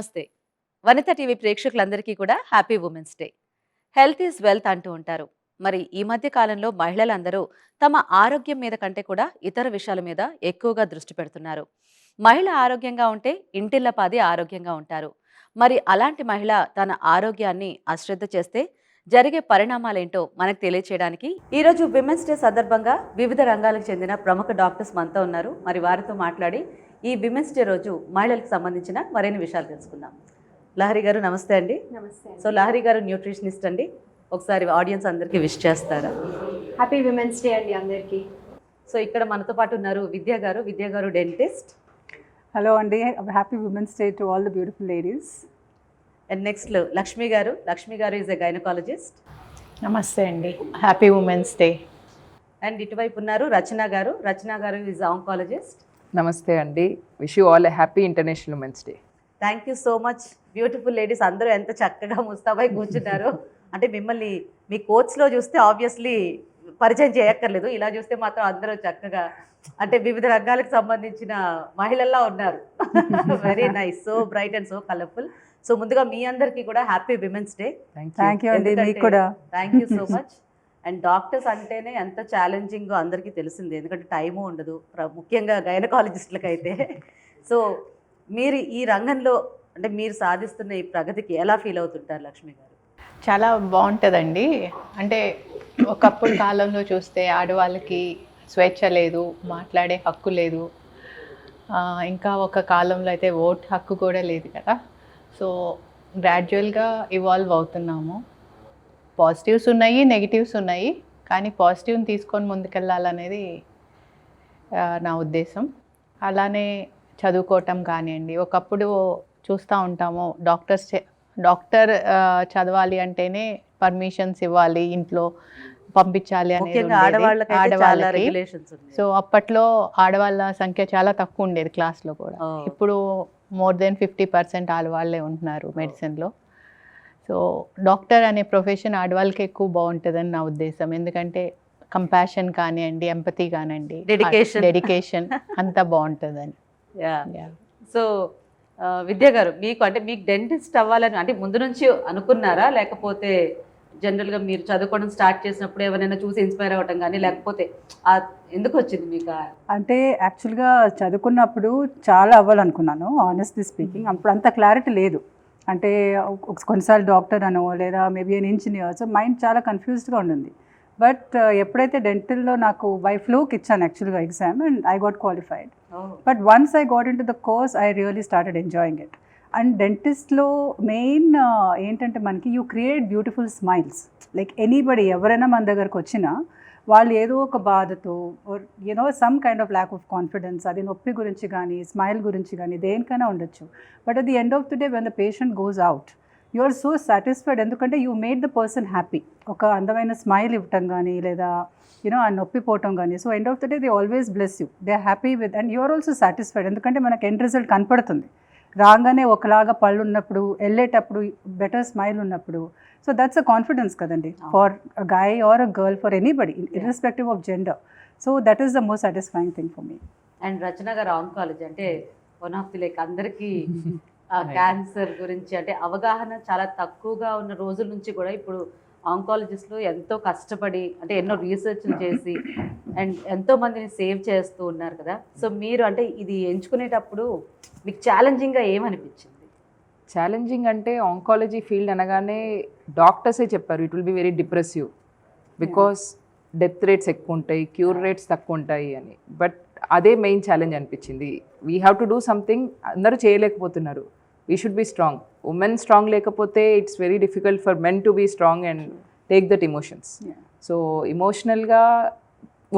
నమస్తే. వనిత టీవీ ప్రేక్షకులందరికీ కూడా happy women's day. Health is wealth అంటూ ఉంటారు. మరి ఈ మధ్య కాలంలో మహిళలందరూ తమ ఆరోగ్యం మీద కంటే కూడా ఇతర విషయాల మీద ఎక్కువగా దృష్టి పెడుతున్నారు. మహిళ ఆరోగ్యంగా ఉంటే ఇంటిల్లపాది ఆరోగ్యంగా ఉంటారు. మరి అలాంటి మహిళ తన ఆరోగ్యాన్ని అశ్రద్ధ చేస్తే జరిగే పరిణామాలేంటో మనకు తెలియచేయడానికి ఈరోజు విమెన్స్ డే సందర్భంగా వివిధ రంగాలకు చెందిన ప్రముఖ డాక్టర్స్ మనతో ఉన్నారు. మరి వారితో మాట్లాడి ఈ విమెన్స్ డే రోజు మహిళలకు సంబంధించిన మరిన్ని విషయాలు తెలుసుకుందాం. లహరి గారు నమస్తే అండి. నమస్తే. సో లహరి గారు న్యూట్రిషనిస్ట్ అండి. ఒకసారి ఆడియన్స్ అందరికీ విష్ చేస్తారా? హ్యాపీ విమెన్స్ డే అండి అందరికీ. సో ఇక్కడ మనతో పాటు ఉన్నారు విద్యా గారు డెంటిస్ట్. హలో అండి, happy women's day to all the beautiful ladies. And next Lakshmi గారు ఈజ్ ఎ గైనకాలజిస్ట్. నమస్తే అండి, హ్యాపీ ఉమెన్స్ డే. అండ్ ఇటువైపు ఉన్నారు రచన గారు ఈజ్ ఆంకాలజిస్ట్. నమస్తే అండి, wish you all a happy international women's day. Thank you so much. Beautiful ladies అందరూ ఎంత చక్కగా ముస్తాబై కూర్చున్నారు. అంటే మిమ్మల్ని మీ కోచ్లో చూస్తే ఆబ్వియస్లీ పరిచయం చేయక్కర్లేదు, ఇలా చూస్తే మాత్రం అందరూ చక్కగా అంటే వివిధ రంగాలకు సంబంధించిన మహిళల్లా ఉన్నారు. Very nice, so bright and so colourful. So ముందుగా మీ అందరికీ కూడా happy women's day. Thank you అండి, మీకు కూడా thank you so much. And doctors అంటేనే ఎంత ఛాలెంజింగ్ అందరికీ తెలిసిందే, ఎందుకంటే టైము ఉండదు, ముఖ్యంగా గైనకాలజిస్టులకు అయితే. సో మీరు ఈ రంగంలో అంటే మీరు సాధిస్తున్న ఈ ప్రగతికి ఎలా ఫీల్ అవుతుంటారు లక్ష్మి గారు? చాలా బాగుంటుందండి. అంటే ఒకప్పుడు కాలంలో చూస్తే ఆడవాళ్ళకి స్వేచ్ఛ లేదు, మాట్లాడే హక్కు లేదు, ఇంకా ఒక కాలంలో అయితే ఓట్ హక్కు కూడా లేదు కదా. సో గ్రాడ్యువల్గా ఇవాల్వ్ అవుతున్నాము. పాజిటివ్స్ ఉన్నాయి, నెగిటివ్స్ ఉన్నాయి, కానీ పాజిటివ్ని తీసుకొని ముందుకెళ్ళాలనేది నా ఉద్దేశం. అలానే చదువుకోవటం కానివ్వండి, ఒకప్పుడు చూస్తూ ఉంటాము డాక్టర్ చదవాలి అంటేనే పర్మిషన్స్ ఇవ్వాలి, ఇంట్లో పంపించాలి అనేది ఆడవాళ్ళకి. సో అప్పట్లో ఆడవాళ్ళ సంఖ్య చాలా తక్కువ ఉండేది క్లాస్లో కూడా. ఇప్పుడు మోర్ దెన్ 50% ఆడవాళ్ళే ఉంటున్నారు మెడిసిన్లో. సో డాక్టర్ అనే ప్రొఫెషన్ ఆడవాళ్ళకి ఎక్కువ బాగుంటుందని నా ఉద్దేశం. ఎందుకంటే కంపాషన్ కానివ్వండి, ఎంపతి కానివ్వండి, డెడికేషన్ అంతా బాగుంటుందని. సో విద్యా గారు, మీకు డెంటిస్ట్ అవ్వాలని అంటే ముందు నుంచి అనుకున్నారా, లేకపోతే జనరల్గా మీరు చదువుకోవడం స్టార్ట్ చేసినప్పుడు ఎవరైనా చూసి ఇన్స్పైర్ అవ్వటం కానీ, లేకపోతే ఎందుకు వచ్చింది మీకు? అంటే యాక్చువల్గా చదువుకున్నప్పుడు చాలా అవ్వాలనుకున్నాను, ఆనెస్ట్లీ స్పీకింగ్. అప్పుడు అంత క్లారిటీ లేదు. అంటే కొన్నిసార్లు డాక్టర్ అనో లేదా maybe an engineer, so mind చాలా కన్ఫ్యూజ్డ్గా ఉండింది. బట్ ఎప్పుడైతే డెంటల్లో నాకు బై ఫ్లూక్ ఇచ్చాను యాక్చువల్గా exam, and I got qualified. But once I got in to the course I really started enjoying it. And డెంటిస్ట్లో మెయిన్ ఏంటంటే మనకి you create beautiful smiles. Like anybody ఎవరైనా మన దగ్గరకు వచ్చినా వాళ్ళు ఏదో ఒక బాధతో you know some kind of lack of confidence, అది నొప్పి గురించి కానీ స్మైల్ గురించి కానీ దేనికైనా ఉండొచ్చు. But at the end of the day when the patient goes out you are so satisfied, ఎందుకంటే you made the person happy. ఒక అందమైన స్మైల్ ఇవ్వటం కానీ లేదా యూనో ఆ నొప్పి పోవటం కానీ. So end of the day they always bless you, they are happy with, and you are also satisfied. ఎందుకంటే మనకు ఎండ్ రిజల్ట్ కనపడుతుంది. రాగానే ఒకలాగా పళ్ళు ఉన్నప్పుడు, వెళ్ళేటప్పుడు బెటర్ స్మైల్ ఉన్నప్పుడు. సో దట్స్ అ కాన్ఫిడెన్స్ కదండి for a guy or a girl, for anybody irrespective of gender. So that is the most satisfying thing for me. And Rachana garu oncology అంటే వన్ ఆఫ్ ది లైక్ అందరికీ cancer గురించి అంటే అవగాహన చాలా తక్కువగా ఉన్న రోజుల నుంచి కూడా ఇప్పుడు ఆంకాలజిస్టులు ఎంతో కష్టపడి అంటే ఎన్నో రీసెర్చ్లు చేసి అండ్ ఎంతో మందిని సేవ్ చేస్తూ ఉన్నారు కదా. సో మీరు అంటే ఇది ఎంచుకునేటప్పుడు మీకు ఛాలెంజింగ్గా ఏమనిపించింది? ఛాలెంజింగ్ అంటే ఆంకాలజీ ఫీల్డ్ అనగానే డాక్టర్సే చెప్పారు it will be very depressive because death rates ఎక్కువ ఉంటాయి, క్యూర్ రేట్స్ తక్కువ ఉంటాయి అని. బట్ అదే మెయిన్ ఛాలెంజ్ అనిపించింది. We have to do something. అందరూ చేయలేకపోతున్నారు. We should be strong. Women strong లేకపోతే it's very difficult for men to be strong and take that emotions. So ఇమోషనల్గా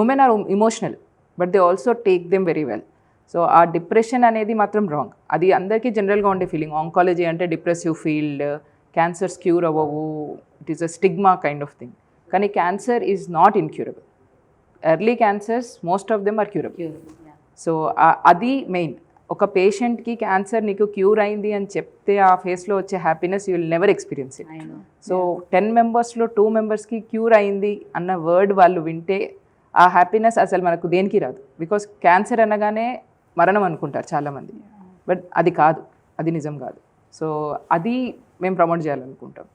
women are emotional but they also take them very well. So ఆ depression అనేది మాత్రం wrong. అది అందరికీ జనరల్గా ఉండే feeling. Oncology అంటే డిప్రెసివ్ ఫీల్డ్, క్యాన్సర్స్ క్యూర్ అవ్వవు, it is a stigma kind of thing. కానీ cancer is not incurable. Early cancers most of them are curable. So అది మెయిన్. ఒక పేషెంట్కి క్యాన్సర్ నీకు క్యూర్ అయింది అని చెప్తే ఆ ఫేస్లో వచ్చే happiness you will never experience it. So 10 మెంబర్స్లో 2 మెంబర్స్కి క్యూర్ అయింది అన్న వర్డ్ వాళ్ళు వింటే ఆ హ్యాపీనెస్ అసలు మనకు దేనికి రాదు. బికాస్ క్యాన్సర్ అనగానే మరణం అనుకుంటారు చాలామంది, బట్ అది కాదు, అది నిజం కాదు. సో అది మేము ప్రమోట్ చేయాలనుకుంటాం.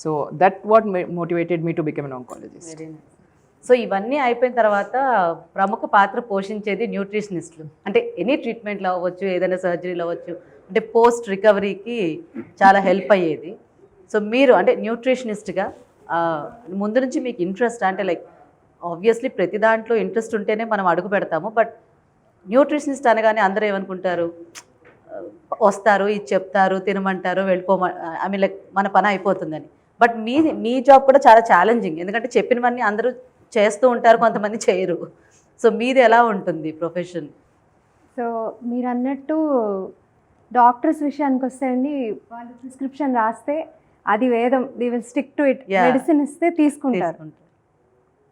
So that what motivated me to become an oncologist. Very nice. So ఇవన్నీ అయిపోయిన తర్వాత ప్రముఖ పాత్ర పోషించేది న్యూట్రిషనిస్టులు. అంటే ఎనీ ట్రీట్మెంట్లో అవ్వచ్చు, ఏదైనా సర్జరీలో అవ్వచ్చు, అంటే పోస్ట్ రికవరీకి చాలా హెల్ప్ అయ్యేది. సో మీరు అంటే న్యూట్రిషనిస్ట్గా ముందు నుంచి మీకు ఇంట్రెస్ట్ అంటే లైక్ ఆబ్వియస్లీ ప్రతి దాంట్లో ఇంట్రెస్ట్ ఉంటేనే మనం అడుగు పెడతాము. బట్ న్యూట్రిషనిస్ట్ అనగానే అందరూ ఏమనుకుంటారు, వస్తారు, ఇది చెప్తారు, తినమంటారు, ఐ మీన్ లైక్ మన పని అయిపోతుందని. బట్ మీ జాబ్ కూడా చాలా ఛాలెంజింగ్, ఎందుకంటే చెప్పినవన్నీ అందరూ చేస్తూ ఉంటారు, కొంతమంది చేయరు. సో మీది ఎలా ఉంటుంది ప్రొఫెషన్? సో మీరు అన్నట్టు డాక్టర్స్ విషయానికి వస్తే అండి, వాళ్ళు ప్రిస్క్రిప్షన్ రాస్తే అది వేదం, the will stick to it. Yeah. Medicine ఇస్తే తీసుకుంటారు.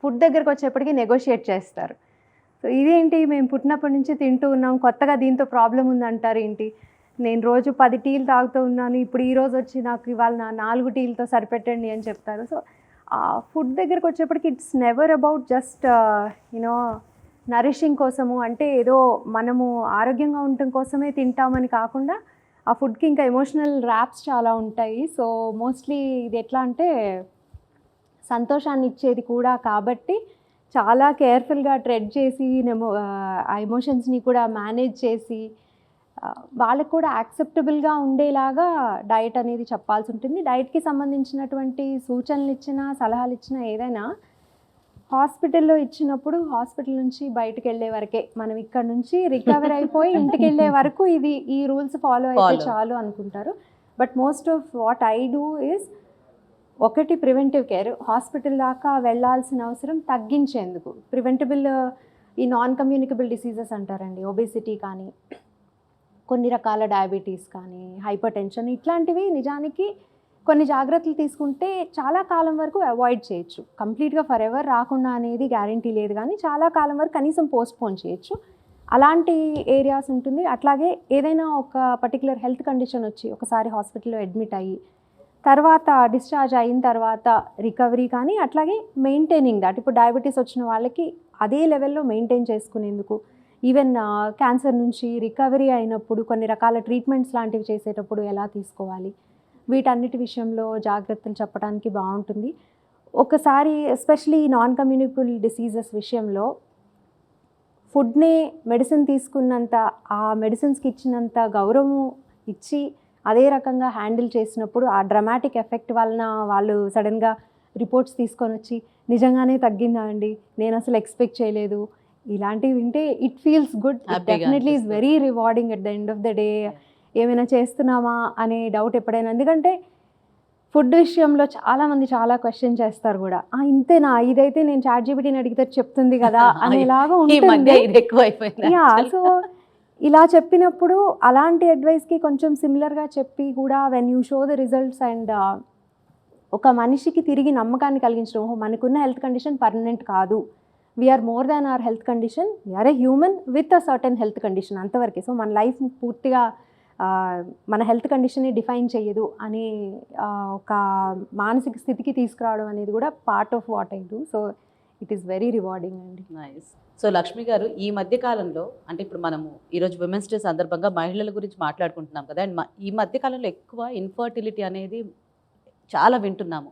ఫుడ్ దగ్గరకు వచ్చేప్పటికి నెగోషియేట్ చేస్తారు. సో ఇదేంటి, మేము పుట్టినప్పటి నుంచి తింటూ ఉన్నాం, కొత్తగా దీంతో ప్రాబ్లం ఉందంటారు ఏంటి, నేను రోజు 10 టీలు తాగుతూ ఉన్నాను, ఇప్పుడు ఈరోజు వచ్చి నాకు ఇవాళ 4 టీలతో సరిపెట్టండి అని చెప్తారు. సో ఆ ఫుడ్ దగ్గరకు వచ్చేప్పటికి it's never about just you know nourishing కోసము, అంటే ఏదో మనము ఆరోగ్యంగా ఉండటం కోసమే తింటామని కాకుండా ఆ ఫుడ్కి ఇంకా ఎమోషనల్ ర్యాప్స్ చాలా ఉంటాయి. సో మోస్ట్లీ ఇది ఎట్లా అంటే సంతోషాన్ని ఇచ్చేది కూడా కాబట్టి చాలా కేర్ఫుల్గా ట్రెడ్ చేసి ఆ ఎమోషన్స్ని కూడా మేనేజ్ చేసి వాళ్ళకు కూడా యాక్సెప్టబుల్గా ఉండేలాగా డైట్ అనేది చెప్పాల్సి ఉంటుంది. డైట్కి సంబంధించినటువంటి సూచనలు ఇచ్చినా, సలహాలు ఇచ్చినా, ఏదైనా హాస్పిటల్లో ఇచ్చినప్పుడు హాస్పిటల్ నుంచి బయటకు వెళ్ళే వరకే, మనం ఇక్కడ నుంచి రికవర్ అయిపోయి ఇంటికి వెళ్ళే వరకు ఈ రూల్స్ ఫాలో అయితే చాలు అనుకుంటారు. But most of what I do is ఒకటి ప్రివెంటివ్ కేర్. హాస్పిటల్ దాకా వెళ్ళాల్సిన అవసరం తగ్గించేందుకు ప్రివెంటబుల్ ఈ నాన్ కమ్యూనికబుల్ డిసీజెస్ అంటారండి, ఒబేసిటీ కానీ, కొన్ని రకాల డయాబెటీస్ కానీ, హైపర్ టెన్షన్, ఇట్లాంటివి నిజానికి కొన్ని జాగ్రత్తలు తీసుకుంటే చాలా కాలం వరకు అవాయిడ్ చేయొచ్చు. కంప్లీట్గా ఫర్ ఎవర్ రాకుండా అనేది గ్యారంటీ లేదు, కానీ చాలా కాలం వరకు కనీసం పోస్ట్పోన్ చేయొచ్చు. అలాంటి ఏరియాస్ ఉంటుంది. అట్లాగే ఏదైనా ఒక పర్టికులర్ హెల్త్ కండిషన్ వచ్చి ఒకసారి హాస్పిటల్లో అడ్మిట్ అయ్యి తర్వాత డిశ్చార్జ్ అయిన తర్వాత రికవరీ కానీ, అట్లాగే మెయింటైనింగ్ దాట్, ఇప్పుడు డయాబెటీస్ వచ్చిన వాళ్ళకి అదే లెవెల్లో మెయింటైన్ చేసుకునేందుకు, ఈవెన్ క్యాన్సర్ నుంచి రికవరీ అయినప్పుడు కొన్ని రకాల ట్రీట్మెంట్స్ లాంటివి చేసేటప్పుడు ఎలా తీసుకోవాలి, వీటన్నిటి విషయంలో జాగ్రత్తలు చెప్పడానికి బాగుంటుంది. ఒకసారి ఎస్పెషలీ నాన్ కమ్యూనికబుల్ డిసీజెస్ విషయంలో ఫుడ్నే మెడిసిన్ తీసుకున్నంత, ఆ మెడిసిన్స్కి ఇచ్చినంత గౌరవం ఇచ్చి అదే రకంగా హ్యాండిల్ చేసినప్పుడు ఆ డ్రమాటిక్ ఎఫెక్ట్ వలన వాళ్ళు సడన్గా రిపోర్ట్స్ తీసుకొని వచ్చి నిజంగానే తగ్గిందా అండి, నేను అసలు ఎక్స్పెక్ట్ చేయలేదు, ఇలాంటివి వింటే it feels good. Definitely is very rewarding at the end of the day. ఏమైనా చేస్తున్నామా అనే డౌట్ ఎప్పుడైనా, ఎందుకంటే ఫుడ్ విషయంలో చాలామంది చాలా క్వశ్చన్ చేస్తారు కూడా, ఇంతేనా, ఇదైతే నేను ChatGPTని అడిగితే చెప్తుంది కదా అనేలాగా ఉంటుంది. యా, సో ఇలా చెప్పినప్పుడు అలాంటి అడ్వైస్కి కొంచెం సిమిలర్గా చెప్పి కూడా when you show the results and ఒక మనిషికి తిరిగి నమ్మకాన్ని కలిగించడం, మనకున్న హెల్త్ కండిషన్ పర్మనెంట్ కాదు, we are more than our health condition, we are a human with a certain health condition, అంతవరకే. సో మన లైఫ్ పూర్తిగా మన హెల్త్ కండిషన్ని డిఫైన్ చేయదు అనే ఒక మానసిక స్థితికి తీసుకురావడం అనేది కూడా part of what I do. So it is very rewarding అండి. నైస్. సో లక్ష్మి గారు, ఈ మధ్య కాలంలో అంటే ఇప్పుడు మనము ఈరోజు విమెన్స్ డే సందర్భంగా మహిళల గురించి మాట్లాడుకుంటున్నాం కదా, అండ్ ఈ మధ్య కాలంలో ఎక్కువ ఇన్ఫర్టిలిటీ అనేది చాలా వింటున్నాము.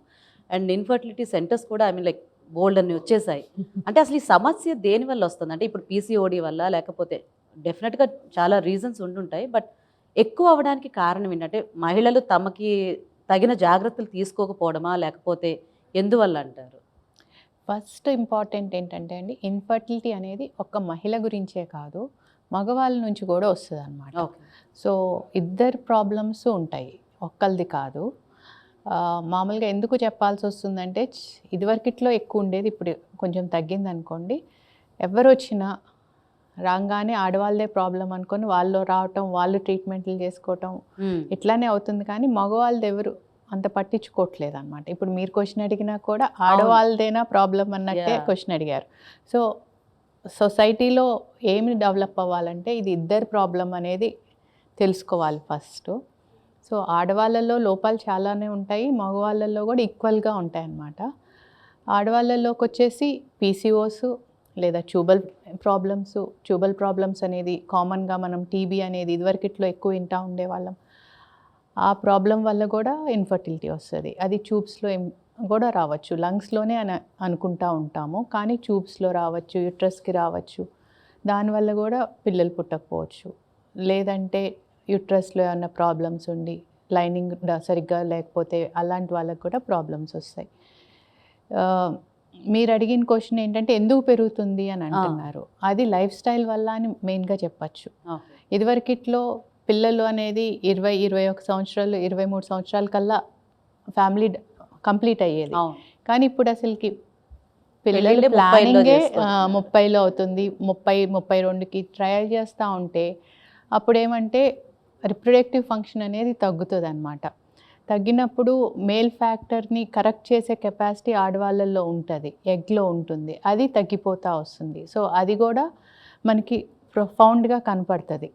అండ్ ఇన్ఫర్టిలిటీ సెంటర్స్ కూడా ఐ మీన్ లైక్ బోల్డ్ అన్ని వచ్చేసాయి. అంటే అసలు ఈ సమస్య దేని వల్ల వస్తుంది? అంటే ఇప్పుడు PCOD వల్ల, లేకపోతే డెఫినెట్గా చాలా రీజన్స్ ఉండుంటాయి, బట్ ఎక్కువ అవ్వడానికి కారణం ఏంటంటే మహిళలు తమకి తగిన జాగ్రత్తలు తీసుకోకపోవడమా, లేకపోతే ఎందువల్ల అంటారు? ఫస్ట్ ఇంపార్టెంట్ ఏంటంటే అండి, ఇన్ఫర్టిలిటీ అనేది ఒక్క మహిళ గురించే కాదు, మగవాళ్ళ నుంచి కూడా వస్తుంది అనమాట. సో ఇద్దరు ప్రాబ్లమ్స్ ఉంటాయి, ఒక్కరిది కాదు. మామూలుగా ఎందుకు చెప్పాల్సి వస్తుందంటే, ఇదివరకిట్లో ఎక్కువ ఉండేది, ఇప్పుడు కొంచెం తగ్గింది అనుకోండి. ఎవరు వచ్చినా రాగానే ఆడవాళ్ళదే ప్రాబ్లం అనుకొని వాళ్ళు రావటం, వాళ్ళు ట్రీట్మెంట్లు చేసుకోవటం, ఇట్లానే అవుతుంది. కానీ మగవాళ్ళది ఎవరు అంత పట్టించుకోవట్లేదు అనమాట. ఇప్పుడు మీరు క్వశ్చన్ అడిగినా కూడా ఆడవాళ్ళదేనా ప్రాబ్లం అన్నట్టే క్వశ్చన్ అడిగారు. సో సొసైటీలో ఏమి డెవలప్ అవ్వాలంటే ఇది ఇద్దరు ప్రాబ్లం అనేది తెలుసుకోవాలి ఫస్ట్. సో ఆడవాళ్ళల్లో లోపాలు చాలానే ఉంటాయి, మగవాళ్ళల్లో కూడా ఈక్వల్గా ఉంటాయి అన్నమాట. ఆడవాళ్ళలోకి వచ్చేసి PCOS లేదా ట్యూబల్ ప్రాబ్లమ్స్ అనేది కామన్గా మనం TB అనేది ఇదివరకిట్లో ఎక్కువ వింటూ ఉండేవాళ్ళం. ఆ ప్రాబ్లం వల్ల కూడా ఇన్ఫర్టిలిటీ వస్తుంది. అది ట్యూబ్స్లో కూడా రావచ్చు, లంగ్స్లోనే అనుకుంటా ఉంటాము, కానీ ట్యూబ్స్లో రావచ్చు, యూట్రస్కి రావచ్చు. దానివల్ల కూడా పిల్లలు పుట్టకపోవచ్చు. లేదంటే యూట్రస్లో ఏమైనా ప్రాబ్లమ్స్ ఉండి లైనింగ్ సరిగ్గా లేకపోతే అలాంటి వాళ్ళకి కూడా ప్రాబ్లమ్స్ వస్తాయి. మీరు అడిగిన క్వశ్చన్ ఏంటంటే ఎందుకు పెరుగుతుంది అని అంటున్నారు. అది లైఫ్ స్టైల్ వల్ల అని మెయిన్గా చెప్పచ్చు. ఇదివరకిట్లో పిల్లలు అనేది 20-21 సంవత్సరాలు 23 సంవత్సరాల కల్లా ఫ్యామిలీ కంప్లీట్ అయ్యేది. కానీ ఇప్పుడు అసలుకి పిల్లలు ప్లానింగే 30లో అవుతుంది, 30-32కి ట్రయల్ చేస్తూ ఉంటే అప్పుడేమంటే రిప్రొడక్టివ్ ఫంక్షన్ అనేది తగ్గుతుంది అన్నమాట. తగ్గినప్పుడు మేల్ ఫ్యాక్టర్ని కరెక్ట్ చేసే కెపాసిటీ ఆడవాళ్ళల్లో ఉంటుంది, ఎగ్లో ఉంటుంది, అది తగ్గిపోతూ వస్తుంది. సో అది కూడా మనకి ప్రొఫౌండ్గా కనపడుతుంది.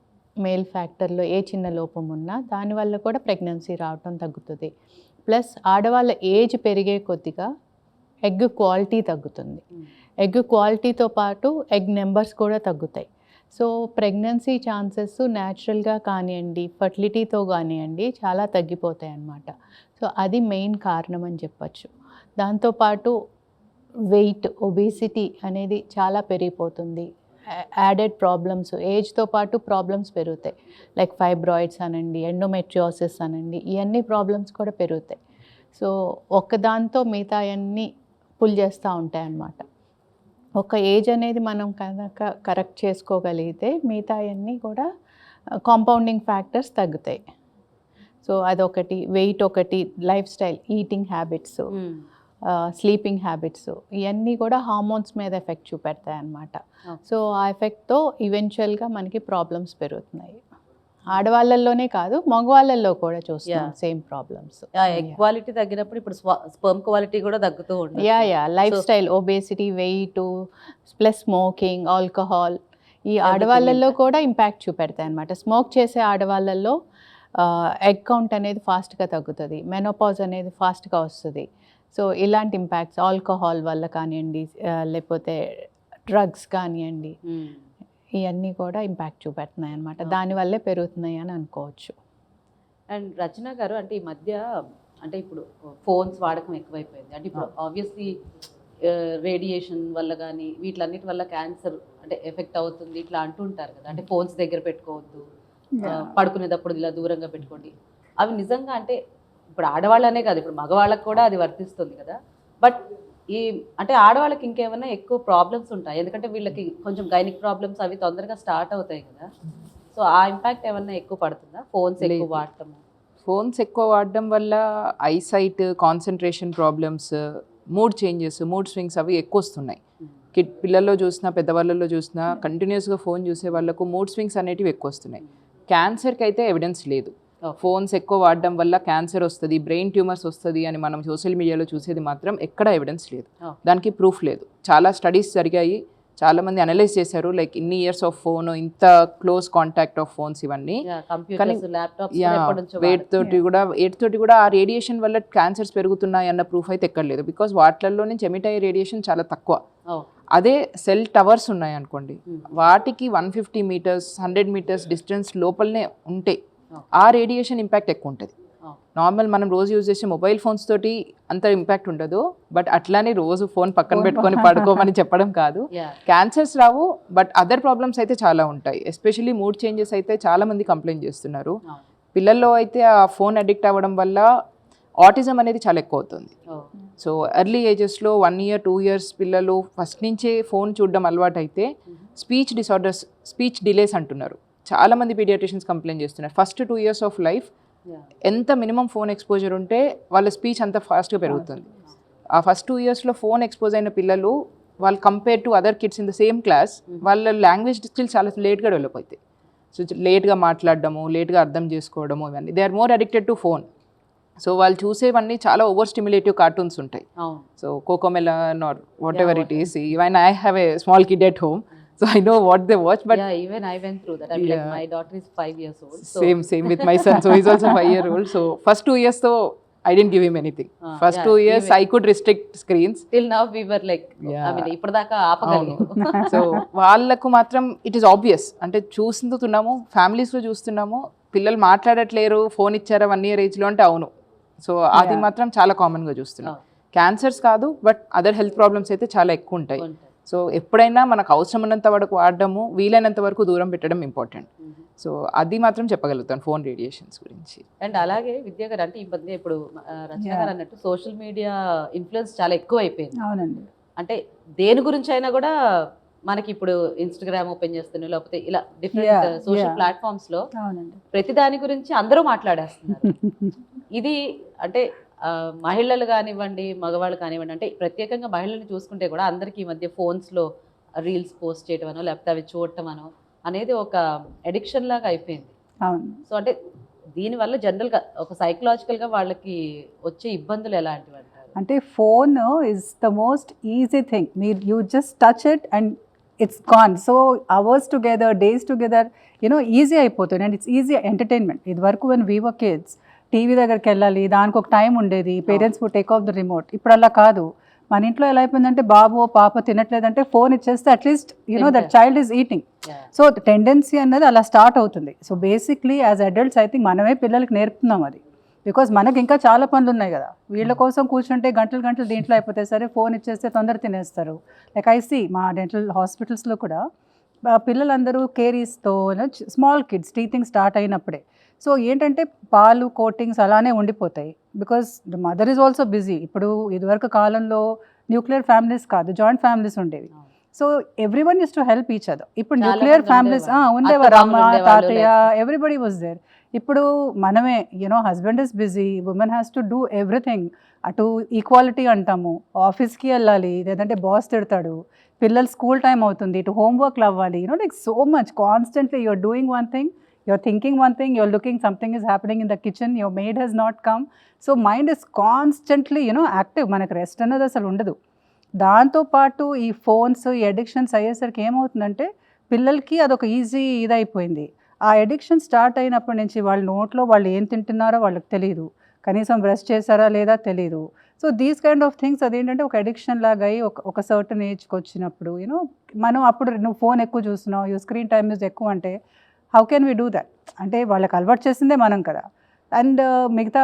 మేల్ ఫ్యాక్టర్లో ఏ చిన్న లోపం ఉన్నా దానివల్ల కూడా ప్రెగ్నెన్సీ రావటం తగ్గుతుంది. ప్లస్ ఆడవాళ్ళ ఏజ్ పెరిగే కొద్దిగా ఎగ్ క్వాలిటీ తగ్గుతుంది. ఎగ్ క్వాలిటీతో పాటు ఎగ్ నెంబర్స్ కూడా తగ్గుతాయి. సో ప్రెగ్నెన్సీ ఛాన్సెస్ న్యాచురల్గా కానివ్వండి, ఫర్టిలిటీతో కానివ్వండి చాలా తగ్గిపోతాయి అన్నమాట. సో అది మెయిన్ కారణం అని చెప్పచ్చు. దాంతోపాటు వెయిట్, ఒబేసిటీ అనేది చాలా పెరిగిపోతుంది. యాడెడ్ ప్రాబ్లమ్స్, ఏజ్తో పాటు ప్రాబ్లమ్స్ పెరుగుతాయి. లైక్ ఫైబ్రాయిడ్స్ అనండి, ఎండోమెట్రియోసిస్ అనండి, ఇవన్నీ ప్రాబ్లమ్స్ కూడా పెరుగుతాయి. సో ఒక్కదాంతో మిగతా అన్నీ పుల్ చేస్తూ ఉంటాయి అన్నమాట. ఒక ఏజ్ అనేది మనం కనుక కరెక్ట్ చేసుకోగలిగితే మిగతా అన్నీ కూడా కాంపౌండింగ్ ఫ్యాక్టర్స్ తగ్గుతాయి. సో అదొకటి, వెయిట్ ఒకటి, life style, eating habits, sleeping habits, ఇవన్నీ కూడా హార్మోన్స్ మీద ఎఫెక్ట్ చూపెడతాయి అన్నమాట. సో ఆ ఎఫెక్ట్తో ఈవెన్చువల్గా మనకి ప్రాబ్లమ్స్ పెరుగుతున్నాయి. ఆడవాళ్ళల్లోనే కాదు, మగవాళ్ళల్లో కూడా చూస్తున్నాం సేమ్ ప్రాబ్లమ్స్. ఎగ్ క్వాలిటీ తగ్గినప్పుడు ఇప్పుడు స్పర్మ్ క్వాలిటీ కూడా తగ్గుతూ ఉంటుంది. Life style, obesity, weight plus smoking, alcohol, ఈ ఆడవాళ్ళల్లో కూడా ఇంపాక్ట్ చూపెడతాయి అన్నమాట. స్మోక్ చేసే ఆడవాళ్ళల్లో ఎగ్ కౌంట్ అనేది ఫాస్ట్గా తగ్గుతుంది, మెనోపాజ్ అనేది ఫాస్ట్గా వస్తుంది. సో ఇలాంటి ఇంపాక్ట్స్ ఆల్కహాల్ వల్ల కానివ్వండి, లేకపోతే డ్రగ్స్ కానివ్వండి, ఇవన్నీ కూడా ఇంపాక్ట్ చూపెడుతున్నాయి అన్నమాట. దానివల్లే పెరుగుతున్నాయి అని అనుకోవచ్చు. అండ్ రచన గారు, అంటే ఈ మధ్య అంటే ఇప్పుడు ఫోన్స్ వాడకం ఎక్కువైపోయింది. అంటే ఇప్పుడు ఆబ్వియస్లీ రేడియేషన్ వల్ల కానీ వీటిలన్నిటి వల్ల క్యాన్సర్ అంటే ఎఫెక్ట్ అవుతుంది ఇట్లా అంటుంటారు కదా. అంటే ఫోన్స్ దగ్గర పెట్టుకోవద్దు, పడుకునేటప్పుడు ఇలా దూరంగా పెట్టుకోండి. అవి నిజంగా అంటే ఇప్పుడు ఆడవాళ్ళనే కాదు, ఇప్పుడు మగవాళ్ళకి కూడా అది వర్తిస్తుంది కదా. బట్ ఈ అంటే ఆడవాళ్ళకి ఇంకేమైనా ఎక్కువ ప్రాబ్లమ్స్ ఉంటాయి, ఎందుకంటే వీళ్ళకి కొంచెం గైనిక్ ప్రాబ్లమ్స్ అవి తొందరగా స్టార్ట్ అవుతాయి కదా. సో ఆ ఇంపాక్ట్ ఏమన్నా ఎక్కువ పడుతుందా ఫోన్స్ ఎక్కువ వాడటం? ఫోన్స్ ఎక్కువ వాడడం వల్ల eyesight, concentration problems, mood changes, mood swings అవి ఎక్కువ వస్తున్నాయి. పిల్లల్లో చూసినా పెద్దవాళ్ళలో చూసినా కంటిన్యూస్గా ఫోన్ చూసే వాళ్ళకు మూడ్ స్వింగ్స్ అనేటివి ఎక్కువ వస్తున్నాయి. క్యాన్సర్కి అయితే ఎవిడెన్స్ లేదు. ఫోన్స్ ఎక్కువ వాడడం వల్ల క్యాన్సర్ వస్తుంది, బ్రెయిన్ ట్యూమర్స్ వస్తుంది అని మనం సోషల్ మీడియాలో చూసేది మాత్రం ఎక్కడ ఎవిడెన్స్ లేదు, దానికి ప్రూఫ్ లేదు. చాలా స్టడీస్ జరిగాయి, చాలామంది అనలైజ్ చేశారు, లైక్ ఇన్ని ఇయర్స్ ఆఫ్ ఫోన్, ఇంత క్లోజ్ కాంటాక్ట్ ఆఫ్ ఫోన్స్ ఇవన్నీ. కానీ వెయిట్ తోటి కూడా ఆ రేడియేషన్ వల్ల క్యాన్సర్స్ పెరుగుతున్నాయి అన్న ప్రూఫ్ అయితే ఎక్కడ లేదు. బికాజ్ వాటిల్లో నుంచి ఎమిట్ అయ్యే రేడియేషన్ చాలా తక్కువ. అదే సెల్ టవర్స్ ఉన్నాయి అనుకోండి, వాటికి 150 మీటర్స్ 100 మీటర్స్ డిస్టెన్స్ లోపలనే ఉంటే ఆ రేడియేషన్ ఇంపాక్ట్ ఎక్కువ ఉంటుంది. నార్మల్ మనం రోజు యూజ్ చేసే మొబైల్ ఫోన్స్ తోటి అంత ఇంపాక్ట్ ఉండదు. బట్ అట్లానే రోజు ఫోన్ పక్కన పెట్టుకొని పడుకోమని చెప్పడం కాదు. Cancers Rao, but other problems అయితే చాలా ఉంటాయి. ఎస్పెషల్లీ మూడ్ చేంజెస్ అయితే చాలా మంది కంప్లైంట్ చేస్తున్నారు. పిల్లల్లో అయితే ఆ ఫోన్ అడిక్ట్ అవ్వడం వల్ల ఆటిజం అనేది చాలా ఎక్కువ అవుతుంది. సో ఎర్లీ ఏజెస్లో 1 year 2 years పిల్లలు ఫస్ట్ నుంచే ఫోన్ చూడడం అలవాటు అయితే స్పీచ్ డిసార్డర్స్, స్పీచ్ డిలేస్ అంటున్నారు. చాలామంది పీడియాట్రిషియన్స్ కంప్లైంట్ చేస్తున్నారు. ఫస్ట్ 2 years ఆఫ్ లైఫ్ ఎంత మినిమం ఫోన్ ఎక్స్పోజర్ ఉంటే వాళ్ళ స్పీచ్ అంత ఫాస్ట్గా పెరుగుతుంది. ఆ ఫస్ట్ 2 yearsలో ఫోన్ ఎక్స్పోజ్ అయిన పిల్లలు వాళ్ళు compare to other kids in the same class వాళ్ళ లాంగ్వేజ్ స్కిల్స్ చాలా లేట్గా డెవలప్ అవుతాయి. సో లేట్గా మాట్లాడడము, లేట్గా అర్థం చేసుకోవడము, ఇవన్నీ they are more addicted to phone. So వాళ్ళు చూసేవన్నీ చాలా ఓవర్ స్టిమ్యులేటివ్ కార్టూన్స్ ఉంటాయి. So CoComelon or whatever it is. Even I have a small kid at home, so I know what they watch, but yeah, even I went through that. I mean, like my daughter is 5 years old, so same with my son, so he's also 5-year-old. So first 2 years though I didn't give him anything. First 2 years even I could restrict screens. Till now we were like, I mean ఇప్పటిదాకా ఆపగలిగాము. So వాళ్ళకు మాత్రం it is obvious, అంటే చూస్తున్నాము, ఫ్యామిలీస్లో చూస్తున్నాము, పిల్లలు మాట్లాడట్లేరు, phone ఇచ్చారా 1 year ఏజ్లో అంటే అవును. సో అది మాత్రం చాలా కామన్గా చూస్తున్నాం. క్యాన్సర్స్ కాదు, బట్ అదర్ హెల్త్ ప్రాబ్లమ్స్ అయితే చాలా ఎక్కువ ఉంటాయి. సో ఎప్పుడైనా మనకు అవసరం ఉన్నంత వరకు వాడడము, వీలైనంత వరకు దూరం పెట్టడం ఇంపార్టెంట్. సో అది మాత్రం చెప్పగలుగుతాను ఫోన్ రేడియేషన్స్ గురించి. అండ్ అలాగే విద్యా గారు, అంటే ఈ మధ్య ఇప్పుడు రచన గారు అన్నట్టు సోషల్ మీడియా ఇన్ఫ్లుయెన్స్ చాలా ఎక్కువ అయిపోయింది. అవునండి. అంటే దేని గురించి అయినా కూడా మనకి ఇప్పుడు ఇన్స్టాగ్రామ్ ఓపెన్ చేస్తున్నాం, లేకపోతే ఇలా డిఫరెంట్ సోషల్ ప్లాట్ఫామ్స్ లో అవునండి. ప్రతి దాని గురించి అందరూ మాట్లాడేస్తున్నారు. ఇది అంటే మహిళలు కానివ్వండి, మగవాళ్ళు కానివ్వండి, అంటే ప్రత్యేకంగా మహిళల్ని చూసుకుంటే కూడా అందరికీ ఈ మధ్య ఫోన్స్లో రీల్స్ పోస్ట్ చేయడం అనో లేకపోతే అవి చూడటం అనో అనేది ఒక అడిక్షన్ లాగా అయిపోయింది. అవును. సో అంటే దీనివల్ల జనరల్గా ఒక సైకలాజికల్గా వాళ్ళకి వచ్చే ఇబ్బందులు ఎలాంటివి అంటారు? అంటే phone is the most easy thing. మీరు you just touch it and it's gone. So hours together, days together, easy అయిపోతుంది. And it's easy entertainment. ఇది వరకు when we were kids TV దగ్గరికి వెళ్ళాలి, దానికి ఒక టైం ఉండేది, parents would take off the remote. ఇప్పుడు అలా కాదు. మన ఇంట్లో ఎలా అయిపోయిందంటే బాబు పాప తినట్లేదంటే ఫోన్ ఇచ్చేస్తే at least that child is eating. So tendency అన్నది అలా స్టార్ట్ అవుతుంది. So basically as adults I think మనమే పిల్లలకి నేర్పుతున్నాం అది. బికాజ్ మనకి ఇంకా చాలా పనులు ఉన్నాయి కదా. వీళ్ళ కోసం కూర్చుంటే గంటలు గంటలు దీంట్లో అయిపోతాయి. సరే ఫోన్ ఇచ్చేస్తే తొందర తినేస్తారు. లైక్ ఐ సీ మా డెంటల్ హాస్పిటల్స్లో కూడా పిల్లలందరూ కేరీస్తో, స్మాల్ కిడ్స్ టీతింగ్ స్టార్ట్ అయినప్పుడే. సో ఏంటంటే పాలు కోటింగ్స్ అలానే ఉండిపోతాయి. Because the mother is also busy. ఇప్పుడు ఇదివరకు కాలంలో న్యూక్లియర్ ఫ్యామిలీస్ కాదు, జాయింట్ ఫ్యామిలీస్ ఉండేవి. So every one use to help each other. ఇప్పుడు న్యూక్లియర్ ఫ్యామిలీస్ ఉండేవారు, అమ్మ తాతయ్య ఎవ్రీబడి వాజ్ దేర్. ఇప్పుడు మనమే husband is busy, women has to do everything. అటు ఈక్వాలిటీ అంటాము, ఆఫీస్కి వెళ్ళాలి, లేదంటే బాస్ తిడతాడు, పిల్లలు స్కూల్ టైం అవుతుంది, ఇటు హోంవర్క్లు అవ్వాలి. Like so much constantly you're doing one thing, you're thinking one thing, you're looking, something is happening in the kitchen, your maid has not come. So mind is constantly active. మనకు rest అన్నది అసలు ఉండదు. దాంతోపాటు ఈ phones, ఈ addictions అయ్యేసరికి ఏమవుతుందంటే పిల్లలకి అదొక ఈజీ ఇదైపోయింది. ఆ అడిక్షన్ స్టార్ట్ అయినప్పటి నుంచి వాళ్ళ నోట్లో వాళ్ళు ఏం తింటున్నారో వాళ్ళకి తెలియదు, కనీసం బ్రష్ చేశారా లేదా తెలియదు. So these kind of things అదేంటంటే ఒక అడిక్షన్ లాగా అయ్యి ఒక సర్టన్ ఏజ్కి వచ్చినప్పుడు మనం అప్పుడు నువ్వు ఫోన్ ఎక్కువ చూస్తున్నావు, యూ స్క్రీన్ టైమ్ యూజ్ ఎక్కువ అంటే how can we do that? అంటే వాళ్ళకి అలవాటు చేసిందే మనం కదా. అండ్ మిగతా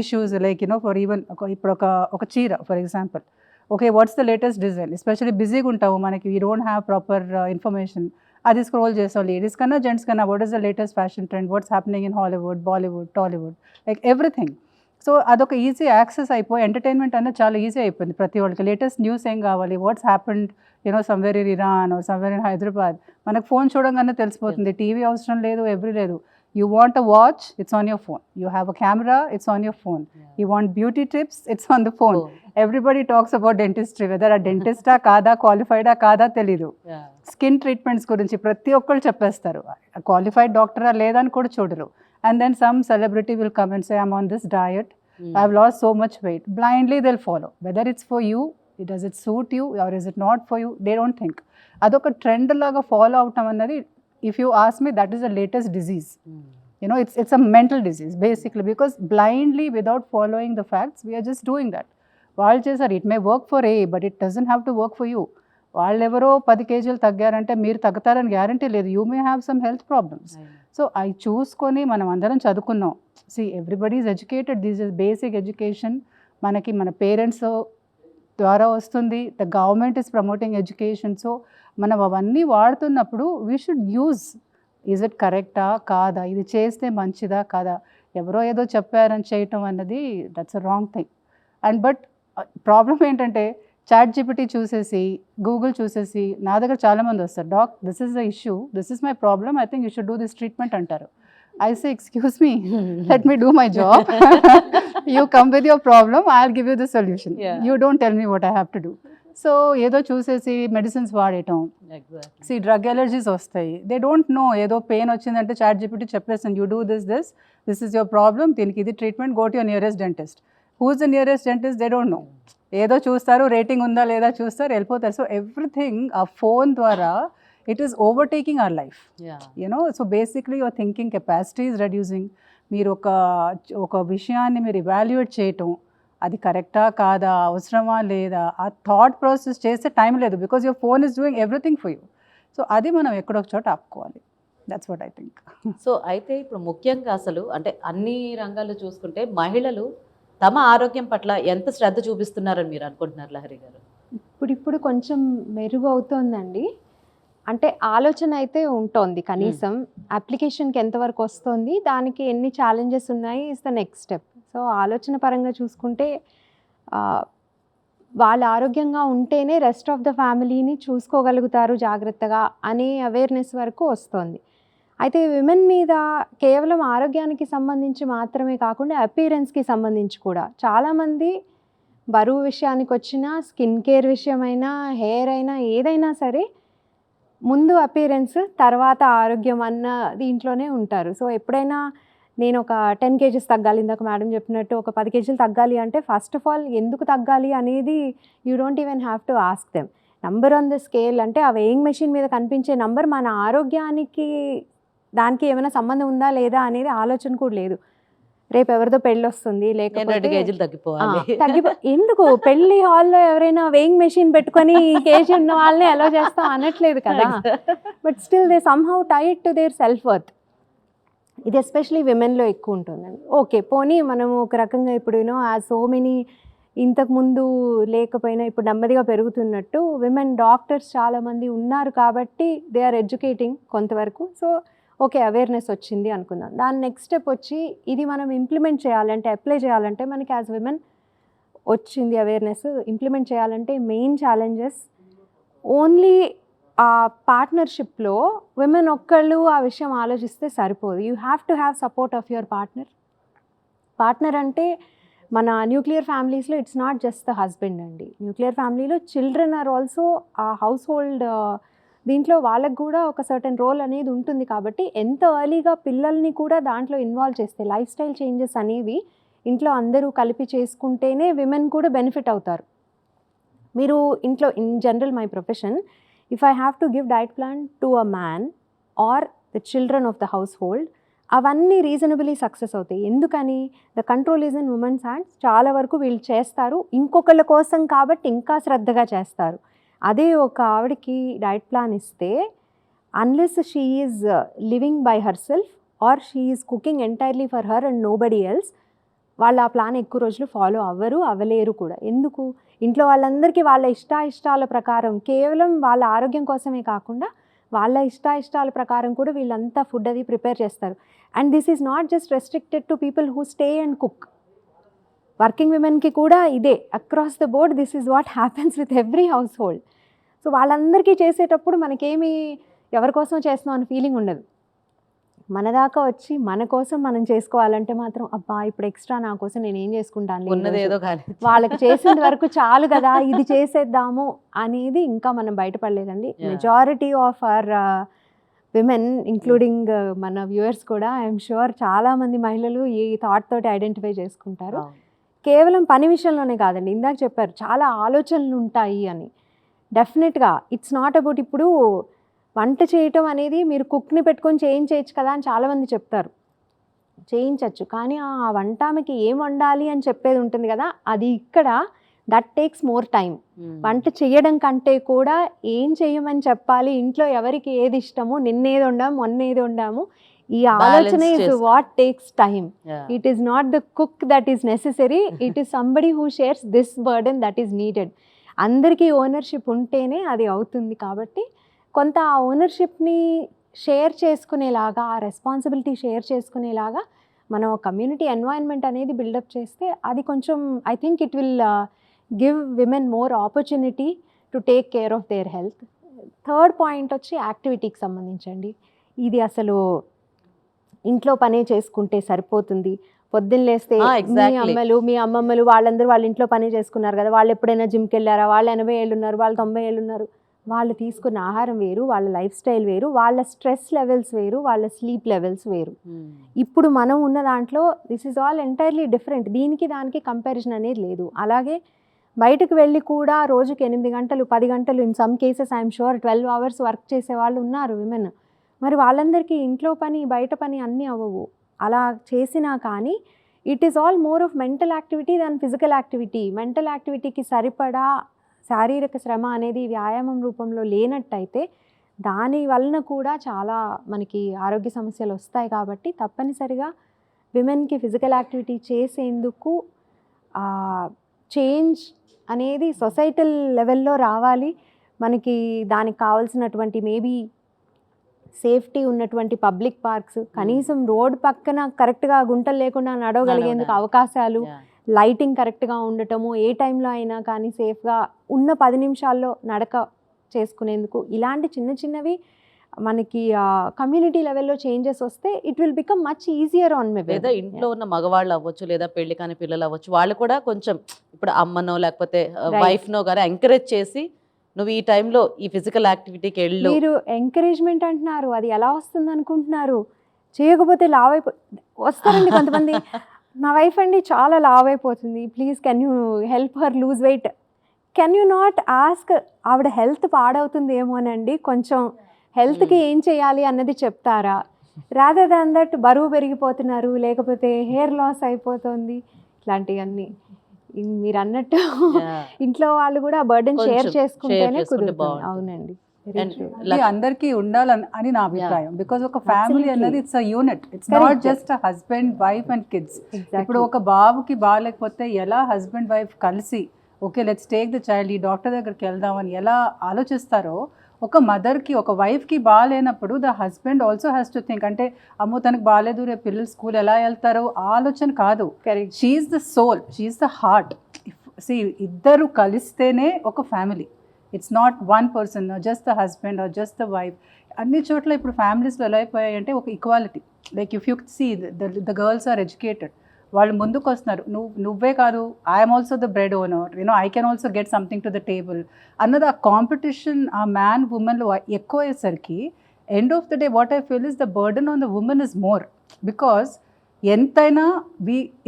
ఇష్యూస్ లైక్ ఫర్ ఈవెన్ ఇప్పుడు ఒక చీర for example, okay what's the latest design, especially బిజీగా ఉంటావు, మనకి we don't have proper information, అది స్క్రోల్ చేస్తాం. లేడీస్ కన్నా జెంట్స్ కన్నా what is the latest fashion trend, what's happening in Hollywood, Bollywood, Tollywood, like everything. So అదొక ఈజీ యాక్సెస్ అయిపోయి entertainment అనేది చాలా ఈజీ అయిపోయింది ప్రతి వాళ్ళకి. లేటెస్ట్ న్యూస్ ఏం కావాలి, what's happened somewhere in Iran or somewhere in Hyderabad, మనకు ఫోన్ చూడంగానే తెలిసిపోతుంది. టీవీ అవసరం లేదు, ఎవ్రీ లేదు. You want a watch, it's on your phone. You have a camera, it's on your phone. You want beauty tips, it's on the phone. Everybody talks about dentistry, whether ఆ డెంటిస్టా కాదా, క్వాలిఫైడా కాదా తెలీదు. Skin treatments గురించి ప్రతి ఒక్కళ్ళు చెప్పేస్తారు, qualified డాక్టరా లేదా అని కూడా చూడరు. And then some celebrity will come and say, I'm on this diet, I've lost so much weight. Blindly they'll follow. Whether it's for you, does it suit you, or is it not for you, they don't think. Adoka trend laga follow avtam annadi, if you ask me, that is the latest disease. It's a mental disease basically, because blindly without following the facts, we are just doing that. Vaal chesaru, it may work for A, but it doesn't have to work for you. వాళ్ళు ఎవరో 10 kgs తగ్గారంటే మీరు తగ్గుతారని guarantee లేదు. You may have some health problems. So అవి చూసుకొని మనం అందరం చదువుకున్నాం. Everybody is educated, this is basic education. మనకి మన పేరెంట్స్ ద్వారా వస్తుంది, the government is promoting education. So మనం అవన్నీ వాడుతున్నప్పుడు we should use, is it కరెక్టా కాదా, ఇది చేస్తే మంచిదా కాదా. ఎవరో ఏదో చెప్పారని చేయటం అన్నది that's a wrong thing. And but problem ఏంటంటే ChatGPT చూసేసి, గూగుల్ చూసేసి నా దగ్గర చాలామంది వస్తారు, doc this is the issue, this is my problem, I think you should do this treatment అంటారు. I say, excuse me, let me do my job. You come with your problem, I'll give you the solution. You don't tell me what I have to do. So ఏదో చూసేసి medicines వాడేయటం. Drug allergies వస్తాయి, they don't know. ఏదో pain వచ్చిందంటే ChatGPT చెప్పేస్తాను, you do this is your problem, దీనికి ఇది treatment, go to your nearest dentist. Who's the nearest dentist, they don't know. ఏదో చూస్తారు, రేటింగ్ ఉందా లేదా చూస్తారు, వెళ్ళిపోతారు. సో ఎవ్రీథింగ్ ఆ ఫోన్ ద్వారా it is overtaking our life. So basically your thinking capacity is reducing. మీరు ఒక విషయాన్ని మీరు ఇవాల్యుయేట్ చేయటం, అది కరెక్టా కాదా, అవసరమా లేదా, ఆ థాట్ ప్రాసెస్ చేస్తే టైం లేదు, because your phone is doing everything for you. So అది మనం ఎక్కడొక చోట ఆపుకోవాలి. That's what I think. So అయితే ఇప్పుడు ముఖ్యంగా అసలు అంటే అన్ని రంగాల్లో చూసుకుంటే మహిళలు తమ ఆరోగ్యం పట్ల ఎంత శ్రద్ధ చూపిస్తున్నారని మీరు అనుకుంటున్నారు లహరి గారు? ఇప్పుడిప్పుడు కొంచెం మెరుగు అవుతోందండి. అంటే ఆలోచన అయితే ఉంటోంది కనీసం. అప్లికేషన్కి ఎంతవరకు వస్తుంది, దానికి ఎన్ని ఛాలెంజెస్ ఉన్నాయి is the next step. So ఆలోచన పరంగా చూసుకుంటే వాళ్ళు ఆరోగ్యంగా ఉంటేనే రెస్ట్ ఆఫ్ ద ఫ్యామిలీని చూసుకోగలుగుతారు జాగ్రత్తగా అనే అవేర్నెస్ వరకు వస్తుంది. అయితే విమెన్ మీద కేవలం ఆరోగ్యానికి సంబంధించి మాత్రమే కాకుండా అపీరెన్స్కి సంబంధించి కూడా చాలామంది బరువు విషయానికి వచ్చినా, స్కిన్ కేర్ విషయమైనా, హెయిర్ అయినా, ఏదైనా సరే ముందు అపీరెన్స్ తర్వాత ఆరోగ్యం అన్న దీంట్లోనే ఉంటారు. సో ఎప్పుడైనా నేను ఒక 10 kgs తగ్గాలి, ఇందాక మేడం చెప్పినట్టు ఒక 10 kgs తగ్గాలి అంటే ఫస్ట్ ఆఫ్ ఆల్ ఎందుకు తగ్గాలి అనేది you don't even have to ask them. Number on the scale అంటే ఆ వెయింగ్ మెషిన్ మీద కనిపించే నంబర్ మన ఆరోగ్యానికి దానికి ఏమైనా సంబంధం ఉందా లేదా అనేది ఆలోచన కూడా లేదు. రేపు ఎవరిదో పెళ్ళి వస్తుంది, నేను 2 లేకపోతే కేజీలు తగ్గిపోవాలి. ఎందుకు పెళ్లి హాల్లో ఎవరైనా వెయింగ్ మెషిన్ పెట్టుకొని కేజీ ఉన్న వాళ్ళని అలో చేస్తాం అనట్లేదు కదా. But still they somehow tied to their self worth. ఇది ఎస్పెషలీ విమెన్లో ఎక్కువ ఉంటుందండి. ఓకే పోనీ మనం ఒక రకంగా ఇప్పుడు సో మెనీ ఇంతకుముందు లేకపోయినా ఇప్పుడు నెమ్మదిగా పెరుగుతున్నట్టు విమెన్ డాక్టర్స్ చాలామంది ఉన్నారు కాబట్టి దే ఆర్ ఎడ్యుకేటింగ్ కొంతవరకు. సో ఓకే అవేర్నెస్ వచ్చింది అనుకుందాం. దాని నెక్స్ట్ స్టెప్ వచ్చి ఇది మనం ఇంప్లిమెంట్ చేయాలంటే, అప్లై చేయాలంటే మనకి యాజ్ విమెన్ వచ్చింది అవేర్నెస్, ఇంప్లిమెంట్ చేయాలంటే మెయిన్ ఛాలెంజెస్ ఓన్లీ ఆ పార్ట్నర్షిప్లో విమెన్ ఒక్కళ్ళు ఆ విషయం ఆలోచిస్తే సరిపోదు. You have to have support of your partner అంటే మన న్యూక్లియర్ ఫ్యామిలీస్లో it's not just the husband అండి. న్యూక్లియర్ ఫ్యామిలీలో చిల్డ్రన్ ఆర్ ఆల్సో ఆ హౌస్ హోల్డ్ దీంట్లో వాళ్ళకు కూడా ఒక సర్టెన్ రోల్ అనేది ఉంటుంది. కాబట్టి ఎంత ఎర్లీగా పిల్లల్ని కూడా దాంట్లో ఇన్వాల్వ్ చేస్తే లైఫ్ స్టైల్ చేంజెస్ అనేవి ఇంట్లో అందరూ కలిపి చేసుకుంటేనే విమెన్ కూడా బెనిఫిట్ అవుతారు. మీరు ఇంట్లో in general my profession, if I have to give diet plan to a man or the children of the household, అవన్నీ రీజనబుల్లీ సక్సెస్ అవుతాయి. ఎందుకని the control is in women's hands. చాలా వరకు వీళ్ళు చేస్తారు, ఇంకొకళ్ళ కోసం కాబట్టి ఇంకా శ్రద్ధగా చేస్తారు. అదే ఒక ఆవిడకి డైట్ ప్లాన్ ఇస్తే unless she is living by herself or she is cooking entirely for her and nobody else, వాళ్ళు ఆ ప్లాన్ ఎక్కువ రోజులు ఫాలో అవ్వలేరు కూడా. ఎందుకు? ఇంట్లో వాళ్ళందరికీ వాళ్ళ ఇష్టాల ప్రకారం, కేవలం వాళ్ళ ఆరోగ్యం కోసమే కాకుండా వాళ్ళ ఇష్టాల ప్రకారం కూడా వీళ్ళంతా ఫుడ్ అది ప్రిపేర్ చేస్తారు. And this is not just restricted to people who stay and cook. Working విమెన్కి కూడా ఇదే across the board. This is what happens with every household. So వాళ్ళందరికీ చేసేటప్పుడు మనకేమి ఎవరి కోసం చేస్తున్నాం అనే ఫీలింగ్ ఉండదు. మన దాకా వచ్చి మన కోసం మనం చేసుకోవాలంటే మాత్రం అబ్బా ఇప్పుడు ఎక్స్ట్రా నా కోసం నేను ఏం చేసుకుంటాను, ఉన్నదేదో కానీ వాళ్ళకి చేసేంత వరకు చాలు కదా ఇది చేసేద్దాము అనేది ఇంకా మనం బయటపడలేదండి. Majority of our women including మన వ్యూవర్స్ కూడా ఐఎమ్ షూర్ చాలామంది మహిళలు ఈ థాట్ తోటి ఐడెంటిఫై చేసుకుంటారు. కేవలం పని విషయంలోనే కాదండి, ఇందాక చెప్పారు చాలా ఆలోచనలు ఉంటాయి అని. డెఫినెట్గా ఇట్స్ నాట్ అబౌట్ ఇప్పుడు వంట చేయటం అనేది మీరు కుక్ని పెట్టుకొని చేయించవచ్చు కదా అని చాలామంది చెప్తారు. చేయించవచ్చు, కానీ ఆ వంట ఆమెకి ఏం వండాలి అని చెప్పేది ఉంటుంది కదా, అది ఇక్కడ దట్ టేక్స్ మోర్ టైం. వంట చేయడం కంటే కూడా ఏం చేయమని చెప్పాలి, ఇంట్లో ఎవరికి ఏది ఇష్టమో, నిన్నేది వండాము మొన్నేది వండాము, ఈ ఆలోచన is what takes time. It is not the cook that is necessary, it is somebody who shares this burden that is needed. అందరికీ ఓనర్షిప్ ఉంటేనే అది అవుతుంది. కాబట్టి కొంత ఆ ఓనర్షిప్ని షేర్ చేసుకునేలాగా, ఆ రెస్పాన్సిబిలిటీ షేర్ చేసుకునేలాగా మనం కమ్యూనిటీ ఎన్వైరన్మెంట్ అనేది బిల్డప్ చేస్తే అది కొంచెం I think it will give women more opportunity to take care of their health. Third point వచ్చి యాక్టివిటీకి సంబంధించండి. ఇది అసలు ఇంట్లో పనే చేసుకుంటే సరిపోతుంది. పొద్దున్న లేస్తే మీ అమ్మమ్మలు వాళ్ళందరూ వాళ్ళ ఇంట్లో పని చేసుకున్నారు కదా, వాళ్ళు ఎప్పుడైనా జిమ్కి వెళ్ళారా, వాళ్ళు 80 ఏళ్ళు ఉన్నారు, వాళ్ళు 90 ఏళ్ళు ఉన్నారు, వాళ్ళు తీసుకున్న ఆహారం వేరు, వాళ్ళ లైఫ్ స్టైల్ వేరు, వాళ్ళ స్ట్రెస్ లెవెల్స్ వేరు, వాళ్ళ స్లీప్ లెవెల్స్ వేరు. ఇప్పుడు మనం ఉన్న దాంట్లో this is all entirely different. దీనికి దానికి కంపారిజన్ అనేది లేదు. అలాగే బయటకు వెళ్ళి కూడా రోజుకి 8 గంటలు 10 గంటలు in some cases I'm sure 12 hours work చేసే వాళ్ళు ఉన్నారు విమెన్. మరి వాళ్ళందరికీ ఇంట్లో పని బయట పని అన్నీ అవ్వవు. అలా చేసినా కానీ it is all more of mental activity than physical activity. Mental యాక్టివిటీకి సరిపడా శారీరక శ్రమ అనేది వ్యాయామం రూపంలో లేనట్టయితే దాని వలన కూడా చాలా మనకి ఆరోగ్య సమస్యలు వస్తాయి. కాబట్టి తప్పనిసరిగా విమెన్కి ఫిజికల్ యాక్టివిటీ చేసేందుకు చేంజ్ అనేది సొసైటల్ లెవెల్లో రావాలి. మనకి దానికి కావాల్సినటువంటి మేబీ సేఫ్టీ ఉన్నటువంటి పబ్లిక్ పార్క్స్, కనీసం రోడ్ పక్కన కరెక్ట్గా గుంటలు లేకుండా నడవగలిగేందుకు అవకాశాలు, లైటింగ్ కరెక్ట్గా ఉండటము, ఏ టైంలో అయినా కానీ సేఫ్గా ఉన్న 10 నిమిషాల్లో నడక చేసుకునేందుకు, ఇలాంటి చిన్న చిన్నవి మనకి కమ్యూనిటీ లెవెల్లో చేంజెస్ వస్తే it will become much easier on me. లేదా ఇంట్లో ఉన్న మగవాళ్ళు అవ్వచ్చు, లేదా పెళ్లి కాని పిల్లలు అవ్వచ్చు, వాళ్ళు కూడా కొంచెం ఇప్పుడు అమ్మనో లేకపోతే వైఫ్నో గానీ ఎంకరేజ్ చేసి నువ్వు ఈ టైంలో ఈ ఫిజికల్ యాక్టివిటీకి వెళ్ళు. మీరు ఎంకరేజ్మెంట్ అంటున్నారు, అది ఎలా వస్తుంది అనుకుంటున్నారు? చేయకపోతే లావ్ వస్తారండి కొంతమంది. నా వైఫ్ అండి చాలా లావ్ అయిపోతుంది, please can you help her lose weight. Can you not ask? ఆవిడ హెల్త్ పాడవుతుందేమోనండి, కొంచెం హెల్త్కి ఏం చేయాలి అన్నది చెప్తారా? రాదర్ దాన్ దట్ బరువు పెరిగిపోతున్నారు, లేకపోతే హెయిర్ లాస్ అయిపోతుంది, ఇట్లాంటివన్నీ మీరు అన్నట్టు ఇంట్లో వాళ్ళు కూడా బర్డెన్ షేర్ చేసుకుంటేనే కుదురుతుంది. అవునండి, అందరికీ ఉండాలని అని నా అభిప్రాయం. బికాజ్ ఒక ఫ్యామిలీ అన్నది it's a unit, it's not just husband wife and kids. ఇప్పుడు ఒక బాబుకి బాగాలేకపోతే ఎలా హస్బెండ్ వైఫ్ కలిసి okay let's take the child, ఈ డాక్టర్ దగ్గరికి వెళ్దామని ఎలా ఆలోచిస్తారో, ఒక మదర్కి ఒక వైఫ్కి బాగాలేనప్పుడు the husband also has to think. అంటే అమ్మో తనకు బాగాలేదు, రేపు పిల్లలు స్కూల్ ఎలా వెళ్తారో ఆలోచన కాదు. She is the soul, she is the heart. సి ఇద్దరు కలిస్తేనే ఒక family. It's not one person, just the husband or just the wife. అన్ని చోట్ల ఇప్పుడు ఫ్యామిలీస్లో ఎలా అయిపోయాయి అంటే ఒక equality. Like if you see the girls are educated, వాళ్ళు ముందుకు వస్తున్నారు. నువ్వే కాదు, I'm also the bread owner, I can also get something to the table అన్నది. ఆ కాంపిటీషన్ ఆ మ్యాన్ ఉమెన్లో ఎక్కువ అయ్యేసరికి end of the day what I feel is the burden on the women is more. Because ఎంతైనా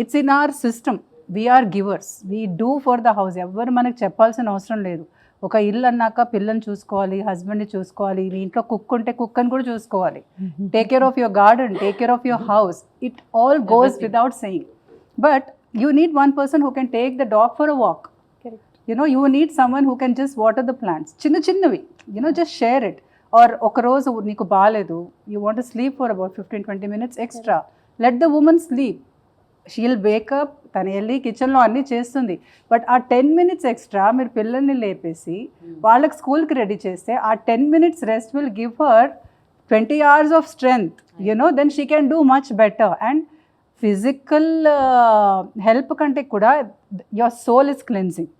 it's in our system, we are givers, we do for the house. ఎవరు మనకు చెప్పాల్సిన అవసరం లేదు. ఒక ఇల్లు అన్నాక పిల్లని చూసుకోవాలి, హస్బెండ్ని చూసుకోవాలి, మీ ఇంట్లో కుక్ ఉంటే కుక్కని కూడా చూసుకోవాలి, take care of your garden, take care of your house. It all goes without saying. But you need one person who can take the dog for a walk. Correct. You need someone who can just water the plants. Chinnavi, just share it. Or oka roju neeku baaledu, you want to sleep for about 15-20 minutes extra. Correct. Let the woman sleep. She'll wake up, tanu elli kitchen lo anni chestundi. But aa 10 minutes extra meer pillalni lepesi vaallaki school ki ready cheste, aa 10 minutes rest will give her 20 hours of strength. Then she can do much better. And physical help కంటే కూడా your soul is cleansing,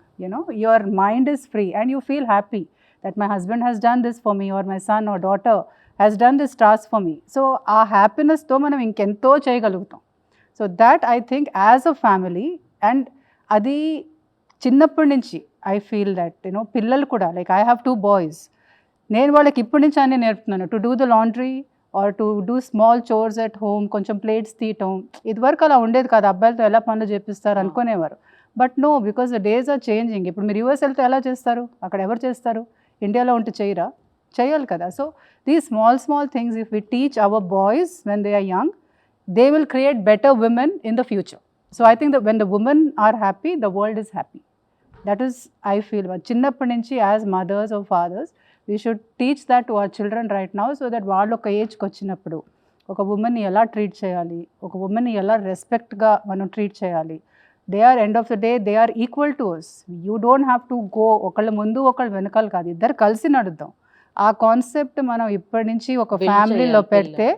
your mind is free and you feel happy that my husband has done this for me, or my son or daughter has done this task for me. So ఆ హ్యాపీనెస్తో మనం ఇంకెంతో చేయగలుగుతాం. So that I think as a family. And అది చిన్నప్పటి నుంచి I feel that పిల్లలు కూడా, లైక్ ఐ హ్యావ్ 2 boys, నేను వాళ్ళకి ఇప్పటి నుంచి అన్నీ నేర్పుతున్నాను. To do the laundry or to do small chores at home, కొంచెం ప్లేట్స్ తీయటం. ఇదివరకు అలా ఉండేది కాదు, అబ్బాయిలతో ఎలా పనులు చేపిస్తారు అనుకునేవారు. But no, because the days are changing. ఇప్పుడు మీరు యూఎస్ వెళ్తే ఎలా చేస్తారు, అక్కడ ఎవరు చేస్తారు? ఇండియాలో ఉంటే చేయరా? చేయాలి కదా. So these small things if we teach our boys when they are young, they will create better women in the future. So I think when the women are happy, the world is happy. That is I feel. చిన్నప్పటి నుంచి as mothers or fathers we should teach that to our children right now, so that వాళ్ళు ఒక ఏజ్కి వచ్చినప్పుడు ఒక ఉమెన్ని ఎలా treat చేయాలి, ఒక ఉమెన్ని ఎలా రెస్పెక్ట్గా మనం ట్రీట్ చేయాలి. They are end of the day they are equal to us. You don't have to go ఒకళ్ళ ముందు ఒకళ్ళు వెనకాల కాదు, ఇద్దరు కలిసి నడుద్దాం. ఆ కాన్సెప్ట్ మనం ఇప్పటి నుంచి ఒక ఫ్యామిలీలో పెడితే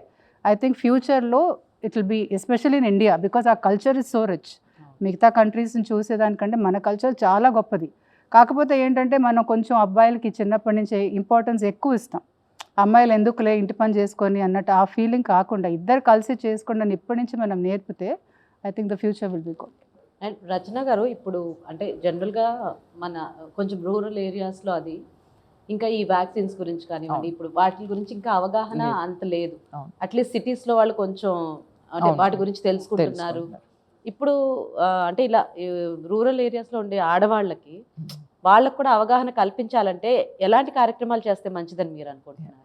ఐ థింక్ ఫ్యూచర్లో it will be, especially in India, because ఆ కల్చర్ ఇస్ సో రిచ్. మిగతా కంట్రీస్ని చూసేదానికంటే మన కల్చర్ చాలా గొప్పది. కాకపోతే ఏంటంటే మనం కొంచెం అబ్బాయిలకి చిన్నప్పటి నుంచి ఇంపార్టెన్స్ ఎక్కువ ఇస్తాం. అమ్మాయిలు ఎందుకులే ఇంటి పని చేసుకొని అన్నట్టు ఆ ఫీలింగ్ కాకుండా ఇద్దరు కలిసి చేసుకోండి అని ఇప్పటి నుంచి మనం నేర్పితే I think the future will be good. And Rachana garu, ఇప్పుడు అంటే జనరల్గా మన కొంచెం రూరల్ ఏరియాస్లో అది ఇంకా ఈ వ్యాక్సిన్స్ గురించి కానివ్వండి, ఇప్పుడు వాటి గురించి ఇంకా అవగాహన అంత లేదు. అట్లీస్ట్ సిటీస్లో వాళ్ళు కొంచెం అంటే వాటి గురించి తెలుసుకుంటున్నారు. ఇప్పుడు అంటే ఇలా రూరల్ ఏరియాస్లో ఉండే ఆడవాళ్ళకి వాళ్ళకు కూడా అవగాహన కల్పించాలంటే ఎలాంటి కార్యక్రమాలు చేస్తే మంచిదని మీరు అనుకుంటున్నారు?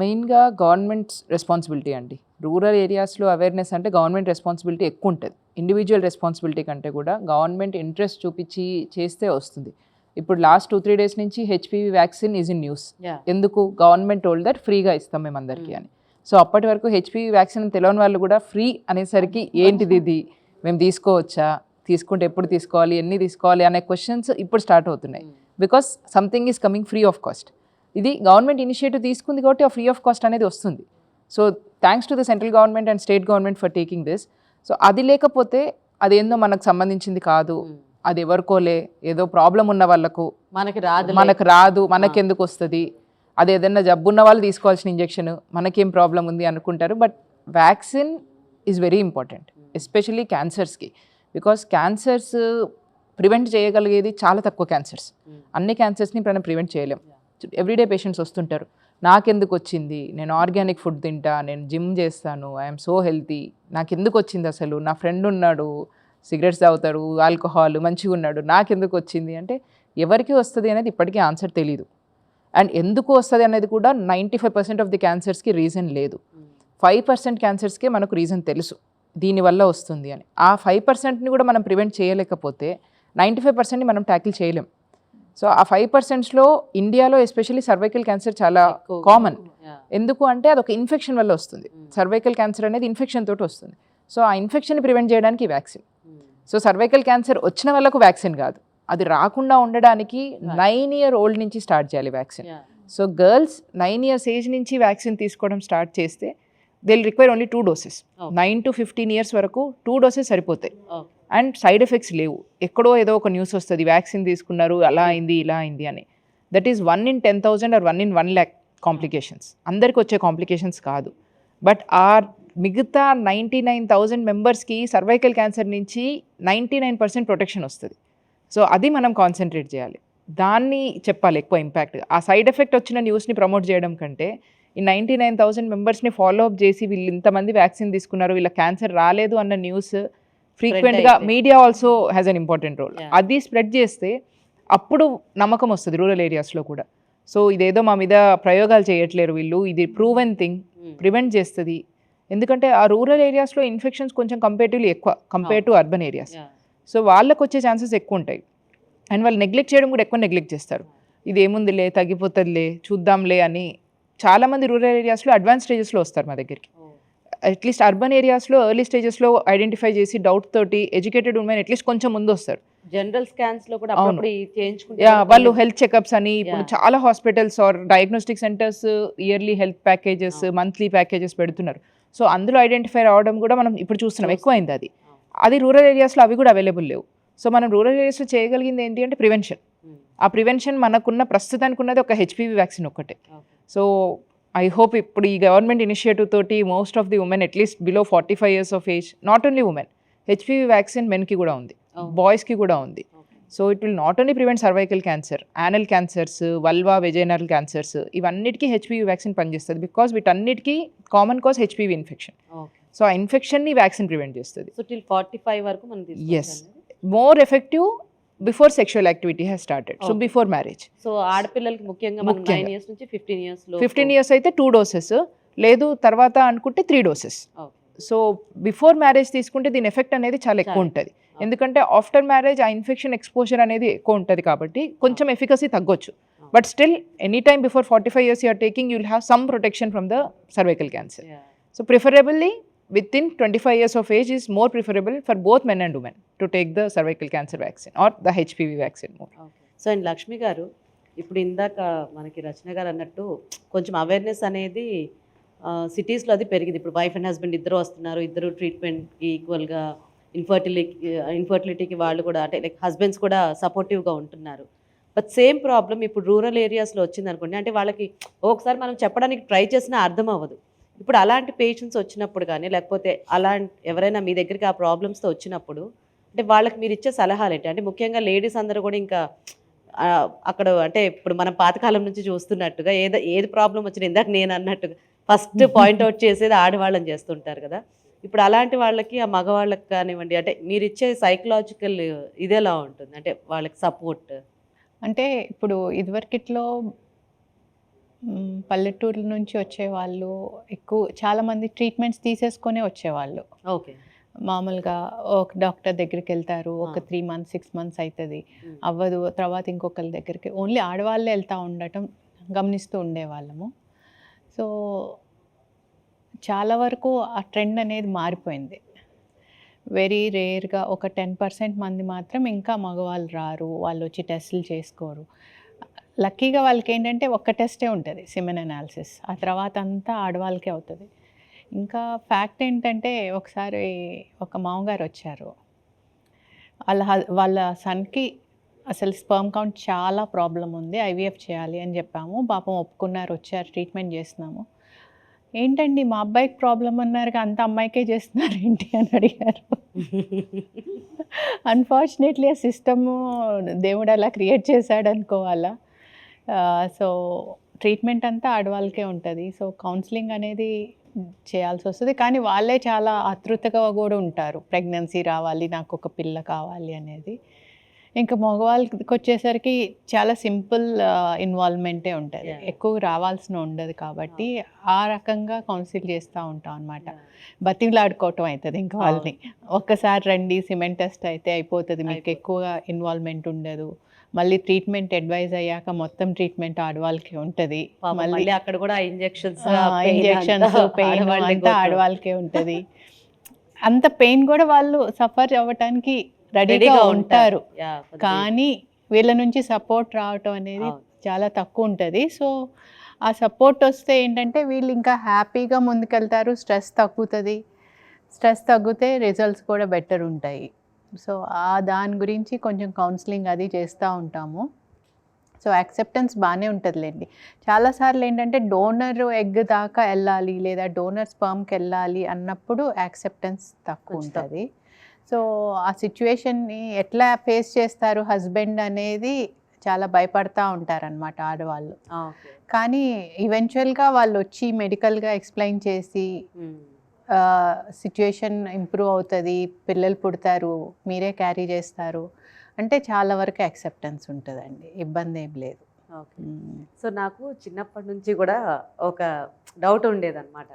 మెయిన్గా గవర్నమెంట్ రెస్పాన్సిబిలిటీ అండి. రూరల్ ఏరియాస్లో అవేర్నెస్ అంటే గవర్నమెంట్ రెస్పాన్సిబిలిటీ ఎక్కువ ఉంటుంది. ఇండివిజువల్ రెస్పాన్సిబిలిటీ కంటే కూడా గవర్నమెంట్ ఇంట్రెస్ట్ చూపించి చేస్తే వస్తుంది. ఇప్పుడు లాస్ట్ 2-3 days నుంచి HPV vaccine is in news. ఎందుకు? గవర్నమెంట్ టోల్డ్ దట్ ఫ్రీగా ఇస్తాం మేము అందరికీ అని. సో అప్పటి వరకు హెచ్పివి వ్యాక్సిన్ తెలియని వాళ్ళు కూడా ఫ్రీ అనేసరికి ఏంటిది ఇది, మేము తీసుకోవచ్చా, తీసుకుంటే ఎప్పుడు తీసుకోవాలి, ఎన్ని తీసుకోవాలి అనే క్వశ్చన్స్ ఇప్పుడు స్టార్ట్ అవుతున్నాయి. Because something is coming free of cost. ఇది గవర్నమెంట్ ఇనిషియేటివ్ తీసుకుంది కాబట్టి ఆ ఫ్రీ ఆఫ్ కాస్ట్ అనేది వస్తుంది. So thanks to the central government and state government for taking this. So అది లేకపోతే అదేందో మనకు సంబంధించింది కాదు, అది ఎవరికోలే, ఏదో ప్రాబ్లం ఉన్న వాళ్ళకు మనకు రాదు, మనకెందుకు వస్తుంది, అది ఏదైనా జబ్బు ఉన్న వాళ్ళు తీసుకోవాల్సిన ఇంజెక్షన్, మనకేం ప్రాబ్లం ఉంది అనుకుంటారు. But vaccine is very important, especially క్యాన్సర్స్కి. బికాస్ క్యాన్సర్స్ ప్రివెంట్ చేయగలిగేది చాలా తక్కువ క్యాన్సర్స్. అన్ని క్యాన్సర్స్ని మనం ప్రివెంట్ చేయలేం. ఎవ్రీడే పేషెంట్స్ వస్తుంటారు, నాకెందుకు వచ్చింది, నేను ఆర్గానిక్ ఫుడ్ తింటా, నేను జిమ్ చేస్తాను, ఐఎమ్ సో హెల్తీ, నాకెందుకు వచ్చింది అసలు, నా ఫ్రెండ్ ఉన్నాడు సిగరెట్స్ తాగుతాడు, ఆల్కహాల్, మంచిగా ఉన్నాడు, నాకెందుకు వచ్చింది అంటే ఎవరికి వస్తుంది అనేది ఇప్పటికీ ఆన్సర్ తెలీదు. అండ్ ఎందుకు వస్తుంది అనేది కూడా 95% ఆఫ్ ది క్యాన్సర్స్కి రీజన్ లేదు. 5% క్యాన్సర్స్కే మనకు రీజన్ తెలుసు దీనివల్ల వస్తుంది అని. ఆ 5%ని కూడా మనం ప్రివెంట్ చేయలేకపోతే 95%ని మనం ట్యాకిల్ చేయలేం. సో ఆ 5%లో ఇండియాలో ఎస్పెషల్లీ సర్వైకల్ క్యాన్సర్ చాలా కామన్. ఎందుకు అంటే అదొక ఇన్ఫెక్షన్ వల్ల వస్తుంది. సర్వైకల్ క్యాన్సర్ అనేది ఇన్ఫెక్షన్ తోటి వస్తుంది. సో ఆ ఇన్ఫెక్షన్ని ప్రివెంట్ చేయడానికి వ్యాక్సిన్. సో సర్వైకల్ క్యాన్సర్ వచ్చిన వాళ్ళకు వ్యాక్సిన్ కాదు, అది రాకుండా ఉండడానికి 9 years old నుంచి స్టార్ట్ చేయాలి vaccine. So girls 9 years age నుంచి వ్యాక్సిన్ తీసుకోవడం స్టార్ట్ చేస్తే they will require only 2 doses. 9 to 15 years వరకు 2 doses సరిపోతాయి. అండ్ సైడ్ ఎఫెక్ట్స్ లేవు. ఎక్కడో ఏదో ఒక న్యూస్ వస్తుంది, వ్యాక్సిన్ తీసుకున్నారు అలా అయింది ఇలా అయింది అని. That is 1 in 10,000 or 1 in 1 lakh complications. అందరికి వచ్చే కాంప్లికేషన్స్ కాదు. బట్ ఆ మిగతా 99,000 మెంబర్స్కి సర్వైకల్ క్యాన్సర్ నుంచి 99% ప్రొటెక్షన్ వస్తుంది. సో అది మనం కాన్సన్ట్రేట్ చేయాలి, దాన్ని చెప్పాలి ఎక్కువ ఇంపాక్ట్. ఆ సైడ్ ఎఫెక్ట్ వచ్చిన న్యూస్ని ప్రమోట్ చేయడం కంటే ఈ 99,000 మెంబర్స్ని ఫాలో అప్ చేసి వీళ్ళు ఇంతమంది వ్యాక్సిన్ తీసుకున్నారు, వీళ్ళ క్యాన్సర్ రాలేదు అన్న న్యూస్ ఫ్రీక్వెంట్గా media also has an important role. అది స్ప్రెడ్ చేస్తే అప్పుడు నమ్మకం వస్తుంది రూరల్ ఏరియాస్లో కూడా. సో ఇదేదో మా మీద ప్రయోగాలు చేయట్లేరు వీళ్ళు, ఇది ప్రూవెన్ థింగ్, ప్రివెంట్ చేస్తుంది. ఎందుకంటే ఆ రూరల్ ఏరియాస్లో ఇన్ఫెక్షన్స్ కొంచెం కంపేటివ్లీ ఎక్కువ compare to urban areas. So వాళ్ళకు వచ్చే ఛాన్సెస్ ఎక్కువ ఉంటాయి. అండ్ వాళ్ళు నెగ్లెక్ట్ చేయడం కూడా ఎక్కువ నెగ్లెక్ట్ చేస్తారు. ఇది ఏముందిలే, తగ్గిపోతుందిలే, చూద్దాంలే అని. చాలామంది రూరల్ ఏరియాస్లో అడ్వాన్స్ స్టేజెస్లో వస్తారు మా దగ్గరికి. అట్లీస్ట్ అర్బన్ ఏరియాస్లో ఎర్లీ స్టేజెస్లో ఐడెంటిఫై చేసి డౌట్ తోటి ఎడ్యుకేటెడ్ ఉమెన్ అట్లీస్ట్ కొంచెం ముందు వస్తారు. జనరల్ స్కాన్స్ లో కూడా వాళ్ళు హెల్త్ చెకప్స్ అని ఇప్పుడు చాలా hospitals or diagnostic centres yearly health packages, monthly packages పెడుతున్నారు. సో అందులో ఐడెంటిఫై అవడం కూడా మనం ఇప్పుడు చూస్తున్నాం, ఎక్కువైంది అది రూరల్ ఏరియాస్లో అవి కూడా అవైలబుల్ లేవు. సో మనం రూరల్ ఏరియాస్లో చేయగలిగింది ఏంటి అంటే ప్రివెన్షన్. ఆ ప్రివెన్షన్ మనకున్న ప్రస్తుతానికి ఉన్నది ఒక హెచ్పివి వ్యాక్సిన్ ఒక్కటే. సో ఐ హోప్ ఇప్పుడు ఈ గవర్నమెంట్ ఇనిషియేటివ్ తోటి most of the women at least below 45 years of age, not only women, HPV vaccine మెన్కి కూడా ఉంది, బాయ్స్కి కూడా ఉంది. So it will not only prevent cervical cancer, anal cancers, vulva vaginal cancers, ఇవన్నిటికీ హెచ్పివి వ్యాక్సిన్ పనిచేస్తుంది. Because వీటన్నిటికీ common cause HPV infection. So ఆ ఇన్ఫెక్షన్ని వ్యాక్సిన్ ప్రివెంట్ చేస్తుంది. సో టిల్ 45 వరకు మనం yes, more effective before sexual activity has started. So before marriage. So ఆడపిల్లలకి ముఖ్యంగా 9 years నుంచి 15 years లో 15 years అయితే 2 doses, లేదు తర్వాత అనుకుంటే 3 doses. సో బిఫోర్ మ్యారేజ్ తీసుకుంటే దీని ఎఫెక్ట్ అనేది చాలా ఎక్కువ ఉంటుంది. ఎందుకంటే ఆఫ్టర్ మ్యారేజ్ ఆ ఇన్ఫెక్షన్ ఎక్స్పోజర్ అనేది ఎక్కువ ఉంటుంది కాబట్టి కొంచెం ఎఫికసీ తగ్గొచ్చు. But still any time before 45 years you are taking, you will have some protection from the cervical cancer. So preferably within 25 years of age is more preferable for both men and women to take the cervical cancer vaccine or the HPV vaccine more. So and Lakshmi గారు, ఇప్పుడు ఇందాక మనకి రచన గారు అన్నట్టు కొంచెం awareness అనేది సిటీస్లో అది పెరిగింది. ఇప్పుడు వైఫ్ అండ్ హస్బెండ్ ఇద్దరు వస్తున్నారు, ఇద్దరు ట్రీట్మెంట్కి ఈక్వల్గా ఇన్ఫర్టిలిటీకి వాళ్ళు కూడా అంటే లైక్ హస్బెండ్స్ కూడా సపోర్టివ్గా ఉంటున్నారు. బట్ సేమ్ ప్రాబ్లం ఇప్పుడు రూరల్ ఏరియాస్లో వచ్చింది అనుకోండి, అంటే వాళ్ళకి ఒకసారి మనం చెప్పడానికి ట్రై చేసినా అర్థం అవ్వదు. ఇప్పుడు అలాంటి పేషెంట్స్ వచ్చినప్పుడు కానీ లేకపోతే ఎవరైనా మీ దగ్గరికి ఆ ప్రాబ్లమ్స్తో వచ్చినప్పుడు అంటే వాళ్ళకి మీరు ఇచ్చే సలహాలు ఏంటి? అంటే ముఖ్యంగా లేడీస్ అందరూ కూడా ఇంకా అక్కడ అంటే ఇప్పుడు మనం పాతకాలం నుంచి చూస్తున్నట్టుగా ఏది ప్రాబ్లం వచ్చినా ఇందాక నేను అన్నట్టుగా ఫస్ట్ పాయింట్అవుట్ చేసేది ఆడవాళ్ళని చేస్తుంటారు కదా. ఇప్పుడు అలాంటి వాళ్ళకి ఆ మగవాళ్ళకి కానివ్వండి, అంటే మీరు ఇచ్చే సైకలాజికల్ ఇది ఎలా ఉంటుంది, అంటే వాళ్ళకి సపోర్ట్? అంటే ఇప్పుడు ఇదివరకిట్లో పల్లెటూర్ల నుంచి వచ్చేవాళ్ళు చాలామంది ట్రీట్మెంట్స్ తీసేసుకొని వచ్చేవాళ్ళు. ఓకే. మామూలుగా ఒక డాక్టర్ దగ్గరికి వెళ్తారు, ఒక 3 మంత్స్ 6 మంత్స్ అవుతుంది, అవ్వదు, తర్వాత ఇంకొకరి దగ్గరికి ఓన్లీ ఆడవాళ్ళే వెళ్తూ ఉండటం గమనిస్తూ ఉండేవాళ్ళము. సో చాలా వరకు ఆ ట్రెండ్ అనేది మారిపోయింది. వెరీ రేర్గా ఒక 10% మంది మాత్రం ఇంకా మగవాళ్ళు రారు, వాళ్ళు వచ్చి టెస్టులు చేసుకోరు. లక్కీగా వాళ్ళకి ఏంటంటే ఒక్క టెస్టే ఉంటుంది, సిమెన్ అనాలిసిస్. ఆ తర్వాత అంతా ఆడవాళ్ళకే అవుతుంది. ఇంకా ఫ్యాక్ట్ ఏంటంటే ఒకసారి ఒక మామగారు వచ్చారు, వాళ్ళ సన్కి అసలు స్పర్మ్ కౌంట్ చాలా ప్రాబ్లం ఉంది, ఐవీఎఫ్ చేయాలి అని చెప్పాము. పాపం ఒప్పుకున్నారు, వచ్చారు, ట్రీట్మెంట్ చేస్తున్నాము. ఏంటండి మా అబ్బాయికి ప్రాబ్లం అన్నారు, అంత అమ్మాయికే చేస్తున్నారు ఏంటి అని అడిగారు. అన్ఫార్చునేట్లీ ఆ సిస్టము దేవుడు అలా క్రియేట్ చేశాడు అనుకోవాలా. సో ట్రీట్మెంట్ అంతా ఆడవాళ్ళకే ఉంటుంది. సో కౌన్సిలింగ్ అనేది చేయాల్సి వస్తుంది, కానీ వాళ్ళే చాలా ఆతృతగా కూడా ఉంటారు, ప్రెగ్నెన్సీ రావాలి, నాకు ఒక పిల్ల కావాలి అనేది. ఇంకా మగవాళ్ళకి వచ్చేసరికి చాలా సింపుల్ ఇన్వాల్వ్మెంటే ఉంటుంది, ఎక్కువ రావాల్సిన ఉండదు. కాబట్టి ఆ రకంగా కౌన్సిల్ చేస్తూ ఉంటాం అనమాట. బతిలాడుకోవటం అవుతుంది ఇంకా వాళ్ళని, ఒక్కసారి రండి సిమెంట్ టెస్ట్ అయితే అయిపోతుంది, మీకు ఎక్కువగా ఇన్వాల్వ్మెంట్ ఉండదు. మళ్ళీ ట్రీట్మెంట్ అడ్వైజ్ అయ్యాక మొత్తం ట్రీట్మెంట్ ఆడవాళ్ళకి ఉంటుంది. మళ్ళీ అక్కడ కూడా ఇంజెక్షన్స్ పెయిన్ అంతా ఆడవాళ్ళకే ఉంటుంది. అంత పెయిన్ కూడా వాళ్ళు సఫర్ అవ్వటానికి రెడీగా ఉంటారు, కానీ వీళ్ళ నుంచి సపోర్ట్ రావటం అనేది చాలా తక్కువ ఉంటుంది. సో ఆ సపోర్ట్ వస్తే ఏంటంటే వీళ్ళు ఇంకా హ్యాపీగా ముందుకెళ్తారు, స్ట్రెస్ తగ్గుతుంది, స్ట్రెస్ తగ్గితే రిజల్ట్స్ కూడా బెటర్ ఉంటాయి. సో దాని గురించి కొంచెం కౌన్సిలింగ్ అది చేస్తూ ఉంటాము. సో యాక్సెప్టెన్స్ బాగానే ఉంటుందిలేండి. చాలాసార్లు ఏంటంటే డోనర్ ఎగ్ దాకా వెళ్ళాలి లేదా డోనర్ స్పర్మ్కి వెళ్ళాలి అన్నప్పుడు యాక్సెప్టెన్స్ తక్కువ ఉంటుంది. సో ఆ సిచ్యువేషన్ని ఎట్లా ఫేస్ చేస్తారు హస్బెండ్ అనేది చాలా భయపడతా ఉంటారనమాట ఆడవాళ్ళు. కానీ ఈవెన్చువల్గా వాళ్ళు వచ్చి మెడికల్గా ఎక్స్ప్లెయిన్ చేసి సిచ్యువేషన్ ఇంప్రూవ్ అవుతుంది, పిల్లలు పుడతారు, మీరే క్యారీ చేస్తారు అంటే చాలా వరకు యాక్సెప్టెన్స్ ఉంటుందండి, ఇబ్బంది ఏం లేదు. ఓకే. సో నాకు చిన్నప్పటి నుంచి కూడా ఒక డౌట్ ఉండేదన్నమాట,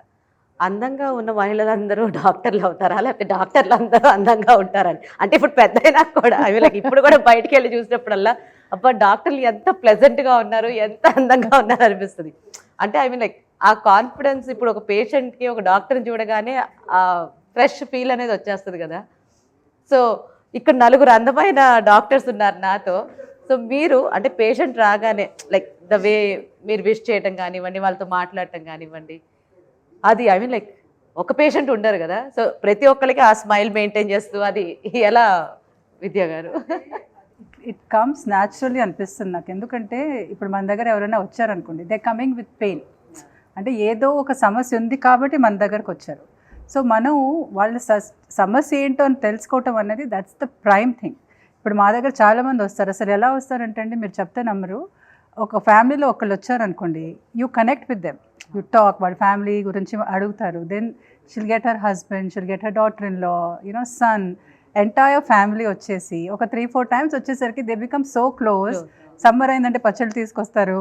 అందంగా ఉన్న మహిళలందరూ డాక్టర్లు అవుతారా లేకపోతే డాక్టర్లు అందరూ అందంగా ఉంటారని. అంటే ఇప్పుడు పెద్ద అయినా కూడా ఇప్పుడు కూడా బయటికి వెళ్ళి చూసినప్పుడల్లా అబ్బా డాక్టర్లు ఎంత ప్లెజెంట్గా ఉన్నారు, ఎంత అందంగా ఉన్నారు అనిపిస్తుంది. అంటే లైక్ ఆ కాన్ఫిడెన్స్ ఇప్పుడు ఒక పేషెంట్కి ఒక డాక్టర్ని చూడగానే ఆ ఫ్రెష్ ఫీల్ అనేది వచ్చేస్తుంది కదా. సో ఇక్కడ 4 అందమైన డాక్టర్స్ ఉన్నారు నాతో. సో మీరు అంటే పేషెంట్ రాగానే లైక్ ద వే మీరు విష్ చేయటం కానివ్వండి, వాళ్ళతో మాట్లాడటం కానివ్వండి, అది లైక్ ఒక పేషెంట్ ఉండరు కదా. సో ప్రతి ఒక్కరికి ఆ స్మైల్ మెయింటైన్ చేస్తూ అది ఎలా విద్యా గారు? ఇట్ కమ్స్ న్యాచురల్లీ అనిపిస్తుంది నాకు. ఎందుకంటే ఇప్పుడు మన దగ్గర ఎవరైనా వచ్చారనుకోండి, దే కమింగ్ విత్ పెయిన్, అంటే ఏదో ఒక సమస్య ఉంది కాబట్టి మన దగ్గరకు వచ్చారు. సో మనం వాళ్ళ సమస్య ఏంటో అని తెలుసుకోవటం అనేది దట్స్ ద ప్రైమ్ థింగ్. ఇప్పుడు మా దగ్గర చాలామంది వస్తారు, అసలు ఎలా వస్తారంటే అండి మీరు చెప్తే నమ్మరు, ఒక ఫ్యామిలీలో ఒకళ్ళు వచ్చారనుకోండి, you connect with them, you talk, వాళ్ళ ఫ్యామిలీ గురించి అడుగుతారు, then she'll get her husband, she'll get her daughter in law, you know son, entire family వచ్చేసి ఒక 3-4 టైమ్స్ వచ్చేసరికి they become so close. Summer అయిందంటే పచ్చళ్ళు తీసుకొస్తారు,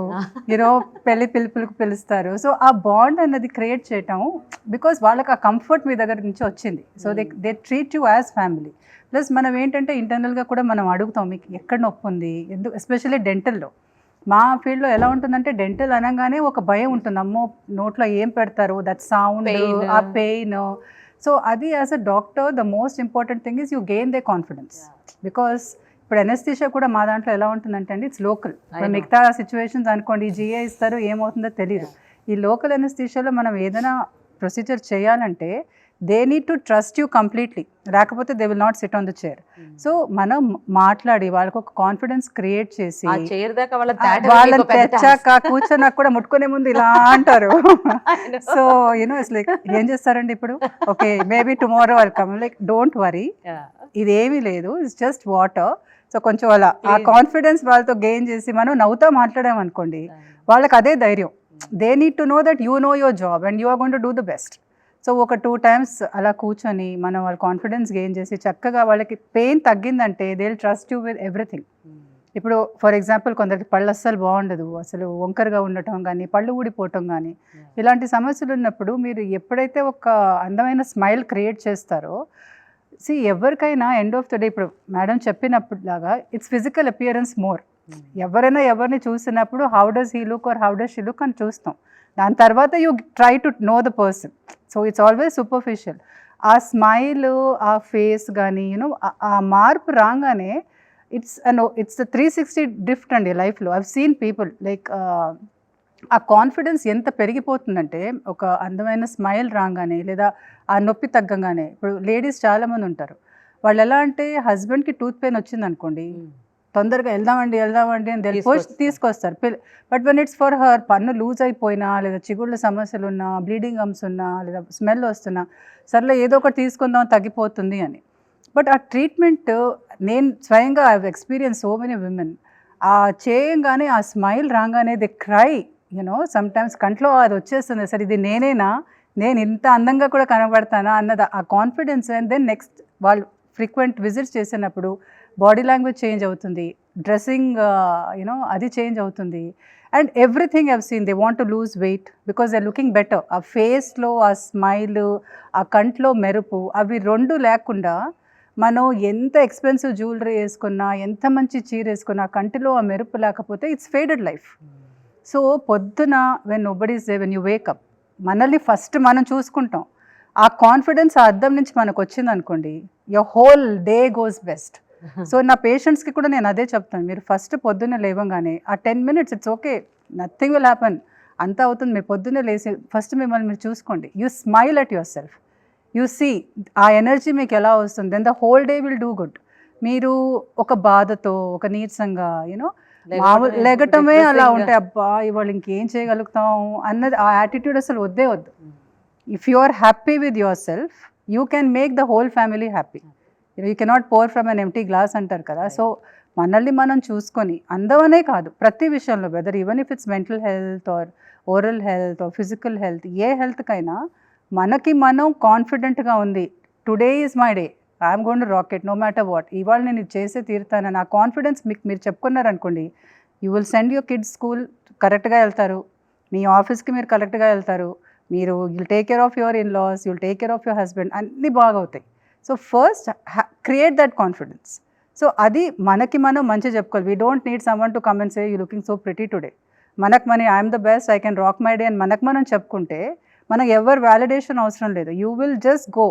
యూనో పెళ్లి పిలుపులకు పిలుస్తారు. సో ఆ బాండ్ అన్నది క్రియేట్ చేయటం, బికాస్ వాళ్ళకి ఆ కంఫర్ట్ మీ దగ్గర నుంచి వచ్చింది. So they treat you as family. Plus మనం ఏంటంటే ఇంటర్నల్గా కూడా మనం అడుగుతాం, మీకు ఎక్కడ నొప్పి ఉంది, ఎందుకు, ఎస్పెషల్లీ డెంటల్లో. మా ఫీల్డ్లో ఎలా ఉంటుందంటే డెంటల్ అనగానే ఒక భయం ఉంటుంది, అమ్మో నోట్లో ఏం పెడతారు, దట్ సౌండ్, ఆ పెయిన్. సో అది as a doctor the most important thing is you gain they confidence. Because ఇప్పుడు ఎనస్థీషియా కూడా మా దాంట్లో ఎలా ఉంటుందంటే అండి, ఇట్స్ లోకల్. ఇప్పుడు మిగతా సిచ్యువేషన్స్ అనుకోండి జిఏ ఇస్తారు, ఏమవుతుందో తెలియదు. ఈ లోకల్ ఎనస్థీషియాలో మనం ఏదైనా ప్రొసీజర్ చేయాలంటే they need to trust you completely, లేకపోతే they will not sit on the chair. So మనం మాట్లాడి వాళ్ళకి ఒక కాన్ఫిడెన్స్ క్రియేట్ చేసి వాళ్ళని తెచ్చాక కూర్చొని కూడా ముట్టుకునే ముందు ఇలా అంటారు. సో యూనో ఇట్స్ లైక్ ఏం చేస్తారండి ఇప్పుడు, okay maybe tomorrow welcome, like don't worry, ఇదేమీ లేదు, ఇట్స్ జస్ట్ వాటర్. సో కొంచెం అలా ఆ కాన్ఫిడెన్స్ వాళ్ళతో గెయిన్ చేసి మనం నవ్వుతా మాట్లాడామనుకోండి, వాళ్ళకి అదే ధైర్యం. They need to know that you know your job and you are going to do the best. So ఒక 2 times అలా కూర్చొని మనం వాళ్ళ కాన్ఫిడెన్స్ గెయిన్ చేసి చక్కగా వాళ్ళకి పెయిన్ తగ్గిందంటే they will trust you with everything. ఇప్పుడు ఫర్ ఎగ్జాంపుల్ కొందరికి పళ్ళు అస్సలు బాగుండదు, అసలు వంకరగా ఉండటం కానీ పళ్ళు ఊడిపోవటం కానీ ఇలాంటి సమస్యలు ఉన్నప్పుడు మీరు ఎప్పుడైతే ఒక అందమైన స్మైల్ క్రియేట్ చేస్తారో సి ఎవరికైనా ఎండ్ ఆఫ్ ద డే ఇప్పుడు మేడం చెప్పినప్పుడు లాగా ఇట్స్ ఫిజికల్ అపియరెన్స్ మోర్. ఎవరైనా ఎవరిని చూసినప్పుడు how does he look or how does she look అని చూస్తాం. దాని తర్వాత you try to know the person. So it's always superficial. ఆ స్మైల్, ఆ ఫేస్ కానీ యూనో ఆ మార్పు రాగానే ఇట్స్ 360 డ్రిఫ్ట్ అండి లైఫ్లో. ఐవ్ సీన్ పీపుల్ లైక్ ఆ కాన్ఫిడెన్స్ ఎంత పెరిగిపోతుందంటే ఒక అందమైన స్మైల్ రాగానే లేదా ఆ నొప్పి తగ్గగానే. ఇప్పుడు లేడీస్ చాలామంది ఉంటారు, వాళ్ళు ఎలా అంటే హస్బెండ్కి టూత్ పెయిన్ వచ్చింది అనుకోండి, తొందరగా వెళ్దామండి అని తీసుకొస్తారు. But when it's for her, పన్ను లూజ్ అయిపోయినా లేదా చిగుళ్ళ సమస్యలు ఉన్నా, బ్లీడింగ్ గమ్స్ ఉన్నా లేదా స్మెల్ వస్తున్నా, సర్లే ఏదో ఒకటి తీసుకుందాం తగ్గిపోతుంది అని. బట్ ఆ ట్రీట్మెంట్ నేను స్వయంగా I have experience so many women, ఆ చేయంగానే ఆ స్మైల్ రాగానే దే క్రై, యూనో సమ్టైమ్స్ కంట్లో అది వచ్చేస్తుంది, సరే ఇది నేనేనా, నేను ఇంత అందంగా కూడా కనబడతానా అన్నది ఆ కాన్ఫిడెన్స్. అండ్ దెన్ నెక్స్ట్ వాళ్ళు ఫ్రీక్వెంట్ విజిట్స్ చేసినప్పుడు బాడీ లాంగ్వేజ్ చేంజ్ అవుతుంది, డ్రెస్సింగ్ యూనో అది చేంజ్ అవుతుంది. And everything I've seen they want to lose weight because they are looking better. ఆ ఫేస్లో ఆ స్మైల్, ఆ కంట్లో మెరుపు, అవి రెండు లేకుండా మనం ఎంత ఎక్స్పెన్సివ్ జ్యువెలరీ వేసుకున్నా, ఎంత మంచి చీర వేసుకున్నా, కంటిలో ఆ మెరుపు లేకపోతే ఇట్స్ ఫేడెడ్ లైఫ్. సో పొద్దున when nobody is there, when you wake up, మనల్ని ఫస్ట్ మనం చూసుకుంటాం. ఆ కాన్ఫిడెన్స్ ఆ అద్దం నుంచి మనకు వచ్చింది అనుకోండి, your whole day goes best. So నా పేషెంట్స్కి కూడా నేను అదే చెప్తాను, మీరు ఫస్ట్ పొద్దున్న లేవగానే ఆ 10 minutes it's okay, nothing will happen, అంతా అవుతుంది. మీరు పొద్దున్నే లేసి ఫస్ట్ మిమ్మల్ని మీరు చూసుకోండి, you smile at yourself, you see ఆ ఎనర్జీ మీకు ఎలా వస్తుంది, then the whole day will do good. మీరు ఒక బాధతో, ఒక నీరసంగా యూనో లెగటమే అలా ఉంటే, అబ్బా ఇవాళ ఇంకేం చేయగలుగుతాం అన్నది ఆ యాటిట్యూడ్ అసలు వద్దే వద్దు. If you are happy with yourself, you can make the whole family happy. You cannot pour from an empty glass అంటారు కదా. సో మనల్ని మనం చూసుకొని, అందమనే కాదు ప్రతి విషయంలో, whether even if it's mental health or oral health or physical health, ఏ హెల్త్కైనా మనకి మనం కాన్ఫిడెంట్గా ఉంది, today is my day, I'm going to rock it no matter what, ఇవాళ నేను ఇది చేసే తీరుతానని ఆ కాన్ఫిడెన్స్ మీకు మీరు చెప్పుకున్నారనుకోండి, you will send your kids school కరెక్ట్గా వెళ్తారు, మీ ఆఫీస్కి మీరు కరెక్ట్గా వెళ్తారు, మీరు you'll take care of your in laws, you'll take care of your husband, అన్నీ బాగా అవుతాయి. So first create that confidence. So అది మనకి మనం మంచి చెప్పుకోవాలి. We don't need someone to come and say you looking so pretty today. మనకు I'm the best, I can rock my day అని మనకు మనం చెప్పుకుంటే మనకు ఎవరు వ్యాలిడేషన్ అవసరం లేదు. You will just go.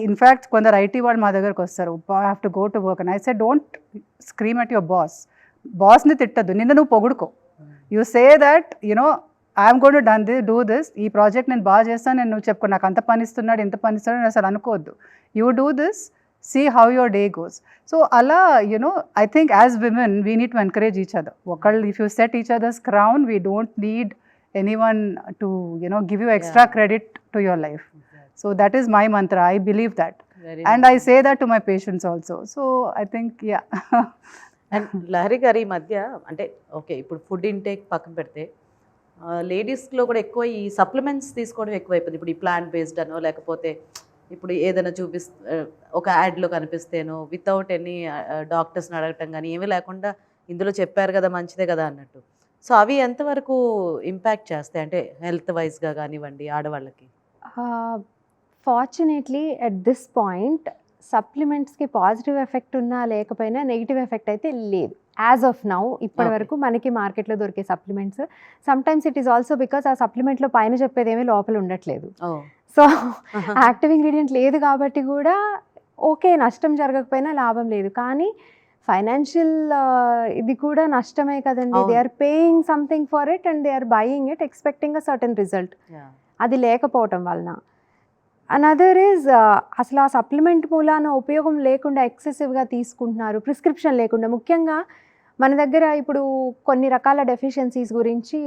In fact కొందరు ఐటీ వాళ్ళు మా దగ్గరకు వస్తారు, I have to go to work అని. I say don't scream at your బాస్ని తిట్టద్దు, నిన్ను నువ్వు పొగుడుకో. You say that you know I'm going to do this, ఈ ప్రాజెక్ట్ నేను బాగా చేస్తాను నేను నువ్వు చెప్పుకో, నాకు అంత పని ఇస్తున్నాడు ఇంత పని ఇస్తున్నాడు నేను అసలు అనుకోవద్దు. You do this, see how your day goes. So అలా you know I think as women we need to encourage each other. ఒకళ్ళు if you set each others crown, we don't need anyone to give you extra credit to your life. So that is my mantra, I believe that. And I say that to my patients also. So I think and Lahari గారి ఈ మధ్య అంటే okay ఇప్పుడు food intake పక్కన పెడితే లేడీస్లో కూడా ఎక్కువ ఈ సప్లిమెంట్స్ తీసుకోవడం ఎక్కువైపోయింది. ఇప్పుడు ఈ ప్లాంట్ బేస్డ్ అనో లేకపోతే ఇప్పుడు ఏదైనా ఒక యాడ్లో కనిపిస్తేనో వితౌట్ ఎనీ డాక్టర్స్ని అడగటం కానీ ఏమీ లేకుండా ఇందులో చెప్పారు కదా మంచిదే కదా అన్నట్టు. సో అవి ఎంతవరకు ఇంపాక్ట్ చేస్తాయి అంటే హెల్త్ వైజ్గా కానివ్వండి ఆడవాళ్ళకి? ఫార్చునేట్లీ అట్ దిస్ పాయింట్ సప్లిమెంట్స్కి పాజిటివ్ ఎఫెక్ట్ ఉన్నా లేకపోయినా నెగిటివ్ ఎఫెక్ట్ అయితే లేదు యాజ్ ఆఫ్ నౌ. ఇప్పటి వరకు మనకి మార్కెట్లో దొరికే supplements, sometimes it is also because ఆ సప్లిమెంట్లో పైన చెప్పేదేమీ లోపల ఉండట్లేదు. సో యాక్టివ్ ఇంగ్రీడియంట్ లేదు కాబట్టి కూడా ఓకే, నష్టం జరగకపోయినా లాభం లేదు. కానీ ఫైనాన్షియల్ ఇది కూడా నష్టమే కదండి. They are paying something for it and they are buying it expecting a certain result. అది లేకపోవటం వలన అనదర్ ఈజ్ అసలు ఆ సప్లిమెంట్ మూలాన ఉపయోగం లేకుండా ఎక్సెసివ్గా తీసుకుంటున్నారు, ప్రిస్క్రిప్షన్ లేకుండా. ముఖ్యంగా మన దగ్గర ఇప్పుడు కొన్ని రకాల డెఫిషియన్సీస్ గురించి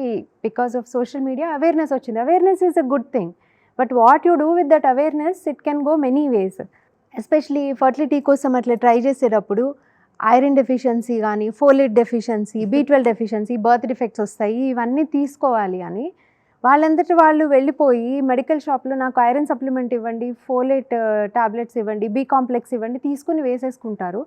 because of social media awareness వచ్చింది. Awareness is a good thing, but what you do with that awareness it can go many ways. Especially fertility కోసం అట్లా ట్రై చేసేటప్పుడు ఐరన్ డెఫిషియన్సీ కానీ, folate deficiency, B12 deficiency, birth defects వస్తాయి, ఇవన్నీ తీసుకోవాలి అని వాళ్ళందరి వాళ్ళు వెళ్ళిపోయి మెడికల్ షాప్లో నాకు ఐరన్ సప్లిమెంట్ ఇవ్వండి, ఫోలేట్ టాబ్లెట్స్ ఇవ్వండి, B కాంప్లెక్స్ ఇవ్వండి తీసుకుని వేసేసుకుంటారు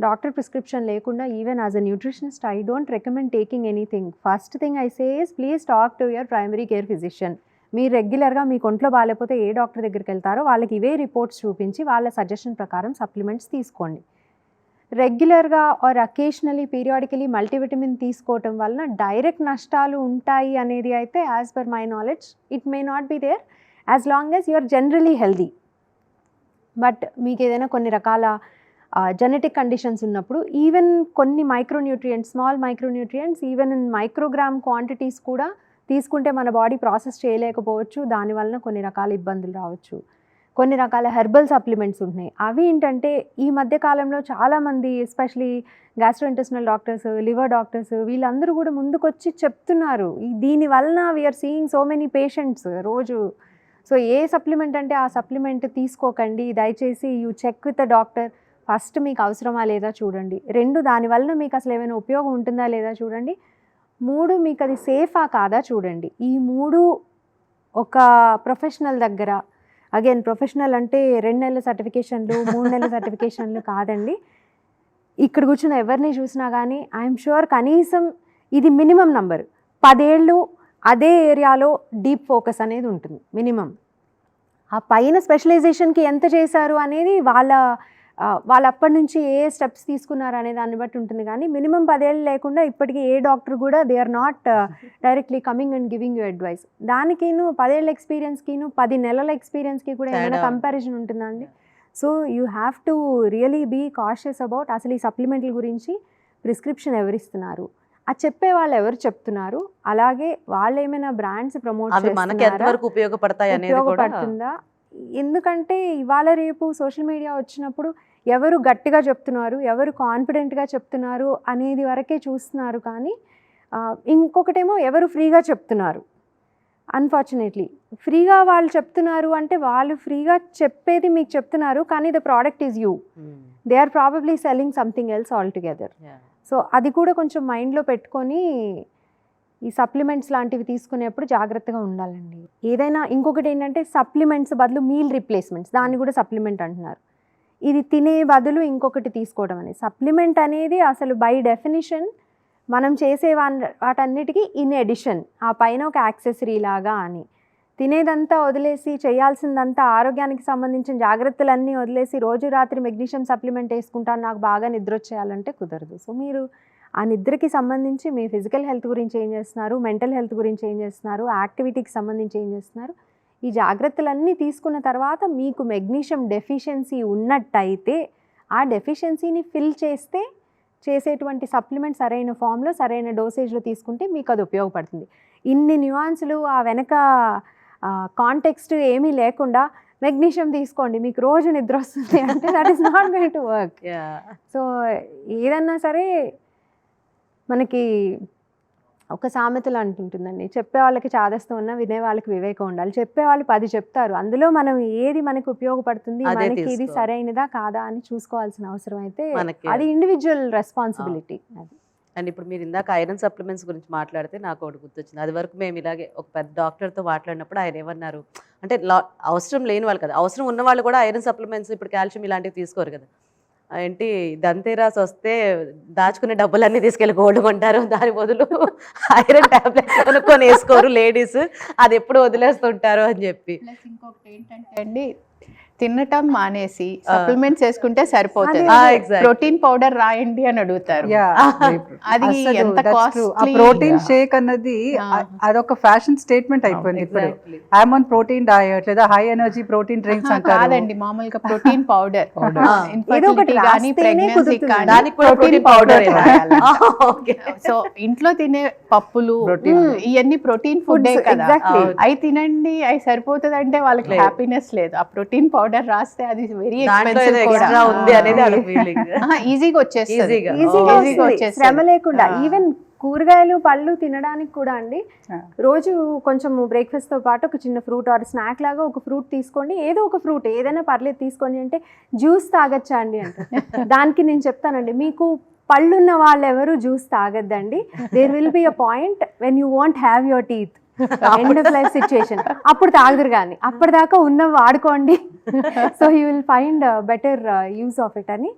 డాక్టర్ ప్రిస్క్రిప్షన్ లేకుండా. Even as a nutritionist I don't recommend taking anything. First thing I say is please talk to your primary care physician మీరు రెగ్యులర్గా మీకు ఒంట్లో బాగాలేకపోతే ఏ డాక్టర్ దగ్గరికి వెళ్తారో వాళ్ళకి ఇవే రిపోర్ట్స్ చూపించి వాళ్ళ సజెషన్ ప్రకారం సప్లిమెంట్స్ తీసుకోండి. రెగ్యులర్గా ఆర్ అకేషనలీ పీరియాడికలీ మల్టీవిటమిన్ తీసుకోవటం వలన డైరెక్ట్ నష్టాలు ఉంటాయి అనేది అయితే as per my knowledge it may not be there as long as you are generally healthy. But మీకు ఏదైనా కొన్ని రకాల జెనెటిక్ కండిషన్స్ ఉన్నప్పుడు ఈవెన్ కొన్ని micronutrients, small micronutrients even in microgram quantities కూడా తీసుకుంటే మన బాడీ ప్రాసెస్ చేయలేకపోవచ్చు, దానివలన కొన్ని రకాల ఇబ్బందులు రావచ్చు. కొన్ని రకాల హెర్బల్ సప్లిమెంట్స్ ఉంటున్నాయి. అవి ఏంటంటే ఈ మధ్య కాలంలో చాలామంది especially gastrointestinal doctors, liver doctors వీళ్ళందరూ కూడా ముందుకొచ్చి చెప్తున్నారు దీనివలన we're seeing so many patients రోజు. సో ఏ సప్లిమెంట్ అంటే ఆ సప్లిమెంట్ తీసుకోకండి, దయచేసి you check with the doctor. First మీకు అవసరమా లేదా చూడండి. 2 దానివలన మీకు అసలు ఏమైనా ఉపయోగం ఉంటుందా లేదా చూడండి. 3 మీకు అది సేఫా కాదా చూడండి. ఈ 3 ఒక ప్రొఫెషనల్ దగ్గర, అగైన్ ప్రొఫెషనల్ అంటే 2 నెలల సర్టిఫికేషన్లు 3 నెలల సర్టిఫికేషన్లు కాదండి. ఇక్కడ కూర్చున్న ఎవరిని చూసినా కానీ ఐఎమ్ షూర్ కనీసం ఇది మినిమం నంబర్ 10 ఏళ్ళు అదే ఏరియాలో డీప్ ఫోకస్ అనేది ఉంటుంది మినిమం. ఆ పైన స్పెషలైజేషన్కి ఎంత చేశారు అనేది వాళ్ళ అప్పటి నుంచి ఏ స్టెప్స్ తీసుకున్నారు అనే దాన్ని బట్టి ఉంటుంది. కానీ మినిమం 10 ఏళ్ళు లేకుండా ఇప్పటికీ ఏ డాక్టర్ కూడా they are not directly coming and giving you advice. దానికిను 10 ఏళ్ళ ఎక్స్పీరియన్స్కిను 10 నెలల ఎక్స్పీరియన్స్కి కూడా ఏమైనా కంపారిజన్ ఉంటుందండి. So you have to really be cautious about అసలు ఈ సప్లిమెంట్ల గురించి ప్రిస్క్రిప్షన్ ఎవరిస్తున్నారు, ఆ చెప్పే వాళ్ళు ఎవరు చెప్తున్నారు, అలాగే వాళ్ళు ఏమైనా బ్రాండ్స్ ప్రమోట్ ఉపయోగపడుతుందా. ఎందుకంటే ఇవాళ రేపు సోషల్ మీడియా వచ్చినప్పుడు ఎవరు గట్టిగా చెప్తున్నారు, ఎవరు కాన్ఫిడెంట్గా చెప్తున్నారు అనేది వరకే చూస్తున్నారు. కానీ ఇంకొకటేమో ఎవరు ఫ్రీగా చెప్తున్నారు. అన్ఫార్చునేట్లీ ఫ్రీగా వాళ్ళు చెప్తున్నారు అంటే వాళ్ళు ఫ్రీగా చెప్పేది మీకు చెప్తున్నారు, కానీ the product is you. They are probably selling something else altogether. So అది కూడా కొంచెం మైండ్లో పెట్టుకొని ఈ సప్లిమెంట్స్ లాంటివి తీసుకునేప్పుడు జాగ్రత్తగా ఉండాలండి. ఏదైనా ఇంకొకటి ఏంటంటే సప్లిమెంట్స్ బదులు మీల్ రీప్లేస్మెంట్స్, దాన్ని కూడా సప్లిమెంట్ అంటున్నారు. ఇది తినే బదులు ఇంకొకటి తీసుకోవడం అనేది. సప్లిమెంట్ అనేది అసలు బై డెఫినిషన్ మనం చేసే వాటన్నిటికీ ఇన్ ఎడిషన్, ఆ పైన ఒక యాక్సెసరీ లాగా అని. తినేదంతా వదిలేసి చేయాల్సిందంతా ఆరోగ్యానికి సంబంధించిన జాగ్రత్తలన్నీ వదిలేసి రోజు రాత్రి మెగ్నీషియం సప్లిమెంట్ వేసుకుంటాను నాకు బాగా నిద్ర వచ్చేయాలంటే కుదరదు. సో మీరు ఆ నిద్రకి సంబంధించి మీ ఫిజికల్ హెల్త్ గురించి ఏం చేస్తున్నారు, మెంటల్ హెల్త్ గురించి ఏం చేస్తున్నారు, యాక్టివిటీకి సంబంధించి ఏం చేస్తున్నారు, ఈ జాగ్రత్తలన్నీ తీసుకున్న తర్వాత మీకు మెగ్నీషియం డెఫిషియన్సీ ఉన్నట్టయితే ఆ డెఫిషియన్సీని ఫిల్ చేసేటువంటి సప్లిమెంట్ సరైన ఫామ్లో సరైన డోసేజ్లో తీసుకుంటే మీకు అది ఉపయోగపడుతుంది. ఇన్ని న్యూయాన్సులు ఆ వెనక కాంటెక్స్ట్ ఏమీ లేకుండా మెగ్నీషియం తీసుకోండి మీకు రోజు నిద్ర వస్తుంది అంటే that is not going to work. So ఏదన్నా సరే మనకి ఒక సామెతలు అంటుంటుందండి, చెప్పే వాళ్ళకి చాదస్తం ఉన్నా వినే వాళ్ళకి వివేకం ఉండాలి. చెప్పేవాళ్ళు 10 చెప్తారు, అందులో మనం ఏది మనకి ఉపయోగపడుతుంది, మనకి ఇది సరైనదా కాదా అని చూసుకోవాల్సిన అవసరం అయితే అది ఇండివిజువల్ రెస్పాన్సిబిలిటీ. అండ్ ఇప్పుడు మీరు ఇందాక ఐరన్ సప్లిమెంట్స్ గురించి మాట్లాడితే నాకు ఒకటి గుర్తొచ్చింది. అది వరకు మేము ఇలాగే ఒక పెద్ద డాక్టర్తో మాట్లాడినప్పుడు ఆయన ఏమన్నారు అంటే అవసరం లేని వాళ్ళు కదా, అవసరం ఉన్న వాళ్ళు కూడా ఐరన్ సప్లిమెంట్స్ ఇప్పుడు కాల్షియం ఇలాంటివి తీసుకోరు కదా. ఏంటి దంతేరాస్ వస్తే దాచుకునే డబ్బులన్నీ తీసుకెళ్ళి గోల్డ్ కొంటారు, దాని బదులు ఐరన్ టాబ్లెట్స్ కొనుక్కొని వేసుకోరు లేడీస్, అది ఎప్పుడు వదిలేస్తుంటారు అని చెప్పి. ఇంకొకటి ఏంటంటే అండి, తినటం మానేసి సప్లిమెంట్స్ వేసుకుంటే సరిపోతుంది, ప్రోటీన్ పౌడర్ రాయండి అని అడుగుతారు. అది ఎంత కాస్ట్లీ. ప్రోటీన్ షేక్ అన్నది అదొక ఫ్యాషన్ స్టేట్మెంట్ అయిపోయింది ఇప్పుడు. ఐఎమ్ ఆన్ ప్రోటీన్ డయట్ లేదా హై ఎనర్జీ ప్రోటీన్ డ్రింక్స్ అంటారు. కాదండి, మామూలుగా protein powder protein powder. So ఇంట్లో తినే పప్పులు ఇవన్నీ ప్రోటీన్ ఫుడ్ కదా, అవి తినండి అవి సరిపోతుంది అంటే వాళ్ళకి హ్యాపీనెస్ లేదు. ఆ ప్రోటీన్ పౌడర్ రాస్తే అది వెరీ ఈజీగా వచ్చేస్తుంది, శ్రమ లేకుండా. ఈవెన్ కూరగాయలు పళ్ళు తినడానికి కూడా అండి, రోజు కొంచెం బ్రేక్ఫాస్ట్తో పాటు ఒక చిన్న ఫ్రూట్ ఆర్ స్నాక్ లాగా ఒక ఫ్రూట్ తీసుకోండి, ఏదో ఒక ఫ్రూట్ ఏదైనా పర్లేదు తీసుకోండి. అంటే జ్యూస్ తాగచ్చా అండి అంటే దానికి నేను చెప్తానండి, మీకు పళ్ళున్న వాళ్ళు ఎవరు జ్యూస్ తాగద్దండి. There will be a point when you want have your teeth, end of life situation, అప్పుడు తాగుదురు. కానీ అప్పటిదాకా ఉన్న వాడుకోండి. So you will find better use of it అని.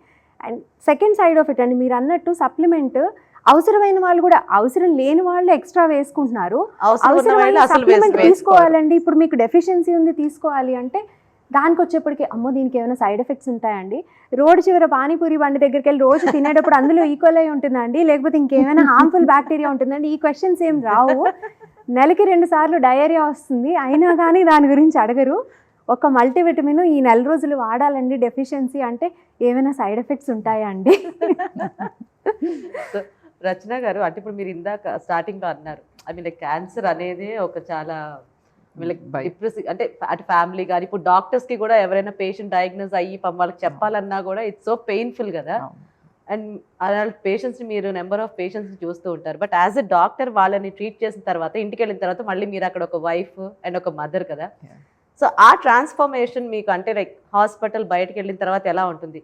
And second side of it అండి, మీరు అన్నట్టు సప్లిమెంట్ అవసరమైన వాళ్ళు కూడా, అవసరం లేని వాళ్ళు ఎక్స్ట్రా వేసుకుంటున్నారు. అవసరం ఉన్న అవసరమైన వాళ్ళు అసలు సప్లిమెంట్ వేసుకోరు. తీసుకోవాలండి, ఇప్పుడు మీకు డెఫిషియన్సీ ఉంది తీసుకోవాలి అంటే దానికి వచ్చేప్పటికి అమ్మో దీనికి ఏమైనా సైడ్ ఎఫెక్ట్స్ ఉంటాయండి, రోడ్డు చివర పానీపూరి బండి దగ్గరికి వెళ్ళి రోజు తినేటప్పుడు అందులో ఈక్వల్ అయి ఉంటుందండి, లేకపోతే ఇంకేమైనా హార్మ్ఫుల్ బ్యాక్టీరియా ఉంటుందండి, ఈ క్వశ్చన్స్ ఏం రావు. నెలకి 2 సార్లు డయేరియా వస్తుంది అయినా కానీ దాని గురించి అడగరు. ఒక మల్టీవిటమిన్ ఈ 4 రోజులు వాడాలండి డెఫిషియన్సీ అంటే ఏమైనా సైడ్ ఎఫెక్ట్స్ ఉంటాయా అండి? సో రచన గారు, అంటే ఇప్పుడు మీరు ఇందాక స్టార్టింగ్ లో అన్నారు, ఐ మీన్ లైక్ క్యాన్సర్ అనేది ఒక చాలా Bye. డిప్రెసింగ్, అంటే అటు ఫ్యామిలీ కానీ ఇప్పుడు డాక్టర్స్ కి కూడా ఎవరైనా పేషెంట్ డయాగ్నోస్ అయ్యి వాళ్ళకి చెప్పాలన్నా కూడా ఇట్స్ సో పెయిన్ఫుల్ కదా. అండ్ అలాంటి పేషెంట్స్ని మీరు నెంబర్ ఆఫ్ పేషెంట్స్ని చూస్తూ ఉంటారు. బట్ యాజ్ ఎ డాక్టర్ వాళ్ళని ట్రీట్ చేసిన తర్వాత ఇంటికి వెళ్ళిన తర్వాత మళ్ళీ మీరు అక్కడ ఒక వైఫ్ అండ్ ఒక మదర్ కదా. సో ఆ ట్రాన్స్ఫర్మేషన్ మీకు అంటే లైక్ హాస్పిటల్ బయటకు వెళ్ళిన తర్వాత ఎలా ఉంటుంది?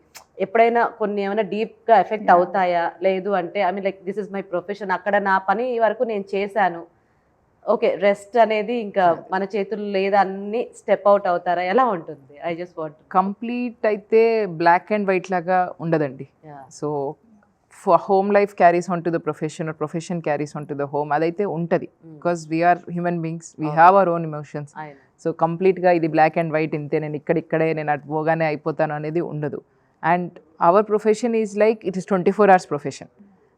ఎప్పుడైనా కొన్ని ఏమైనా డీప్గా ఎఫెక్ట్ అవుతాయా? లేదు అంటే I mean like this is my profession, అక్కడ నా పని వరకు నేను చేశాను, ఓకే రెస్ట్ అనేది ఇంకా మన చేతుల్లో లేదా అన్ని స్టెప్ అవుట్ అవుతారా? ఎలా ఉంటుంది? ఐ జస్ట్ వాంట్ కంప్లీట్ అయితే బ్లాక్ అండ్ వైట్ లాగా ఉండదండి. So home life carries on to the profession, profession carries on to the home, అదైతే ఉంటుంది. Because we're human beings, we have our own emotions. So కంప్లీట్గా ఇది black and white ఇంతే, నేను ఇక్కడే నేను అటు పోగానే అయిపోతాను అనేది ఉండదు. And our profession is like it is 24 hours profession.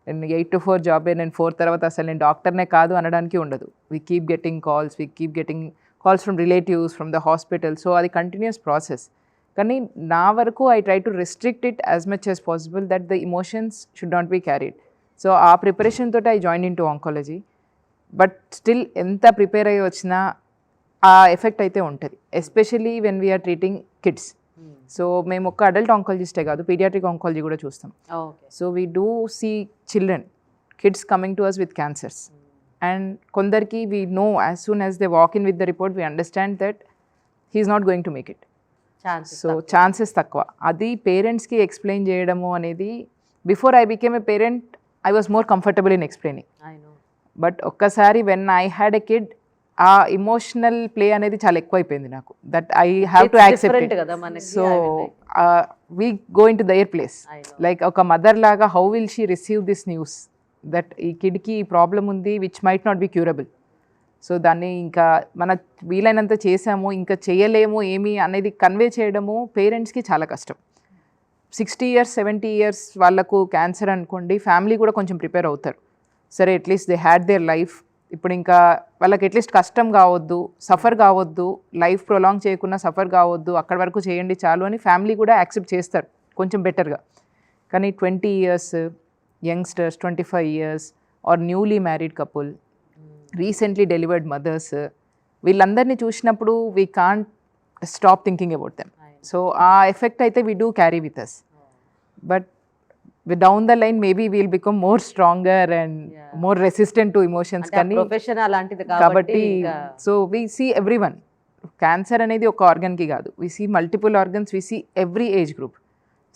నేను 8 to 4 జాబే, నేను 4 తర్వాత అసలు నేను డాక్టర్నే కాదు అనడానికి ఉండదు. We keep getting calls from relatives, from the hospital. So అది కంటిన్యూస్ ప్రాసెస్. కానీ నా వరకు I try to restrict it as much as possible that the emotions should not be carried. So ఆ ప్రిపరేషన్ తోటి I join in to oncology. But still ఎంత prepare అయ్యి వచ్చినా ఆ ఎఫెక్ట్ అయితే ఉంటుంది, especially when we're treating kids. So మేము ఒక అడల్ట్ ఆంకాలజిస్టే కాదు, పీడియాట్రిక్ ఆంకాలజీ కూడా చూస్తాం. So we do see children, kids coming to us with cancers. And కొందరికి we know as soon as they walk in with the report we understand that he's not going to make it. So chances తక్కువ. అది పేరెంట్స్కి explain చేయడము అనేది, before I became a parent I was more comfortable in explaining. But ఒక్కసారి when I had a kid ఆ emotional play అనేది చాలా ఎక్కువైపోయింది నాకు, that I have to accept it. So we go in to their place, like ఒక mother లాగా how will she receive this news that ఈ కిడ్కి ఈ ప్రాబ్లం ఉంది which might not be curable. So దాన్ని ఇంకా మన వీలైనంత చేసాము, ఇంకా చేయలేము ఏమి అనేది కన్వే చేయడము పేరెంట్స్కి చాలా కష్టం. 60 years 70 years వాళ్ళకు క్యాన్సర్ అనుకోండి, ఫ్యామిలీ కూడా కొంచెం ప్రిపేర్ అవుతారు, సరే at least they had their life, ఇప్పుడు ఇంకా వాళ్ళకి అట్లీస్ట్ కష్టం కావద్దు, సఫర్ కావద్దు, లైఫ్ ప్రొలాంగ్ చేయకుండా సఫర్ కావద్దు, అక్కడి వరకు చేయండి చాలు అని ఫ్యామిలీ కూడా యాక్సెప్ట్ చేస్తారు కొంచెం బెటర్గా. కానీ 20 years youngsters, 25 years or newly married couple, recently delivered mothers, వీళ్ళందరినీ చూసినప్పుడు we can't stop thinking about them. So ఆ ఎఫెక్ట్ అయితే we do carry with us. But down the line maybe we'll become more stronger and more resistant to emotions. కానీ profession అలాంటిది కాబట్టి so we see every one. Cancer అనేది ఒక ఆర్గన్కి కాదు, we see multiple organs, we see every age group.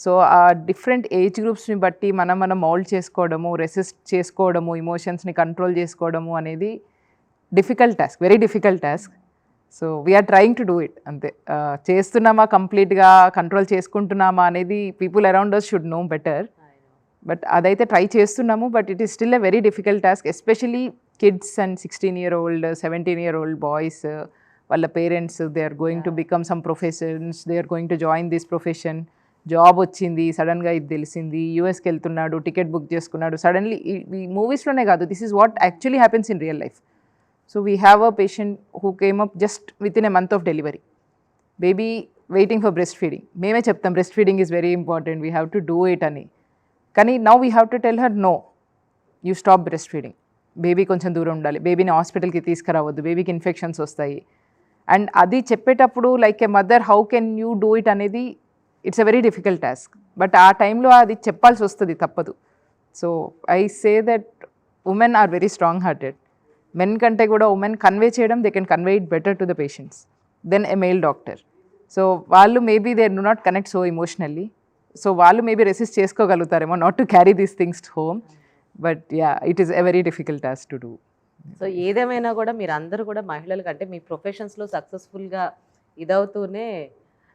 So ఆ different age గ్రూప్స్ని బట్టి మనం మౌల్డ్ చేసుకోవడము, రెసిస్ట్ చేసుకోవడము, ఇమోషన్స్ని కంట్రోల్ చేసుకోవడము అనేది difficult task, very difficult task. So we're trying to do it అంతే. చేస్తున్నామా, కంప్లీట్గా కంట్రోల్ చేసుకుంటున్నామా అనేది people around us should know better. But అదైతే ట్రై చేస్తున్నాము, but it is still a very difficult task, especially kids and 16-year-old 17-year-old boys, వాళ్ళ parents they are going to become some professions, they are going to join this profession. Job వచ్చింది, సడన్గా ఇది తెలిసింది, యూఎస్కి వెళ్తున్నాడు, ticket book చేసుకున్నాడు, suddenly ఈ మూవీస్లోనే కాదు, this is what actually happens in real life. So we have a patient who came up just within a month of delivery, baby waiting for breast feeding. మేమే చెప్తాం breast feeding is very important, we have to do it అని. కానీ now we have to tell her no, you stop breast feeding, baby కొంచెం దూరం ఉండాలి, బేబీని హాస్పిటల్కి తీసుకురావద్దు, బేబీకి ఇన్ఫెక్షన్స్ వస్తాయి. అండ్ అది చెప్పేటప్పుడు like a mother how can you do it అనేది it's a very difficult task. But ఆ టైంలో అది చెప్పాల్సి వస్తుంది, తప్పదు. So I say that women are very strong hearted. Men కంటే కూడా ఉమెన్ కన్వే చేయడం, they can convey it better to the patients then a male doctor. So వాళ్ళు maybe they do not connect so emotionally, so వాళ్ళు maybe resist చేసుకోగలుగుతారేమో not to carry these things home. But yeah, it is a very difficult task to do. So ఏదేమైనా కూడా మీరు అందరూ కూడా మహిళలు కంటే మీ ప్రొఫెషన్స్లో సక్సెస్ఫుల్గా ఇదవుతూనే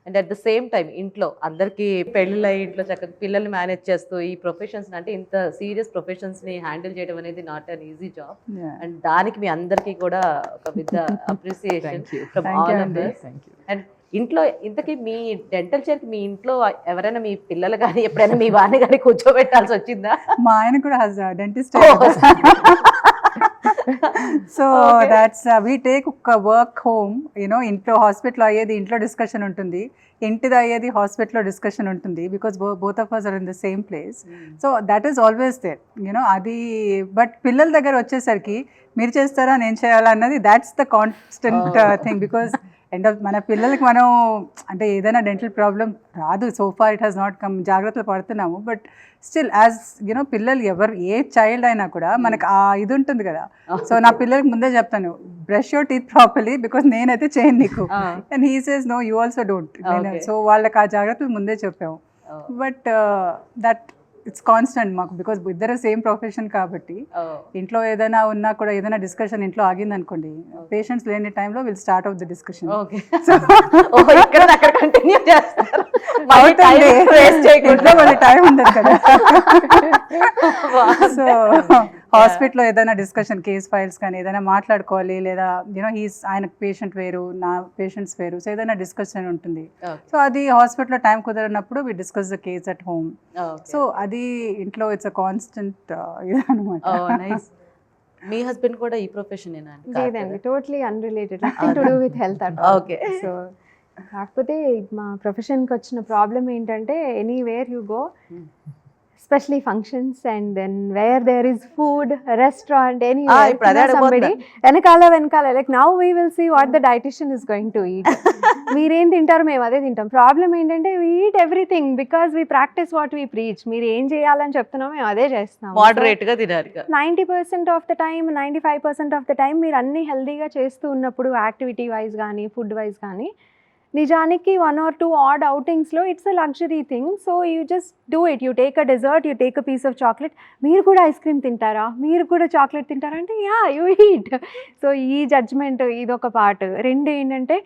and at the same time ఇంట్లో అందరికీ పెళ్ళిళ్ళ ఇంట్లో చక్కగా పిల్లల్ని మేనేజ్ చేస్తూ ఈ ప్రొఫెషన్స్ అంటే ఇంత సీరియస్ ప్రొఫెషన్స్ ని హ్యాండిల్ చేయడం అనేది not an easy job. And దానికి మీ అందరికీ కూడా ఒక పెద్ద appreciation from all of us. And ఇంట్లో ఇంతకీ మీ డెంటల్ చైర్ కి మీ ఇంట్లో ఎవరైనా మీ పిల్లలు కానీ ఎప్పుడైనా మీ వారిని కానీ కూర్చోబెట్టాల్సి వచ్చిందా? మా ఆయన కూడా dentist. So that's we take ఒక వర్క్ హోమ్, యూనో ఇంట్లో హాస్పిటల్ అయ్యేది ఇంట్లో డిస్కషన్ ఉంటుంది, ఇంటిది అయ్యేది హాస్పిటల్లో డిస్కషన్ ఉంటుంది, because both of us are in the same place. So that is always there, you know అది. బట్ పిల్లల దగ్గర వచ్చేసరికి మీరు చేస్తారా నేను చేయాలా అన్నది that's the constant thing. Because మన పిల్లలకి మనం అంటే ఏదైనా డెంటల్ ప్రాబ్లం రాదు, so far it has not come, జాగ్రత్తలు పడుతున్నాము. బట్ స్టిల్ యాజ్ యూనో పిల్లలు ఏ చైల్డ్ అయినా కూడా మనకు ఆ ఇది ఉంటుంది కదా. సో నా పిల్లలకి ముందే చెప్తాను, brush your teeth properly, because నేనైతే చేయను నీకు. And he says no you also don't. So వాళ్ళకి ఆ జాగ్రత్తలు ముందే చెప్పాము. బట్ దట్ ఇట్స్ కాన్స్టెంట్ మాకు, బికాస్ ఇద్దరు సేమ్ ప్రొఫెషన్ కాబట్టి. ఇంట్లో ఏదైనా ఉన్నా కూడా ఏదైనా డిస్కషన్ ఇంట్లో ఆగింది అనుకోండి, పేషెంట్స్ లేని టైంలో will start out the discussion. ఇంట్లో వాళ్ళ టైం ఉండదు కదా. సో హాస్పిటల్లో ఏదైనా డిస్కషన్, కేస్ ఫైల్స్ కానీ ఏదైనా మాట్లాడుకోవాలి, లేదా యూనో ఆయన పేషెంట్ వేరు నా పేషెంట్స్ వేరు, సో ఏదైనా డిస్కషన్ ఉంటుంది. సో అది హాస్పిటల్లో టైం కుదరనప్పుడు we discuss the case at home. So అది ఇంట్లో ఇట్స్ అ కాన్స్టెంట్ ఇది అనమాట. మీ హస్బెండ్ కూడా ఈ ప్రొఫెషన్ లేదండి, totally unrelated, nothing to do with health at. Okay. So కాకపోతే మా ప్రొఫెషన్కి వచ్చిన ప్రాబ్లం ఏంటంటే anywhere you go, especially functions, and then where there is food, restaurant, somebody వెనకాల like now we will see what the dietitian is going to eat. మీరేం తింటారు మేము అదే తింటాం. ప్రాబ్లం ఏంటంటే we eat everything because we practice what we preach. మీరు ఏం చేయాలని చెప్తున్నాం మేము అదే చేస్తున్నాం. మోడరేట్ గా తినాలి. 90% of the time, 95% of the time మీరు అన్ని హెల్దీగా చేస్తూ ఉన్నప్పుడు యాక్టివిటీ వైజ్ కానీ ఫుడ్ వైజ్ కానీ, నిజానికి 1 or 2 odd outsingsలో it's a luxury thing. So you just do it, you take a dessert, you take a piece of chocolate. మీరు కూడా ఐస్ క్రీమ్ తింటారా, మీరు కూడా చాక్లెట్ తింటారా అంటే యా యూ ఈట్. సో ఈ జడ్జ్మెంట్ ఇదొక పార్ట్. రెండు ఏంటంటే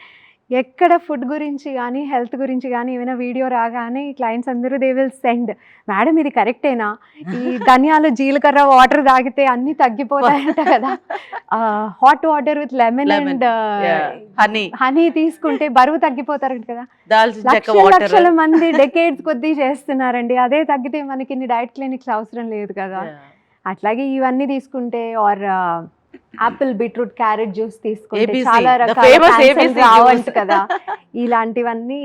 ఎక్కడ ఫుడ్ గురించి కానీ హెల్త్ గురించి కానీ ఏమైనా వీడియో రాగానే క్లయింట్స్ అందరూ దే విల్ సెండ్, మేడం ఇది కరెక్టేనా, ఈ ధనియాలు జీలకర్ర వాటర్ తాగితే అన్నీ తగ్గిపోతాయంట కదా, hot water with lemon and honey తీసుకుంటే బరువు తగ్గిపోతారంట కదా. లక్షల మంది డెకేడ్స్ కొద్దీ చేస్తున్నారండి, అదే తగ్గితే మనకి ఇన్ని డైట్ క్లినిక్స్ అవసరం లేదు కదా. అట్లాగే ఇవన్నీ తీసుకుంటే or apple beetroot carrot juice తీసుకుంటే చాలా రకాల రావంట కదా. ఇవన్నీ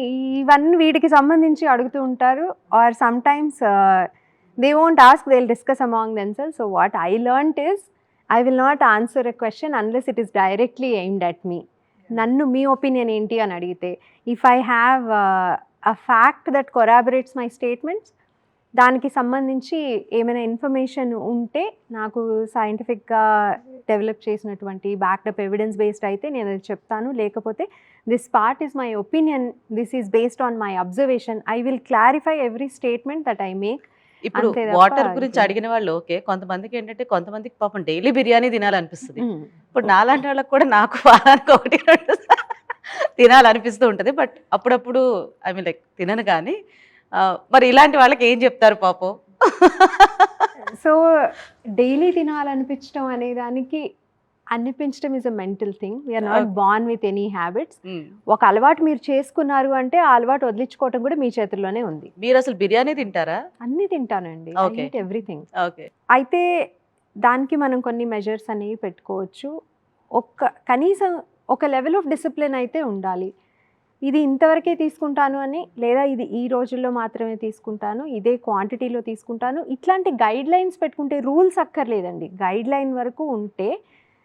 వీటికి సంబంధించి అడుగుతూ ఉంటారు. Or sometimes they won't ask, they will discuss among themselves. So what I learned is I will not answer a question unless it is directly aimed at me. నన్ను మీ ఒపీనియన్ ఏంటి అని అడిగితే, if I have a fact that corroborates my statements, దానికి సంబంధించి ఏమైనా information ఉంటే, నాకు సైంటిఫిక్గా డెవలప్ చేసినటువంటి బ్యాక్డప్ ఎవిడెన్స్ బేస్డ్ అయితే నేను అది చెప్తాను. లేకపోతే this part is my opinion, this is based on my observation, I will clarify every statement that I make. ఇప్పుడు వాటర్ గురించి అడిగిన వాళ్ళు ఓకే, కొంతమందికి ఏంటంటే కొంతమందికి పాపం డైలీ బిర్యానీ తినాలనిపిస్తుంది. ఇప్పుడు నాలాంటి వాళ్ళకి కూడా నాకు వారానికి 1-2 తినాలనిపిస్తూ ఉంటుంది. బట్ అప్పుడప్పుడు ఐ మీన్ లైక్ తినను. కానీ మరి ఇలాంటి వాళ్ళకి ఏం చెప్తారు పాపం? సో డైలీ తినాలనిపించడం అనే దానికి, అనిపించడం is a mental thing. We are not born with any habits. ఒక అలవాటు మీరు చేసుకున్నారు అంటే ఆ అలవాటు వదిలించుకోవటం కూడా మీ చేతుల్లోనే ఉంది. మీరు అసలు బిర్యానీ తింటారా? అన్నీ తింటానండి, ఎవ్రీథింగ్. ఓకే. అయితే దానికి మనం కొన్ని మెజర్స్ అనేవి పెట్టుకోవచ్చు. కనీసం ఒక లెవెల్ ఆఫ్ డిసిప్లిన్ అయితే ఉండాలి. ఇది ఇంతవరకే తీసుకుంటాను అని, లేదా ఇది ఈ రోజుల్లో మాత్రమే తీసుకుంటాను, ఇదే క్వాంటిటీలో తీసుకుంటాను, ఇట్లాంటి గైడ్ లైన్స్ పెట్టుకుంటే, రూల్స్ అక్కర్లేదండి, గైడ్ లైన్ వరకు ఉంటే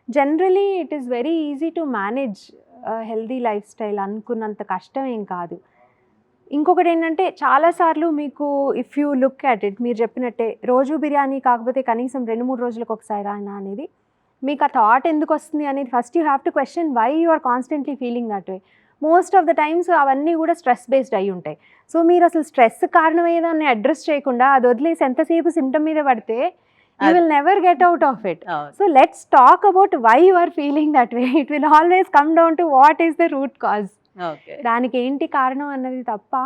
generally it is very easy to manage healthy life style. అనుకున్నంత కష్టం ఏం కాదు. ఇంకొకటి ఏంటంటే, చాలాసార్లు మీకు if you look at it, మీరు చెప్పినట్టే రోజు బిర్యానీ కాకపోతే కనీసం 2-3 రోజులకు ఒకసారి అయినా అనేది, మీకు ఆ థాట్ ఎందుకు వస్తుంది అనేది first you have to question why you are constantly feeling that way. Most of the times అవన్నీ కూడా స్ట్రెస్ బేస్డ్ అయి ఉంటాయి. సో మీరు అసలు స్ట్రెస్ కారణమయ్యేదాన్ని అడ్రస్ చేయకుండా అది వదిలేసి ఎంతసేపు సిమ్టమ్ మీద పడితే you will never get out of it. So let's talk about why you are feeling that way. It will always come down to what is the root cause. Okay. దానికి ఏంటి కారణం అన్నది తప్ప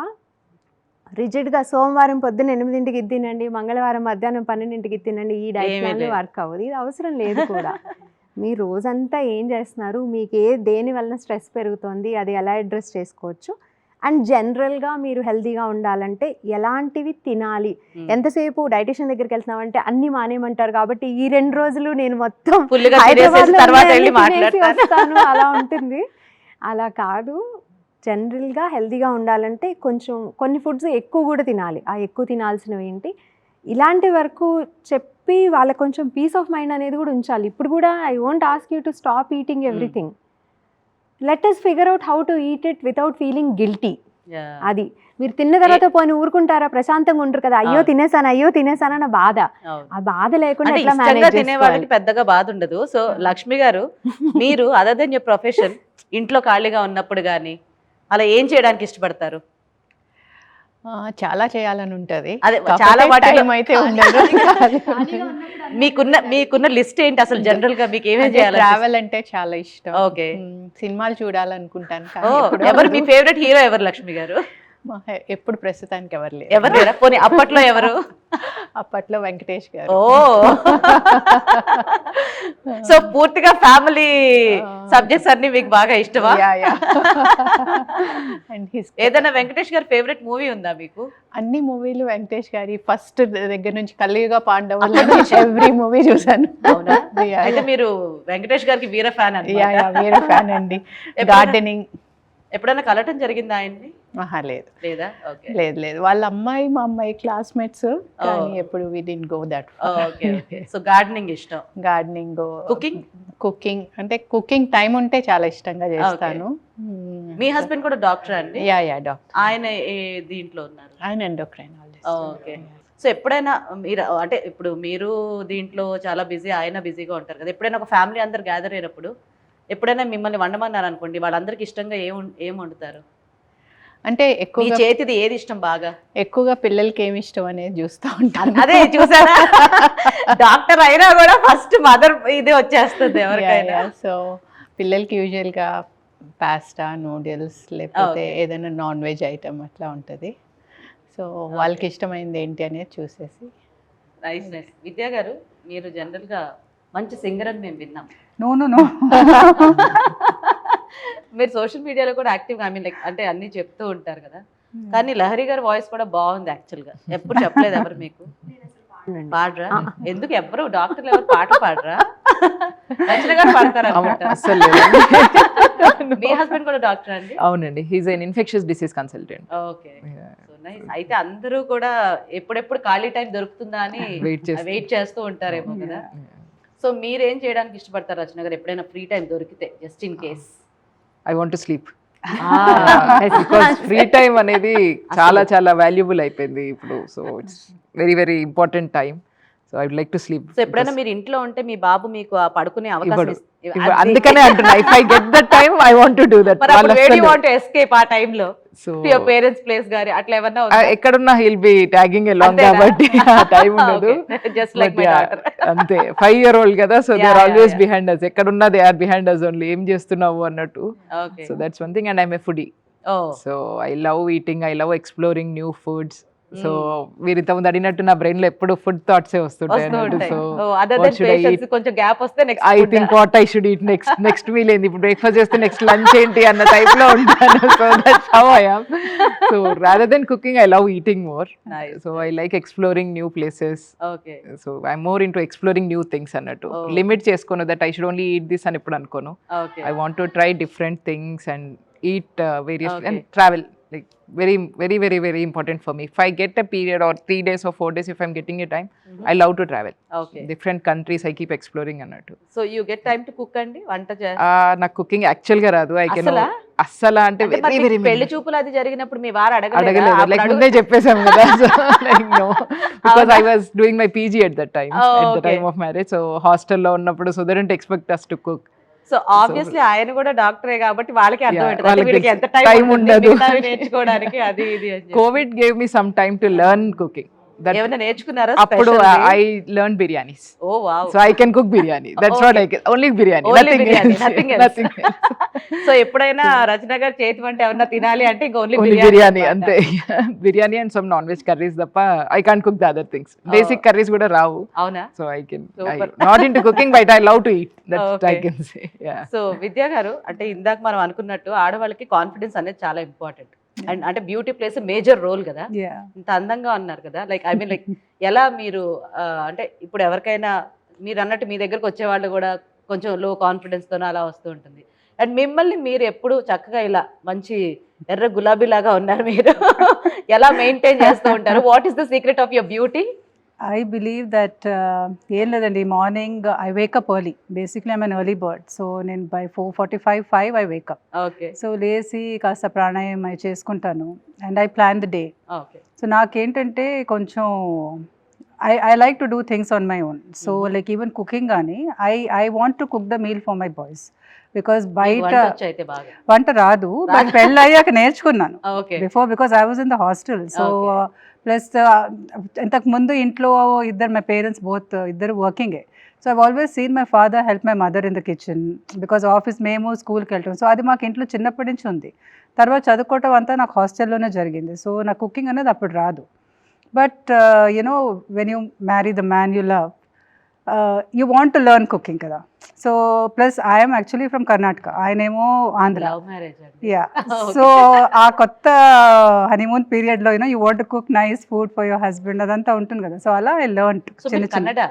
రిజిడ్గా సోమవారం పొద్దున్న 8కి ఇది తినండి, మంగళవారం మధ్యాహ్నం 12కి ఇది తినండి, ఈ డైట్ ఏమీ ప్లాన్లు లేదు. వర్క్ అవ్వదు. ఇది అవసరం లేదు కూడా. మీరు రోజంతా ఏం చేస్తున్నారు, మీకు దేని వలన స్ట్రెస్ పెరుగుతుంది, అది ఎలా అడ్రస్ చేసుకోవచ్చు. అండ్ జనరల్గా మీరు హెల్తీగా ఉండాలంటే ఎలాంటివి తినాలి, ఎంతసేపు డైటిషియన్ దగ్గరికి వెళ్తున్నామంటే అన్ని మానేయమంటారు కాబట్టి ఈ 2 రోజులు నేను మొత్తం ఫుల్గా హైదరాబాద్లో తర్వాత వెళ్ళి ఉన్నవన్నీ తినేసి మాట్లాడతాను. వస్తాను అలా ఉంటుంది. అలా కాదు, జనరల్గా హెల్తీగా ఉండాలంటే కొంచెం కొన్ని ఫుడ్స్ ఎక్కువ కూడా తినాలి. ఆ ఎక్కువ తినాల్సినవి ఏంటి, ఇలాంటి వరకు చెప్పి వాళ్ళకి కొంచెం పీస్ ఆఫ్ మైండ్ అనేది కూడా ఉంచాలి. ఇప్పుడు కూడా I won't ask you to stop eating everything, let us figure out how to eat it without feeling guilty. అది మీరు తిన్న తర్వాత పోయి ఊరుకుంటారా, ప్రశాంతంగా ఉంటారు కదా, అయ్యో తినేసాను అన్న బాధ. ఆ బాధ లేకుండా అంటే ఎట్లా ఇష్టంగా మేనేజ్ తినే వాళ్ళకి పెద్దగా బాధ ఉండదు. సో లక్ష్మి గారు, మీరు అదర్ దెన్ యువర్ ప్రొఫెషన్ ఇంట్లో ఖాళీగా ఉన్నప్పుడు కానీ అలా ఏం చేయడానికి ఇష్టపడతారు? చాలా చేయాలని ఉంటుంది, అదే చాలా వాటిలో టైం అయితే ఉండదు. మీకున్న లిస్ట్ ఏంటి అసలు? జనరల్ గా మీకు ఏమేమి చేయాలి? ట్రావెల్ అంటే చాలా ఇష్టం. ఓకే. సినిమాలు చూడాలనుకుంటాను ఓ, ఎవరు మీ ఫేవరెట్ హీరో ఎవరు లక్ష్మి గారు? ఎప్పుడు ప్రస్తుతానికి ఎవరు లేరు. ఎవరు లేరా? పోనీ అప్పట్లో ఎవరు? అప్పట్లో వెంకటేష్ గారు. ఓ, సో పూర్తిగా ఫ్యామిలీ సబ్జెక్ట్స్ అన్ని మీకు బాగా ఇష్టమా? అండ్ హిస్ ఏదైనా వెంకటేష్ గారి ఫేవరెట్ మూవీ ఉందా మీకు? అన్ని మూవీలు వెంకటేష్ గారి ఫస్ట్ దగ్గర నుంచి కలియుగ పాండవులు ఎవ్రీ మూవీ చూసాను. అవునా? అయితే మీరు వెంకటేష్ గారికి వీర ఫ్యాన్ వీర ఫ్యాన్ అండి. గార్డెనింగ్ ఎప్పుడైనా కలవటం జరిగిందా ఆయన్ని? లేదు లేదా? ఓకే. లేదు వాళ్ళ అమ్మాయి మా అమ్మాయి క్లాస్మేట్స్, కానీ ఎప్పుడు we didn't go that. Okay. So gardening ఇష్టం. గార్డెనింగ్, కుకింగ్ అంటే కుకింగ్ టైం ఉంటే చాలా ఇష్టంగా చేస్తాను. మీ హస్బెండ్ కూడా డాక్టర్ అండి? డాక్టర్. ఆయన దీంట్లో ఉన్నారు? ఆయన ఎండోక్రైనాలజిస్ట్. ఓకే. సో ఎప్పుడైనా మీరు అంటే ఇప్పుడు మీరు దీంట్లో చాలా బిజీ, ఆయన బిజీగా ఉంటారు కదా, ఎప్పుడైనా ఒక ఫ్యామిలీ అందరు గ్యాదర్ అయినప్పుడు ఎప్పుడైనా మిమ్మల్ని వండమన్నారు అనుకోండి, వాళ్ళందరికి ఇష్టంగా ఏం వండుతారు? అంటే మీ ఎక్కువ చేతిది ఏది ఇష్టం బాగా? ఎక్కువగా పిల్లలకి ఏమి ఇష్టం అనేది చూస్తూ ఉంటాను. అదే చూసారా, డాక్టర్ అయినా కూడా ఫస్ట్ మదర్ ఇదే వచ్చేస్తుంది ఎవరికైనా. సో పిల్లలకి యూజువల్గా పాస్తా, నూడిల్స్, లేకపోతే ఏదైనా నాన్ వెజ్ ఐటమ్ అట్లా ఉంటుంది. సో వాళ్ళకి ఇష్టమైంది ఏంటి అనేది చూసేసి. నైస్. విద్యా గారు, మీరు జనరల్గా మంచి సింగర్ అని మేము విన్నాం. నో మీరు సోషల్ మీడియాలో కూడా యాక్టివ్గా, ఐ మీన్ లైక్ అంటే అన్ని చెప్తూ ఉంటారు కదా, కానీ లహరి గారి వాయిస్ కూడా బాగుంది యాక్చువల్గా. ఎప్పుడు చెప్పలేదు ఎవరు మీకు? పాడరా? ఎందుకు ఎవరు డాక్టర్లు ఎవరు పాటలు పాడరా? రచన గారు పాడతారు అనుకుంటా. అసలు లేదండి. మీ హస్బెండ్ కూడా డాక్టర్ అండి? అవునండి, he's an infectious disease consultant. Okay. So nice. అయితే అందరూ కూడా ఎప్పుడెప్పుడు ఖాళీ టైం దొరుకుతుందా అని వెయిట్ చేస్తూ ఉంటారేమో కదా. సో మీరేం చేయడానికి ఇష్టపడతారు రచన గారు ఎప్పుడైనా ఫ్రీ టైం దొరికితే, just in case? I want to sleep. Because free time అనేది చాలా చాలా వాల్యుబుల్ అయిపోయింది ఇప్పుడు. So it's very very important time. So I would like to sleep. So ఎప్పుడైనా మీరు ఇంట్లో ఉంటే మీ బాబు మీకు ఆ పడుకునే అవకాశం అందుకనే అంటున్నా, if I get that time I want to do that. Escape ఆ టైంలో పేరెంట్స్ ప్లేస్ గారి అట్లా ఏమన్నా ఎక్కడున్నా హీల్ బి ట్యాగింగ్ అలాంగ్ కాబట్టి టైం ఉండదు. Just like my daughter. అంతే, 5-year-old కదా, so they are always behind us. ఎక్కడున్నా they are behind us only. ఏం చేస్తున్నావు అన్నట్టు. So that's one thing. And I'm a foodie. So I love eating, I love exploring new foods. So మీరు ఇంతకుముందు అడిగినట్టు నా బ్రెయిన్ లో ఎప్పుడు ఫుడ్ థాట్సే వస్తుంటాయి. సో కొంచెం గ్యాప్ వస్తే I think what I should eat next meal ఏంది, ఇప్పుడు బ్రేక్ఫాస్ట్ చేస్తే నెక్స్ట్ లంచ్ ఏంటి అన్న టైప్ లో ఉంటాను. So that's how I am. So rather than cooking I love eating more. So I like exploring new places. So I more into exploring new things అన్నట్టు. Limit చేసుకోను that I should only eat this అని ఎప్పుడు అనుకోను. I want to try different things and eat various and travel. Like very important for me. If I get a period or 3 days or 4 days, if I'm getting a time, I love to travel. Okay. Different countries I keep exploring అన్నట్టు. So you get time to cook అండి, వంట నాకు cooking actual గా రాదు. I can అస్సలు అంటే very పెళ్లి చూపులు అది జరిగినప్పుడు మీ వారు అడగలేదు. లైక్ ముందే చెప్పేసాం కదా. So like no, because I was doing my PG at that time, at the time of marriage. So హాస్టల్లో ఉన్నప్పుడు so they don't expect us to cook. So obviously ఆయన కూడా డాక్టరే కాబట్టి వాళ్ళకి అర్థమైంది ఎంత టైం ఉండదు నేర్చుకోవడానికి. అది ఇది Covid gave me some time to learn cooking. ఏమైనా నేర్చుకున్నారా అప్పుడు special గా? I learn biryanis. Oh wow. So I can cook biryani. That's what I can. Only biryani. Only nothing biryani, else. nothing else. Nothing else. So ఎప్పుడైనా రచన గారి చేతి వంట ఏమన్నా తినాలి అంటే ఇంకా ఓన్లీ ఓన్లీ బిర్యానీ అంతే. Biryani and some non veg curries తప్ప I can't cook the other things. Basic curries కూడా రావు. అవునా? So I can Super. Not into cooking but I love to eat. That's I Okay. Can say. Yeah. So Vidya garu, అంటే ఇందాక మనం అనుకున్నట్టు ఆడవాళ్ళకి confidence అనేది చాలా ఇంపార్టెంట్. అండ్ అంటే బ్యూటీ ప్లేస్ మేజర్ రోల్ కదా. Yeah. ఇంత అందంగా ఉన్నారు కదా, లైక్ ఐ మీన్ లైక్ ఎలా మీరు అంటే ఇప్పుడు ఎవరికైనా మీరు అన్నట్టు మీ దగ్గరకు వచ్చే వాళ్ళు కూడా కొంచెం లో కాన్ఫిడెన్స్ తోనే అలా వస్తూ ఉంటుంది. అండ్ మిమ్మల్ని మీరు ఎప్పుడు చక్కగా ఇలా మంచి ఎర్ర గులాబీ లాగా ఉన్నారు మీరు. ఎలా మెయింటైన్ చేస్తూ ఉంటారు? What is the secret of your beauty? I believe that ఏం లేదండి, morning I wake up early. Basically I'm an early bird. So నేను by 4:45, 5 I wake up. Okay so లేచి కాస్త ప్రాణాయామం అవి చేసుకుంటాను and I plan the day. Okay so నాకేంటంటే కొంచెం I like to do things on my own. So like even cooking కానీ I want to cook the meal for my boys. Because బయట అయితే బాగా వంట రాదు, బట్ పెళ్ళి అయ్యాక నేర్చుకున్నాను. Okay before because I was in the hostel. So plus ఇంతకు ముందు ఇంట్లో ఇద్దరు మై పేరెంట్స్ బోత్ ఇద్దరు వర్కింగే. So I've always seen my father help my mother in the kitchen because office మేము స్కూల్కి వెళ్తాం. సో అది మాకు ఇంట్లో చిన్నప్పటి నుంచి ఉంది. తర్వాత చదువుకోవటం అంతా నాకు హాస్టల్లోనే జరిగింది. సో నాకు కుకింగ్ అనేది అప్పుడు రాదు. But you know when you marry the man you love, you want to learn cooking కదా. So plus I'm actually from Karnataka, ఆయనేమో ఆంధ్ర. లవ్ మ్యారేజ్ అండి. యా. సో ఆ కొత్త హనీమూన్ పీరియడ్లో you want to cook nice food for your husband అదంతా ఉంటుంది కదా. So అలా ఐ లెర్న్ సో చిన్న మీరు చిన్న. కన్నడ?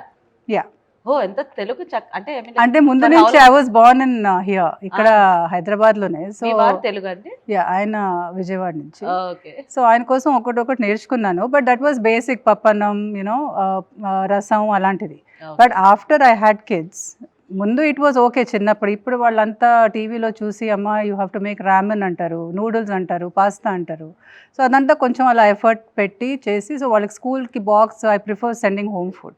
యా. ఓ ఎంత తెలుగు అంటే I mean like అంటే ముందు మన నుంచి అవును- I was Born in here, ఇక్కడ హైదరాబాద్లోనే. సో మీ వారు తెలుగు అండి? యా, ఆయన విజయవాడ నుంచి. ఓకే సో ఆయన కోసం ఒకటి నేర్చుకున్నాను. బట్ దట్ వాజ్ బేసిక్ పప్పన్నం, యూనో రసం అలాంటిది. But after I had kids, ముందు ఇట్ వాజ్ ఓకే చిన్నప్పుడు. ఇప్పుడు వాళ్ళంతా టీవీలో చూసి అమ్మ యూ హ్యావ్ టు మేక్ రామెన్ అంటారు, నూడిల్స్ అంటారు, పాస్తా అంటారు. సో అదంతా కొంచెం అలా ఎఫర్ట్ పెట్టి చేసి, సో వాళ్ళకి స్కూల్కి box I prefer sending home food.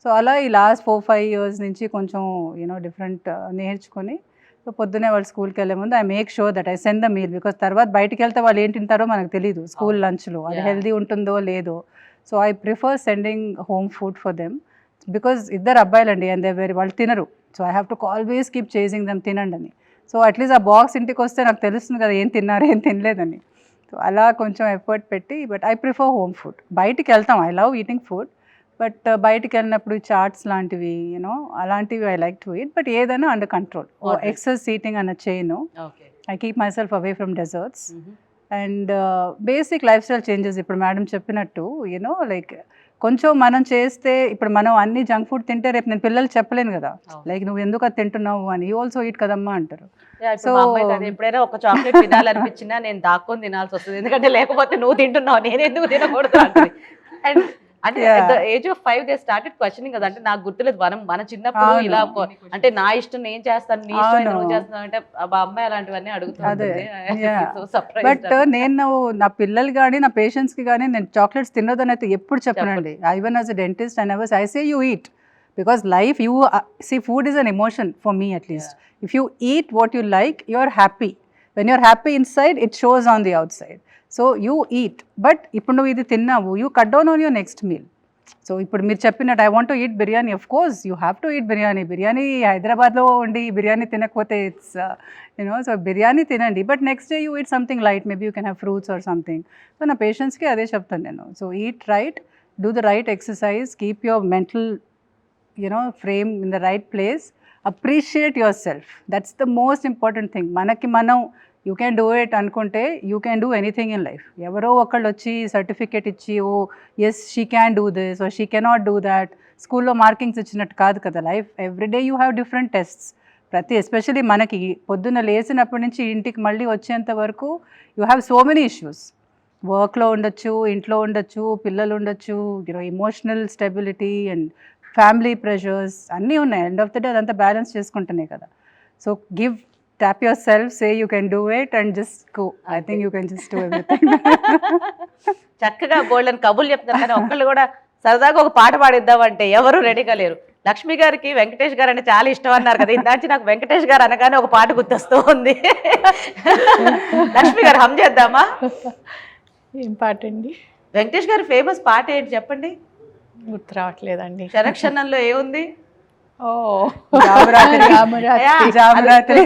So అలా ఈ లాస్ట్ 4-5 years నుంచి కొంచెం యూనో డిఫరెంట్ నేర్చుకొని, సో పొద్దునే వాళ్ళు స్కూల్కి వెళ్ళే ముందు I make sure that I send the meal. Because తర్వాత బయటికి వెళ్తే వాళ్ళు ఏం తింటారో మనకు తెలియదు స్కూల్ లంచ్లో, అది హెల్దీ ఉంటుందో లేదో. So I prefer sending home food for them. Because ఇద్దరు అబ్బాయిలండి అండ్ వాళ్ళు తినరు. So I have to always keep chasing them తినండి అని. సో అట్లీస్ట్ ఆ బాక్స్ ఇంటికి వస్తే నాకు తెలుస్తుంది కదా ఏం తిన్నారు ఏం తినలేదని. సో అలా కొంచెం ఎఫర్ట్ పెట్టి, but I prefer home food. బయటికి వెళ్తాం, I love eating food, but బయటికి వెళ్ళినప్పుడు చాట్స్ లాంటివి యూనో అలాంటివి I like to eat. But ఏదైనా అండర్ కంట్రోల్. ఎక్సెస్ ఈటింగ్ అన్న చేయను. Okay I keep myself away from desserts and basic lifestyle changes. ఇప్పుడు మేడం చెప్పినట్టు యూనో లైక్ కొంచెం మనం చేస్తే, ఇప్పుడు మనం అన్ని జంక్ ఫుడ్ తింటే రేపు నేను పిల్లలు చెప్పలేను కదా, లైక్ నువ్వు ఎందుకు అది తింటున్నావు అని. యూ ఆల్సో ఈట్ కదమ్మా అంటారు. సో ఎప్పుడైనా ఒక చాక్లెట్ తినాలనిపించినా నేను దాక్కొని తినాల్సి వస్తుంది, ఎందుకంటే లేకపోతే నువ్వు తింటున్నావు నేను ఎందుకు తినకూడదు అంటుంది. అండ్ అంటే age of 5 they started questioning కదా. అంటే నాకు గుర్తులేదు, మన చిన్నప్పుడు ఇలా అంటే నా ఇష్టం నేను చేస్తాను, నీ ఇష్టం నువ్వు చేస్తున్నావు అంటే మా అమ్మాయి అలాంటివన్నీ అడుగుతుంది. బట్ నేను నా పిల్లలు కానీ నా పేషెంట్స్కి కానీ నేను చాక్లెట్స్ తినొద్దని అయితే ఎప్పుడు చెప్పనండి. Even as a dentist and I say you eat, because life you see food is an emotion for me at least. If you eat what you like you are happy. When you're happy inside it shows on the outside. So you eat, but ఇప్పుడు నువ్వు ఇది తిన్నావు, you cut down on your next meal. So ఇప్పుడు మీరు చెప్పినట్టు I want to eat biryani, of course you have to eat biryani. Biryani హైదరాబాద్లో ఉండి బిర్యానీ తినకపోతే ఇట్స్ యూనో. సో బిర్యానీ తినండి, but next day you eat something light, maybe you can have fruits or something. So నా పేషెంట్స్కి అదే చెప్తాను నేను. So eat right, do the right exercise, keep your mental you know frame in the right place, appreciate your self. That's the most important thing. మనకి మనం you can do it అనుకుంటే you can do anything in life. ఎవరో ఒకళ్ళు వచ్చి certificate ఇచ్చి oh yes she can do this or she cannot do that, స్కూల్లో markings ఇచ్చినట్టు కాదు కదా life. Everyday you have different tests. Especially మనకి పొద్దున్న లేచినప్పటి నుంచి ఇంటికి మళ్ళీ వచ్చేంత వరకు you have so many issues. వర్క్లో ఉండొచ్చు, ఇంట్లో ఉండొచ్చు, పిల్లలు ఉండొచ్చు, you know emotional stability and family pressures అన్నీ ఉన్నాయి. ఎండ్ ఆఫ్ ద డే అదంతా బ్యాలెన్స్ చేసుకుంటున్నాయి కదా. సో tap yourself, say you can do it and just go. I think you can just do everything. చక్కగా బోల్డెన్ కబుర్లు చెప్తారు, కానీ ఒక్కళ్ళు కూడా సరదాగా ఒక పాట పాడిద్దామంటే ఎవరు రెడీగా లేరు. లక్ష్మి గారికి వెంకటేష్ గారు అంటే చాలా ఇష్టం అన్నారు కదా, ఇందాచి నాకు వెంకటేష్ గారు అనగానే ఒక పాట గుర్తొస్తూ ఉంది. లక్ష్మి గారు హమ్ చేద్దామా? ఏం పాట అండి? వెంకటేష్ గారి ఫేమస్ పాట ఏంటి చెప్పండి? గుర్తు రావట్లేదండి. శరక్షణంలో ఏముంది? ఓ జామరాత్రి. యా, జామరాత్రి.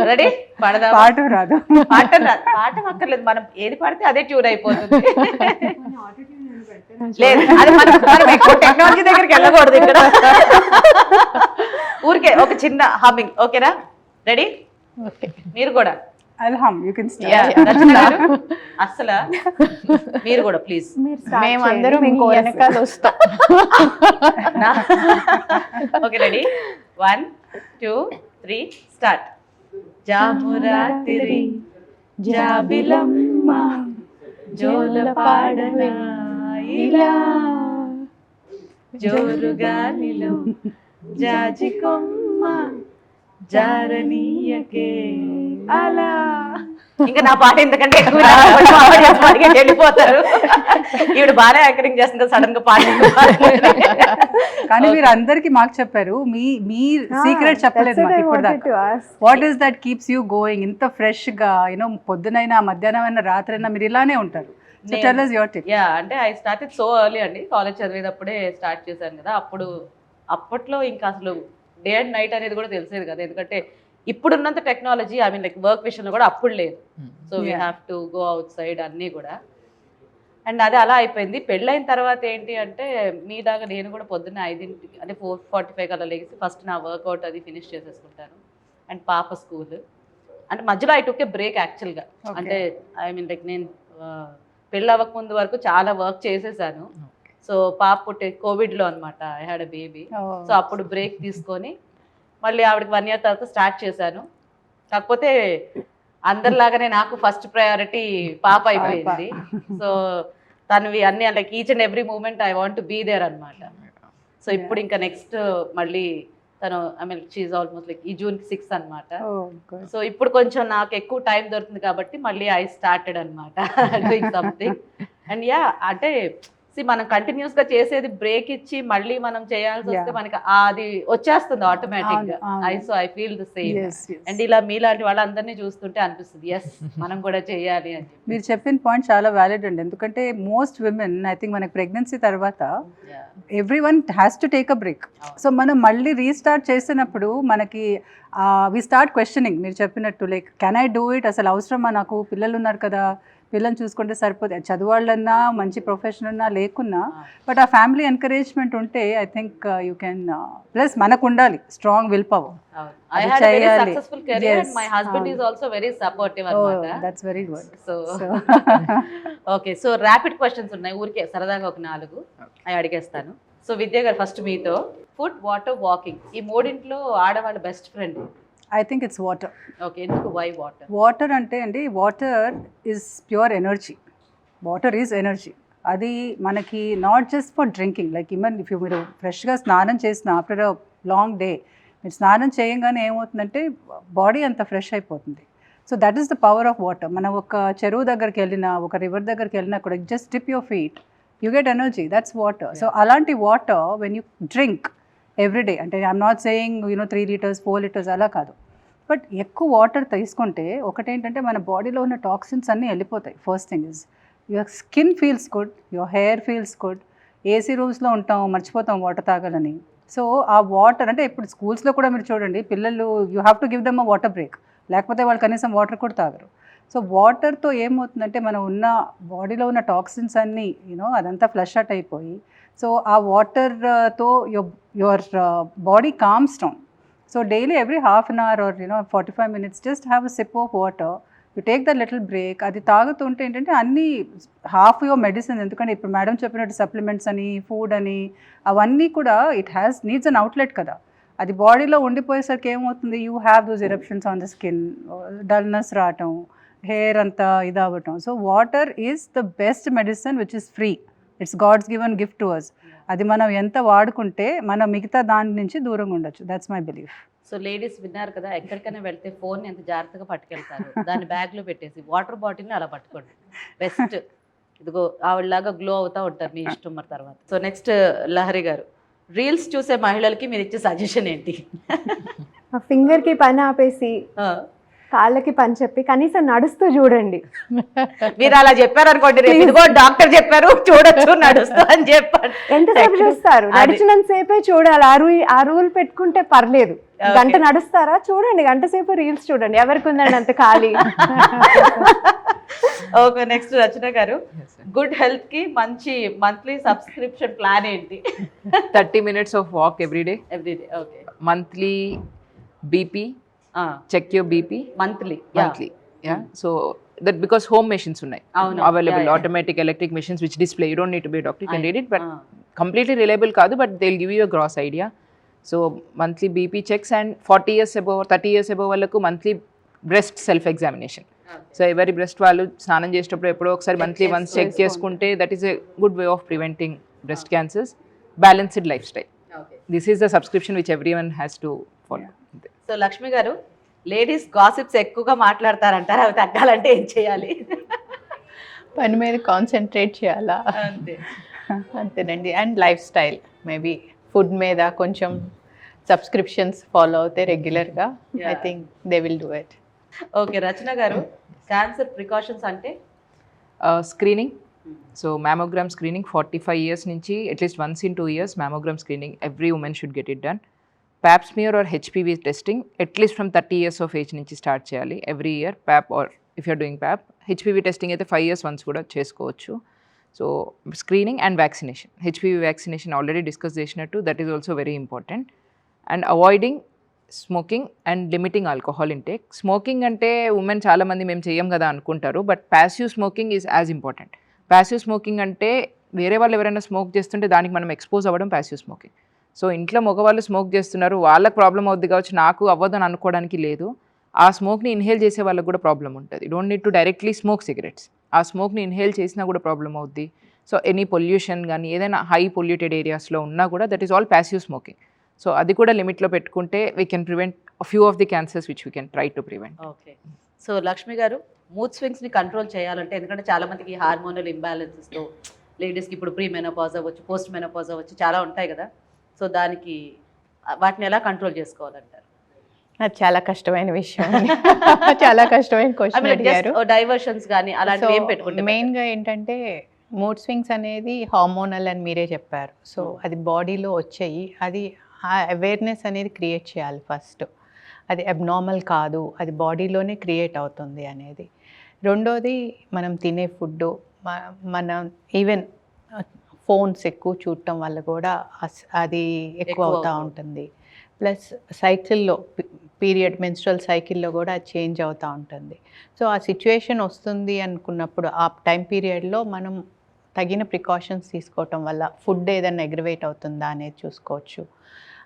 రెడీ పాడదామా? పాట రాదు. పాట పాట అక్కర్లేదు, మనం ఏది పాడితే అదే ట్యూన్ అయిపోతుంది. లేదు, అది మనం ఎక్కువ టెక్నాలజీ దగ్గరికి వెళ్ళకూడదు ఇక్కడ. ఊరికే ఒక చిన్న హమ్మింగ్, ఓకేనా? రెడీ? మీరు కూడా అల్హమ్ యూ కెన్ యా, దర్శన గారు, అస్సలు మీరు కూడా ప్లీజ్. మేమందరం మీ వెనకాల వస్తాం. Okay, ready? 1 2 3 స్టార్ట్. జామురాత్రి జాబిలమ్మ జోల పాడనా ఇలా, జోరుగాలిలో జాజి కొమ్మ జారనీయకే అలా. ఇంకా నా పాట ఎందుకంటే ఎక్కువ వెళ్ళిపోతారు. ఈవిడ బాగా యాంకరింగ్ చేస్తుంది, సడన్ గా పాట. కానీ మీరు అందరికి మాకు చెప్పారు, మీ సీక్రెట్ చెప్పలేదు మాకు ఇప్పుడు దాకా. What is that keeps you going ఇంత ఫ్రెష్ గా? యూనో పొద్దునైనా మధ్యాహ్నం అయినా రాత్రి అయినా మీరు ఇలానే ఉంటారు. So tell us your tip. Yeah, అంటే ఐ స్టార్టెడ్ సో ఎర్లీ అండి. కాలేజ్ చదివేటప్పుడే స్టార్ట్ చేశాను కదా. అప్పట్లో ఇంకా అసలు డే అండ్ నైట్ అనేది కూడా తెలిసేది కదా, ఎందుకంటే ఇప్పుడున్నంత technology I mean like work విషయంలో కూడా అప్పుడు లేదు. So we have to go outside అన్నీ కూడా. అండ్ అది అలా అయిపోయింది. పెళ్ళైన తర్వాత ఏంటి అంటే మీ దాకా నేను కూడా పొద్దున్న 5 అంటే 4:45 కల్లా లేచి ఫస్ట్ నా వర్కౌట్ అది ఫినిష్ చేసేసుకుంటాను. అండ్ పాప స్కూల్, అంటే మధ్యలో ఐ టుక్ ఏ బ్రేక్ యాక్చువల్గా. అంటే ఐ మీన్ లైక్ నేను పెళ్ళి అవ్వక ముందు వరకు చాలా వర్క్ చేసేసాను. సో పాప పుట్టే కోవిడ్లో అనమాట, I had a baby. So అప్పుడు బ్రేక్ తీసుకొని మళ్ళీ ఆవిడకి 1 year తర్వాత స్టార్ట్ చేశాను. కాకపోతే అందరిలాగానే నాకు ఫస్ట్ ప్రయారిటీ పాప అయిపోయింది. సో తనవి అన్ని like each and every moment I want to be there అనమాట. సో ఇప్పుడు ఇంకా నెక్స్ట్ మళ్ళీ తను I mean she's almost like ఈ June 6 అనమాట. సో ఇప్పుడు కొంచెం నాకు ఎక్కువ టైం దొరుకుతుంది కాబట్టి మళ్ళీ ఐ స్టార్టెడ్ అనమాట డూయింగ్ సంథింగ్. అండ్ యా, అంటే మనం కంటిన్యూస్ గా చేసేది బ్రేక్ ఇచ్చి మళ్ళీ మనం చేయాల్సి వస్తే మనకి అది వచ్చేస్తుంది ఆటోమేటిక్ గా. I feel the same. And ఇలా మీలాంటి వాళ్ళందరినీ చూస్తుంటే అనిపిస్తుంది ఎస్ మనం కూడా చేయాలి అని. మీరు చెప్పిన పాయింట్ చాలా వ్యాలిడ్ అండి, ఎందుకంటే మోస్ట్ విమెన్ ఐ థింక్ మనకి ప్రెగ్నెన్సీ తర్వాత every one has to take a break. So మనం మళ్ళీ రీస్టార్ట్ చేసినప్పుడు మనకి వి స్టార్ట్ క్వశ్చనింగ్. మీరు చెప్పినట్టు like can I do it, అసలు అవసరమా, నాకు పిల్లలు ఉన్నారు కదా, పిల్లల్ని చూసుకుంటే సరిపోతే, చదువాళ్ళన్నా మంచి ప్రొఫెషన్ అన్నా లేకున్నా బట్ ఆ ఫ్యామిలీ ఎంకరేజ్మెంట్ ఉంటే I think you can. Plus మనకు ఉండాలి strong will power. I had a very successful career and my husband is also very supportive అనమాట. That's very good. So okay, so rapid questions ఉన్నాయి, ఊరికే సరదాగా ఒక 4 అవి అడిగేస్తాను. So విద్య గారు ఫస్ట్ మీతో, ఫుడ్, వాటర్, వాకింగ్ ఈ మూడింట్లో ఆడవాళ్ళ best friend? I think it's water. Okay, ఎందుకు? Why water? వాటర్ అంటే అండి, water is pure energy. Water is energy. అది మనకి not just for drinking, like even if మీరు ఫ్రెష్గా స్నానం చేసిన ఆఫ్టర్ అ లాంగ్ డే, మీరు స్నానం చేయగానే ఏమవుతుందంటే బాడీ అంత ఫ్రెష్ అయిపోతుంది. So that is the power of water. మనం ఒక చెరువు దగ్గరికి వెళ్ళినా, ఒక రివర్ దగ్గరికి వెళ్ళినా కూడా just dip your feet, you get energy, that's water. So అలాంటి water when you drink everyday, అంటే I'm not saying 3 liters 4 liters అలా కాదు, బట్ ఎక్కువ వాటర్ తీసుకుంటే ఒకటేంటంటే మన బాడీలో ఉన్న టాక్సిన్స్ అన్నీ వెళ్ళిపోతాయి. First thing is your skin feels good, your hair feels good. AC రూమ్స్లో ఉంటాం, మర్చిపోతాం వాటర్ తాగాలని. సో ఆ వాటర్ అంటే ఇప్పుడు స్కూల్స్లో కూడా మీరు చూడండి, పిల్లలు you have to give them a water break, లేకపోతే వాళ్ళు కనీసం వాటర్ కూడా తాగరు. సో వాటర్తో ఏమవుతుందంటే మనం ఉన్న బాడీలో ఉన్న టాక్సిన్స్ అన్నీ అదంతా ఫ్లష్ అవుట్ అయిపోయి, సో ఆ వాటర్తో your body comms down. So daily every half an hour or 45 minutes just have a sip of water, you take that little break. అది తాగుతుంటే ఏంటంటే అన్నీ హాఫ్ యువర్ మెడిసిన్, ఎందుకంటే ఇప్పుడు మేడం చెప్పినట్టు సప్లిమెంట్స్ అని, ఫుడ్ అని, అవన్నీ కూడా ఇట్ నీడ్స్ అన్ అవుట్లెట్ కదా. అది బాడీలో ఉండిపోయేసరికి ఏమవుతుంది, you have those eruptions on the skin, dullness రావటం, హెయిర్ అంతా ఇదవ్వటం. So water is the best medicine which is free. It's God's given gift to us. అది మనం ఎంత వాడుకుంటే మనం మిగతా దాని నుంచి దూరంగా ఉండొచ్చు. That's my belief. So ladies విన్నారు కదా, ఎక్కడికైనా వెళ్తే ఫోన్ ఎంత జాగ్రత్తగా పట్టుకెళ్తారు, దాన్ని బ్యాగ్లో పెట్టేసి వాటర్ బాటిల్ని అలా పట్టుకోండి, బెస్ట్. ఇదిగో ఆవిడలాగా గ్లో అవుతూ ఉంటారు, మీ ఇష్టం మరి తర్వాత. సో నెక్స్ట్ లహరి గారు, రీల్స్ చూసే మహిళలకి మీరు ఇచ్చే సజెషన్ ఏంటి? ఫింగర్కి పని ఆపేసి కాళ్ళకి పని చెప్పి కనీసం నడుస్తూ చూడండి. మీరు అలా చెప్పారనుకోండి, రేపు ఇదిగో డాక్టర్ చెప్పారు చూడొచ్చు నడుస్తూ అని చెప్పారు. ఎంతసేపు చూస్తారు? అది. నడిచినంత సేపే చూడాలి. ఆ రూల్ పెట్టుకుంటే పర్లేదు. గంట నడుస్తారా చూడండి, గంట సేపు రీల్స్ చూడండి, ఎవరికి ఉందండి అంత ఖాళీ. ఓకే, నెక్స్ట్ రచన గారు, గుడ్ హెల్త్ కి మంచి మంత్లీ సబ్స్క్రిప్షన్ ప్లాన్ ఏంటి? 30 minutes of walk every day. Everyday. Okay, Monthly BP, check your BP. Monthly. Yeah. So that because home machines unnai అవును. available, Yeah. automatic electric machines which display, you don't need to be a doctor, you can read it, but completely reliable kaadu, but they'll give you a gross idea. So monthly BP checks, and 40 years above, 30 years above వాళ్ళకు monthly breast self examination. So ఎవరి breast వాళ్ళు స్నానం చేసేటప్పుడు ఎప్పుడో ఒకసారి monthly once check చేసుకుంటే that is a good way of preventing breast cancers. Balanced life style, this is the subscription which every one has to follow. So Lakshmi గారు, ladies gossips ఎక్కువగా మాట్లాడతారంటారు, అవి తగ్గాలంటే ఏం చేయాలి? పని మీద కాన్సన్ట్రేట్ చేయాలా, అంతే. అంతేనండి. And lifestyle, maybe food మీద కొంచెం సబ్స్క్రిప్షన్స్ ఫాలో అవుతే రెగ్యులర్గా, I think they will do it. Okay, Rachana garu, cancer precautions అంటే? Screening, so mammogram screening 45 years నుంచి at least once in 2 years mammogram screening every women should get it done. Pap smear or HPV testing at least from 30 years of age నుంచి start చేయాలి every year. Pap or if you're doing pap, HPV testing అయితే 5 years వన్స్ కూడా చేసుకోవచ్చు. So screening and vaccination, HPV vaccination already discuss చేసినట్టు, that is also very important. And avoiding smoking and limiting alcohol intake. Smoking అంటే women చాలామంది మేము చెయ్యం కదా అనుకుంటారు, but passive smoking is as important. Passive smoking అంటే వేరే వాళ్ళు ఎవరైనా స్మోక్ చేస్తుంటే దానికి మనం ఎక్స్పోజ్ అవ్వడం ప్యాసివ్ స్మోకింగ్. సో ఇంట్లో మగవాళ్ళు స్మోక్ చేస్తున్నారు, వాళ్ళకి ప్రాబ్లం అవుద్ది కావచ్చు, నాకు అవ్వదని అనుకోవడానికి లేదు. ఆ స్మోక్ని ఇన్హేల్ చేసే వాళ్ళకి కూడా ప్రాబ్లం ఉంటుంది. Don't need to directly smoke cigarettes, ఆ స్మోక్ని ఇన్హేల్ చేసినా కూడా ప్రాబ్లం అవుద్ది. సో ఎనీ పొల్యూషన్ కానీ ఏదైనా హై పొల్యూటెడ్ ఏరియాస్లో ఉన్నా కూడా that is all passive smoking. So అది కూడా లిమిట్లో పెట్టుకుంటే we can prevent few of the cancers which we can try to prevent. Okay, so Lakshmi గారు, మూడ్ స్వింగ్స్ని కంట్రోల్ చేయాలంటే, ఎందుకంటే చాలా మందికి హార్మోనల్ ఇంబ్యాలెన్సెస్తో లేడీస్కి ఇప్పుడు ప్రీ మెనోపాజ్ అవ్వచ్చు, పోస్ట్ మెనోపాజ్ అవ్వచ్చు, చాలా ఉంటాయి కదా. సో దానికి వాటిని ఎలా కంట్రోల్ చేసుకోవాలంటారు? అది చాలా కష్టమైన విషయం. చాలా కష్టమైన క్వశ్చన్ అడిగారు. డైవర్షన్స్ కానీ అలాంటివి ఏం పెట్టుకుంటే? మెయిన్గా ఏంటంటే మూడ్ స్వింగ్స్ అనేది హార్మోనల్ అని మీరే చెప్పారు. సో అది బాడీలో వచ్చాయి, అది ఆ అవేర్నెస్ అనేది క్రియేట్ చేయాలి ఫస్ట్. అది అబ్నార్మల్ కాదు, అది బాడీలోనే క్రియేట్ అవుతుంది అనేది. రెండోది మనం తినే ఫుడ్, మనం ఈవెన్ ఫోన్స్ ఎక్కువ చూడటం వల్ల కూడా అది ఎక్కువ అవుతూ ఉంటుంది. ప్లస్ సైకిల్లో పీరియడ్ మెన్స్ట్రల్ సైకిల్లో కూడా అది చేంజ్ అవుతూ ఉంటుంది. సో ఆ సిచ్యువేషన్ వస్తుంది అనుకున్నప్పుడు ఆ టైం పీరియడ్లో మనం తగిన ప్రికాషన్స్ తీసుకోవటం వల్ల ఫుడ్ ఏదైనా అగ్రివేట్ అవుతుందా అనేది చూసుకోవచ్చు.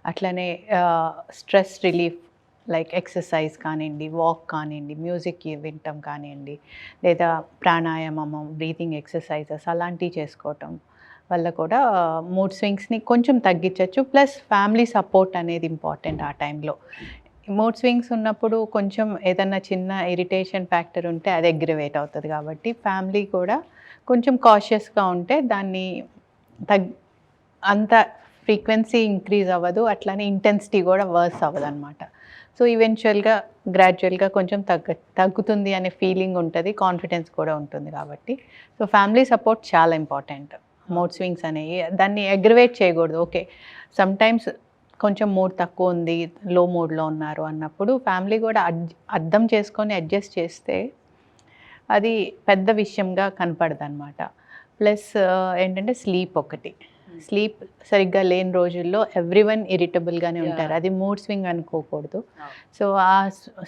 అట్లనే స్ట్రెస్ రిలీఫ్ లైక్ ఎక్సర్సైజ్ కానివ్వండి, వాక్ కానివ్వండి, మ్యూజిక్ వినటం కానివ్వండి, లేదా ప్రాణాయామం, బ్రీతింగ్ ఎక్సర్సైజెస్ అలాంటివి చేసుకోవటం వల్ల కూడా మూడ్ స్వింగ్స్ని కొంచెం తగ్గించవచ్చు. ప్లస్ ఫ్యామిలీ సపోర్ట్ అనేది ఇంపార్టెంట్ ఆ టైంలో. మూడ్ స్వింగ్స్ ఉన్నప్పుడు కొంచెం ఏదన్నా చిన్న ఇరిటేషన్ ఫ్యాక్టర్ ఉంటే అది అగ్రివేట్ అవుతుంది కాబట్టి ఫ్యామిలీ కూడా కొంచెం కాషియస్గా ఉంటే దాన్ని అంత ఫ్రీక్వెన్సీ ఇంక్రీజ్ అవ్వదు, అట్లానే ఇంటెన్సిటీ కూడా వర్స్ అవ్వదు అనమాట. సో ఈవెన్చువల్గా గ్రాడ్యువల్గా కొంచెం తగ్గుతుంది అనే ఫీలింగ్ ఉంటుంది, కాన్ఫిడెన్స్ కూడా ఉంటుంది కాబట్టి. సో ఫ్యామిలీ సపోర్ట్ చాలా ఇంపార్టెంట్. మూడ్ స్వింగ్స్ అనేవి దాన్ని అగ్రివేట్ చేయకూడదు. ఓకే, సమ్టైమ్స్ కొంచెం మూడ్ తక్కువ ఉంది, లో మూడ్లో ఉన్నారు అన్నప్పుడు ఫ్యామిలీ కూడా అర్థం చేసుకొని అడ్జస్ట్ చేస్తే అది పెద్ద విషయంగా కనపడదు అనమాట. ప్లస్ ఏంటంటే స్లీప్ ఒకటి, స్లీప్ సరిగ్గా లేని రోజుల్లో ఎవ్రీవన్ ఇరిటబుల్గానే ఉంటారు, అది మూడ్ స్వింగ్ అనుకోకూడదు. సో ఆ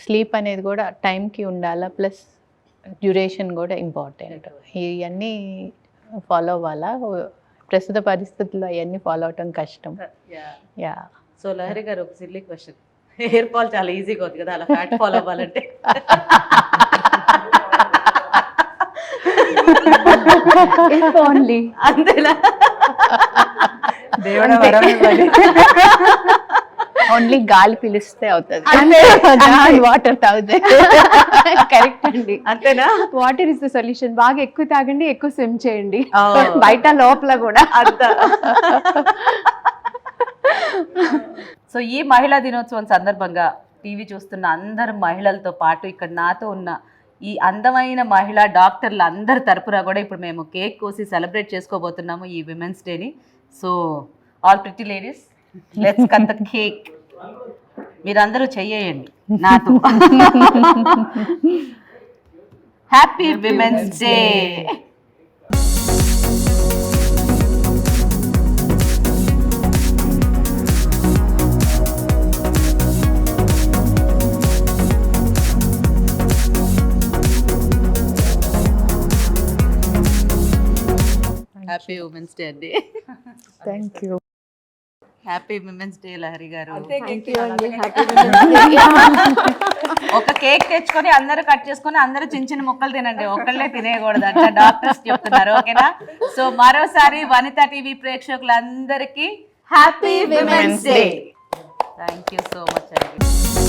స్లీప్ అనేది కూడా టైంకి ఉండాలా, ప్లస్ డ్యూరేషన్ కూడా ఇంపార్టెంట్. ఇవన్నీ ఫాలో అవ్వాలా. ప్రస్తుత పరిస్థితుల్లో అవన్నీ ఫాలో అవటం కష్టం. యా. సో లహరి గారు, ఒక సిల్లీ క్వశ్చన్, హెయిర్ ఫాల్ చాలా ఈజీగా ఉంది కదా, అలా ఫ్యాట్ ఫాలో అవ్వాలంటే? ఓన్లీ అంతేనా? దేవుడా వరం ఇవ్వాలి. ఓన్లీ గాలి పిలిస్తే అవుతుంది, అంతే. వాటర్ తాగితే. కరెక్ట్ అండి. అంతేనా? Water is the solution. బాగా ఎక్కువ తాగండి, ఎక్కువ స్విమ్ చేయండి, Oh. బయట లోపల కూడా. అంత. సో ఈ మహిళా దినోత్సవం సందర్భంగా టీవీ చూస్తున్న అందరు మహిళలతో పాటు ఇక్కడ నాతో ఉన్న ఈ అందమైన మహిళా డాక్టర్లు అందరి తరపున కూడా ఇప్పుడు మేము కేక్ కోసి సెలబ్రేట్ చేసుకోబోతున్నాము ఈ విమెన్స్ డేని. So all pretty ladies, let's cut the cake. మీరందరూ చెయ్యండి నాతో. Happy women's day. Happy women's day అండి. Thank you. Happy women's day Lahari garu. Thank you అండి. ఒక కేక్ తెచ్చుకొని అందరూ కట్ చేసుకొని అందరూ చిన్న చిన్న ముక్కలు తినండి, ఒకళ్ళే తినేయకూడదు అట్లా డాక్టర్స్ చెప్తున్నారు. ఓకేనా? సో మరోసారి వనిత టీవీ ప్రేక్షకులందరికీ happy women's day. Thank you so much అండి.